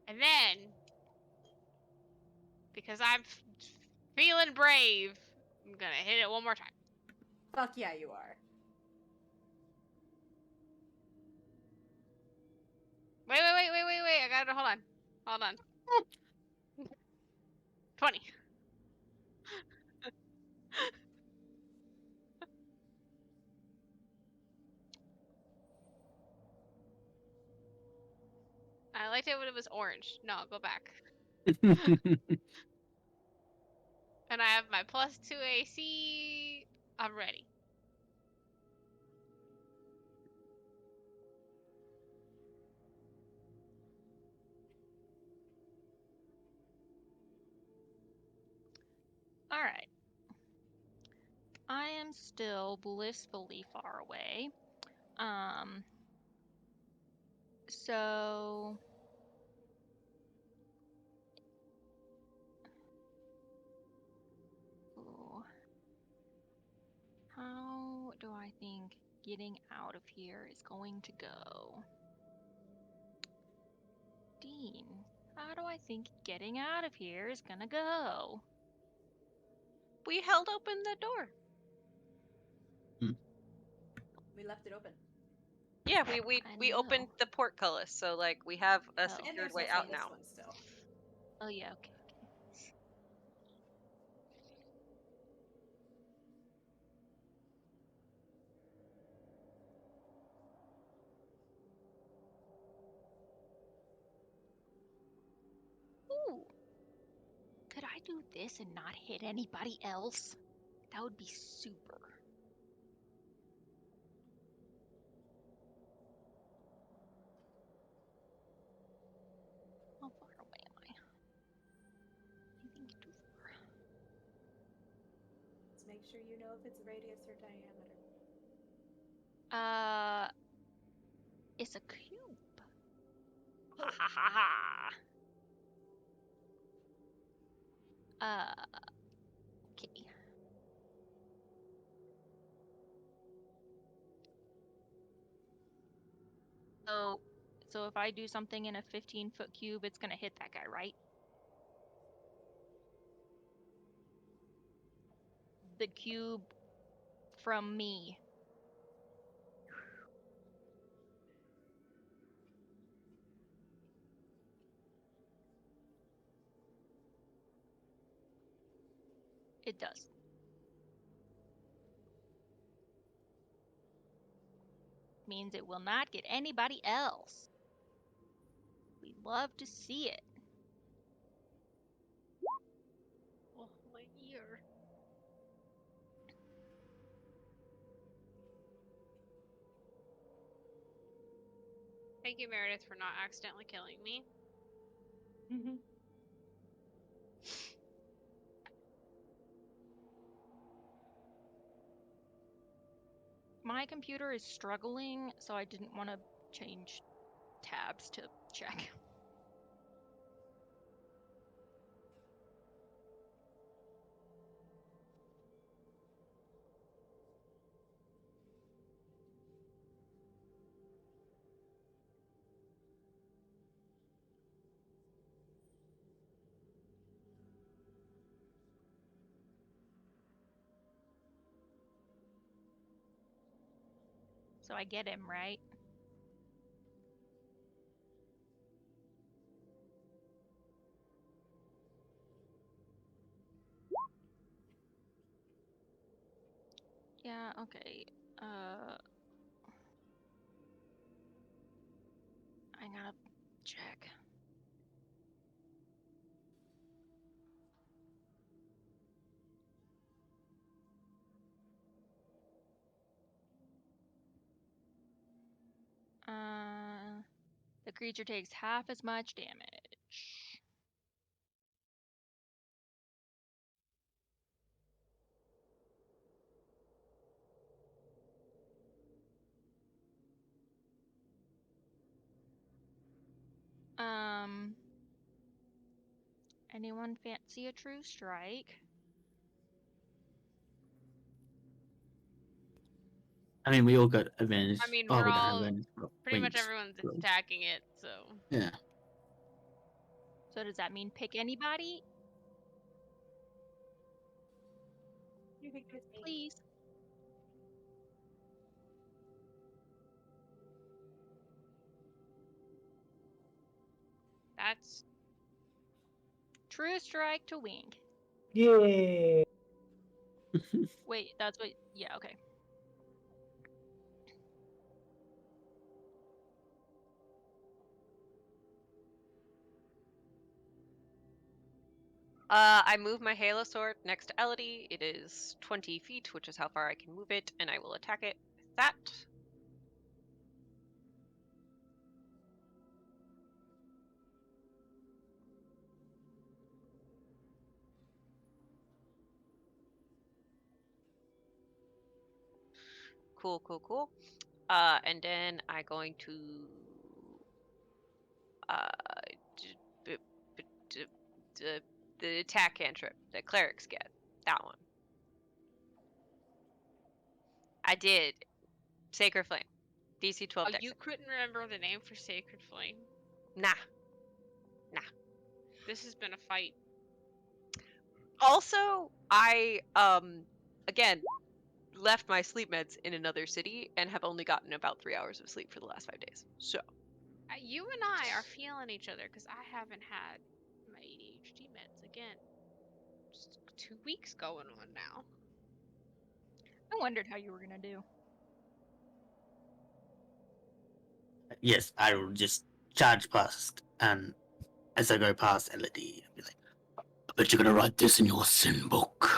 And then, because I'm feeling brave, I'm gonna hit it one more time. Fuck yeah, you are. Wait. I gotta hold on. 20. I liked it when it was orange. No, go back. And I have my +2 AC. I'm ready. All right. I am still blissfully far away. So ooh, how do I think getting out of here is going to go? Dean, how do I think getting out of here is gonna go? We held open the door. We left it open. Yeah, I we opened know. the portcullis, so like we have a Oh. And secured there's way also out this now. one still. Oh yeah, okay. Ooh. Could I do this and not hit anybody else? That would be super. How far away am I? I think too far. Let's make sure you know if it's radius or diameter. It's a cube. Oh. Ha ha ha ha. Okay. So if I do something in a 15-foot cube, it's gonna hit that guy, right? The cube from me. It does. Means it will not get anybody else. We love to see it. Oh, my ear. Thank you, Meredith, for not accidentally killing me. My computer is struggling, so I didn't want to change tabs to check. So I get him, right? Yeah, okay. I gotta check. The creature takes half as much damage. Anyone fancy a true strike? I mean, we all got advantage. I mean, Oh, we're we don't have all advantage. but pretty much wings. everyone's Well, attacking it, so. Yeah. So does that mean pick anybody? You think it's me? Please. That's True strike to wing. Yeah. Wait, that's what. Yeah, okay. I move my Halo Sword next to Elodie. It is 20 feet, which is how far I can move it, and I will attack it with that. Cool, cool, cool. And then I'm going to the attack cantrip that clerics get. That one. I did. Sacred Flame. DC 12 oh, dex. you couldn't remember the name for Sacred Flame. Nah. This has been a fight. Also, I again left my sleep meds in another city and have only gotten about 3 hours of sleep for the last 5 days. So You and I are feeling each other because I haven't had my ADHD meds again. Just 2 weeks going on now. I wondered how you were gonna do. Yes, I will just charge past, and as I go past Elodie, I'll be like, I bet you're gonna write this in your sin book.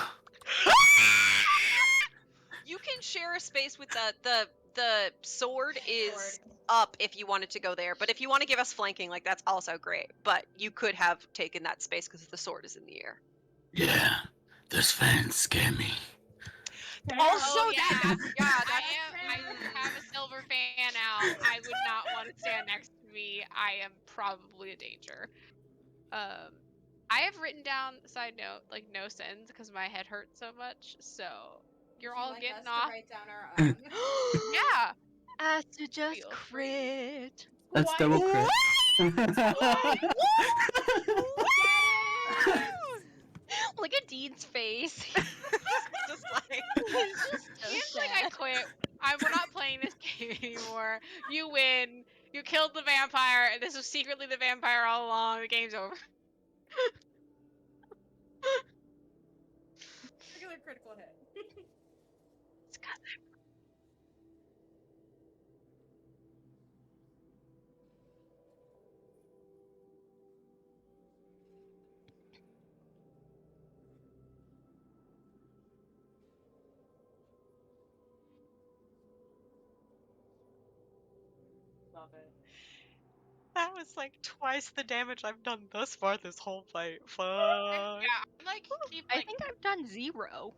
you can share a space with the sword is up if you wanted to go there, but if you want to give us flanking, like that's also great. But you could have taken that space because the sword is in the air. Yeah, those fans scare me. Also, Oh yeah, that's I have a silver fan out. I would not want to stand next to me. I am probably a danger. I have written down side note like no sins because my head hurts so much. So you're Would you all like getting us to off. write down our own? Yeah, As to just Feel free. crit. That's What? double crit. Look at Dean's face. just like He's just so Seems like I sad. quit. We're not playing this game anymore. You win. You killed the vampire. This was secretly the vampire all along. The game's over. regular critical hit. It's got Love it. That was like twice the damage I've done thus far this whole fight. Fuck. Yeah, I like keep I like think I've done 0.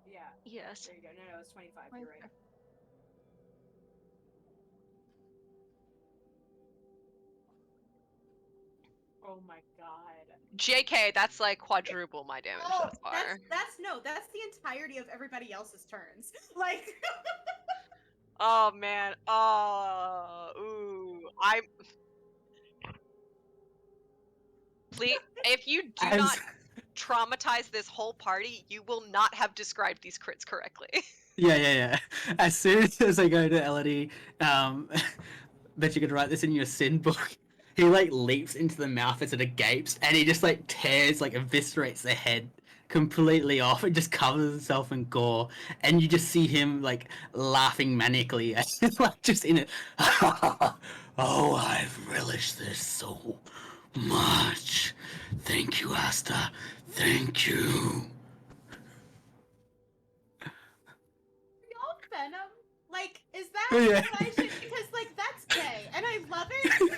Yeah. Yes. There you go. No, it's 25. You're right. Oh my god. JK, that's like quadruple my damage Oh, thus far. that's the entirety of everybody else's turns. Like Oh man. Oh, ooh. I'm. Please, if you do As not traumatize this whole party, you will not have described these crits correctly. yeah. As soon as I go to Elodie, bet you could write this in your sin book. He like leaps into the mouth as it gapes, and he just like tears, like eviscerates the head completely off. It just covers himself in gore, and you just see him like laughing manically, as like just in it. Oh, I've relished this so much. Thank you, Asta. Thank you. y'all venom. Like, is that Yeah. what I should? Because like that's gay, and I love it.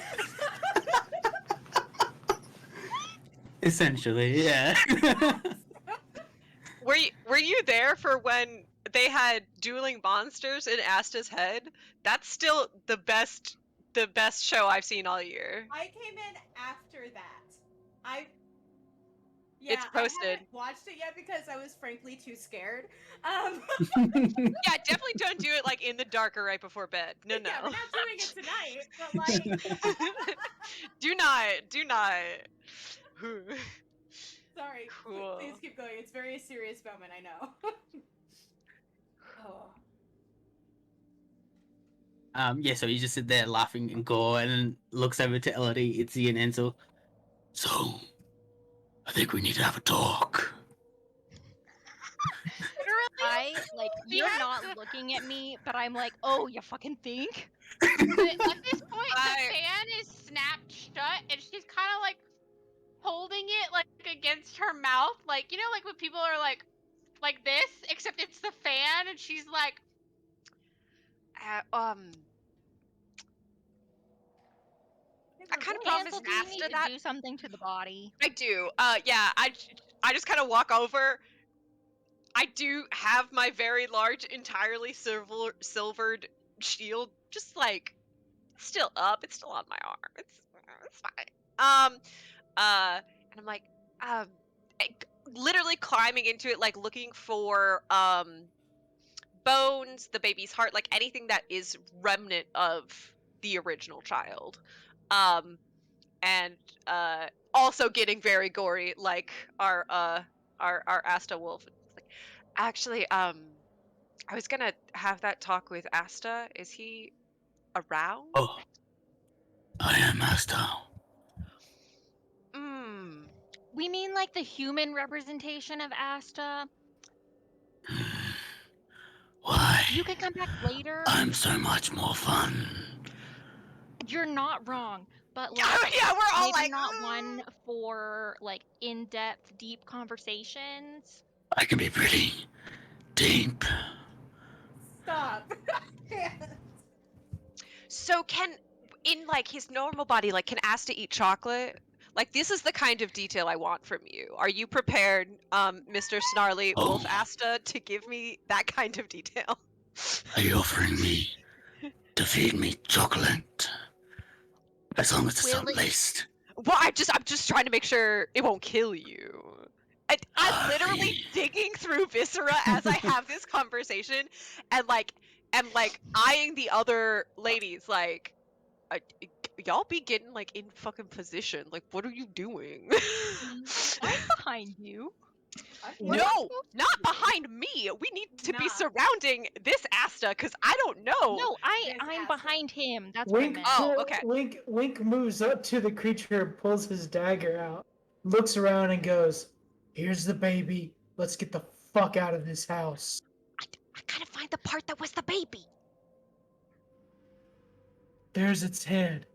Essentially, yeah. Were you there for when they had dueling monsters in Asta's head? That's still the best show I've seen all year. I came in after that. I It's I posted. haven't watched it yet because I was frankly too scared. Yeah, definitely don't do it like in the dark or right before bed. No. Yeah, we're not doing it tonight, but like Do not. sorry. Cool. Please keep going. It's a very serious moment, I know. Oh. Yeah, so he just sit there laughing in gore and then looks over to Elodie, Itzy, and Ansel. So, I think we need to have a talk. I like We you're have not to- looking at me, but I'm like, oh, you fucking think? But at this point, I- the fan is snapped shut, and she's kind of like holding it like against her mouth, like you know, like when people are like this, except it's the fan, and she's like, I kind of promised Ansel, do you need Asta to that. do something to the body? I do. Yeah, I just kind of walk over. I do have my very large, entirely silvered shield, just like still up. It's still on my arm. It's fine. And I'm like, um, literally climbing into it, like looking for bones, the baby's heart, like anything that is remnant of the original child. And also getting very gory, like our Asta Wolf. It's like, actually, I was gonna have that talk with Asta. Is he around? Oh, I am Master. Mm. We mean like the human representation of Asta. Why? You can come back later. I'm so much more fun. You're not wrong, but Yeah, like yeah, we're all maybe like, not one for like in-depth, deep conversations. I can be pretty deep. Stop. So can, in like his normal body, like can Asta eat chocolate? Like this is the kind of detail I want from you. Are you prepared, Mr. Snarly Oh. Wolf Asta, to give me that kind of detail? Are you offering me to feed me chocolate? As long as it's Will not it- laced. Well, I'm just trying to make sure it won't kill you. I'm literally digging through viscera as I have this conversation, and like eyeing the other ladies like, y'all be getting like in fucking position. Like, what are you doing? I'm behind you. No, not behind me. We need to be surrounding this Asta because I don't know. No, I'm Asta. behind him. That's what I Wink, meant. Oh, okay. Wink moves up to the creature, pulls his dagger out, looks around, and goes, "Here's the baby. Let's get the fuck out of this house." I gotta find the part that was the baby. There's its head.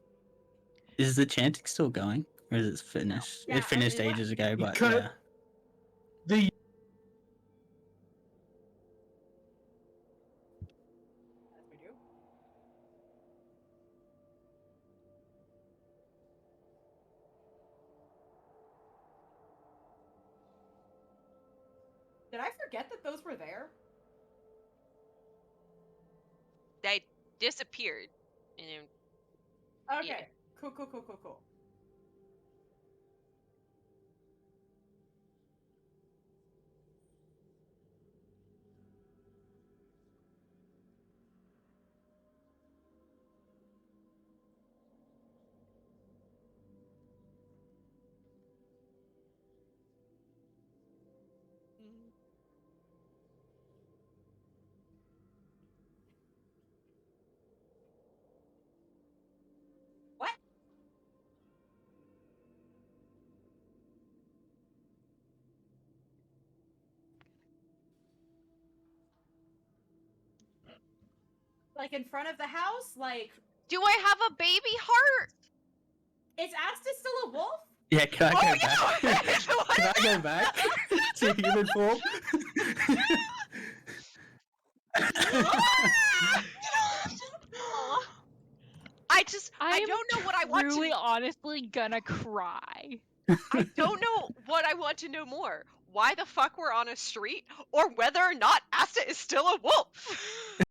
Is the chanting still going? Or is it finished? No. Yeah, It finished I mean, ages ago, but cut- yeah. The As we do. Did I forget that those were there? They disappeared. And Okay. Yeah. Cool. What? Like in front of the house? Like, do I have a baby heart? is Asta still a wolf? Yeah, can I Oh, go yeah! back? Can I go back to human form? I don't know what I want to. Really, honestly, gonna cry. I don't know what I want to know more. Why the fuck we're on a street, or whether or not Asta is still a wolf.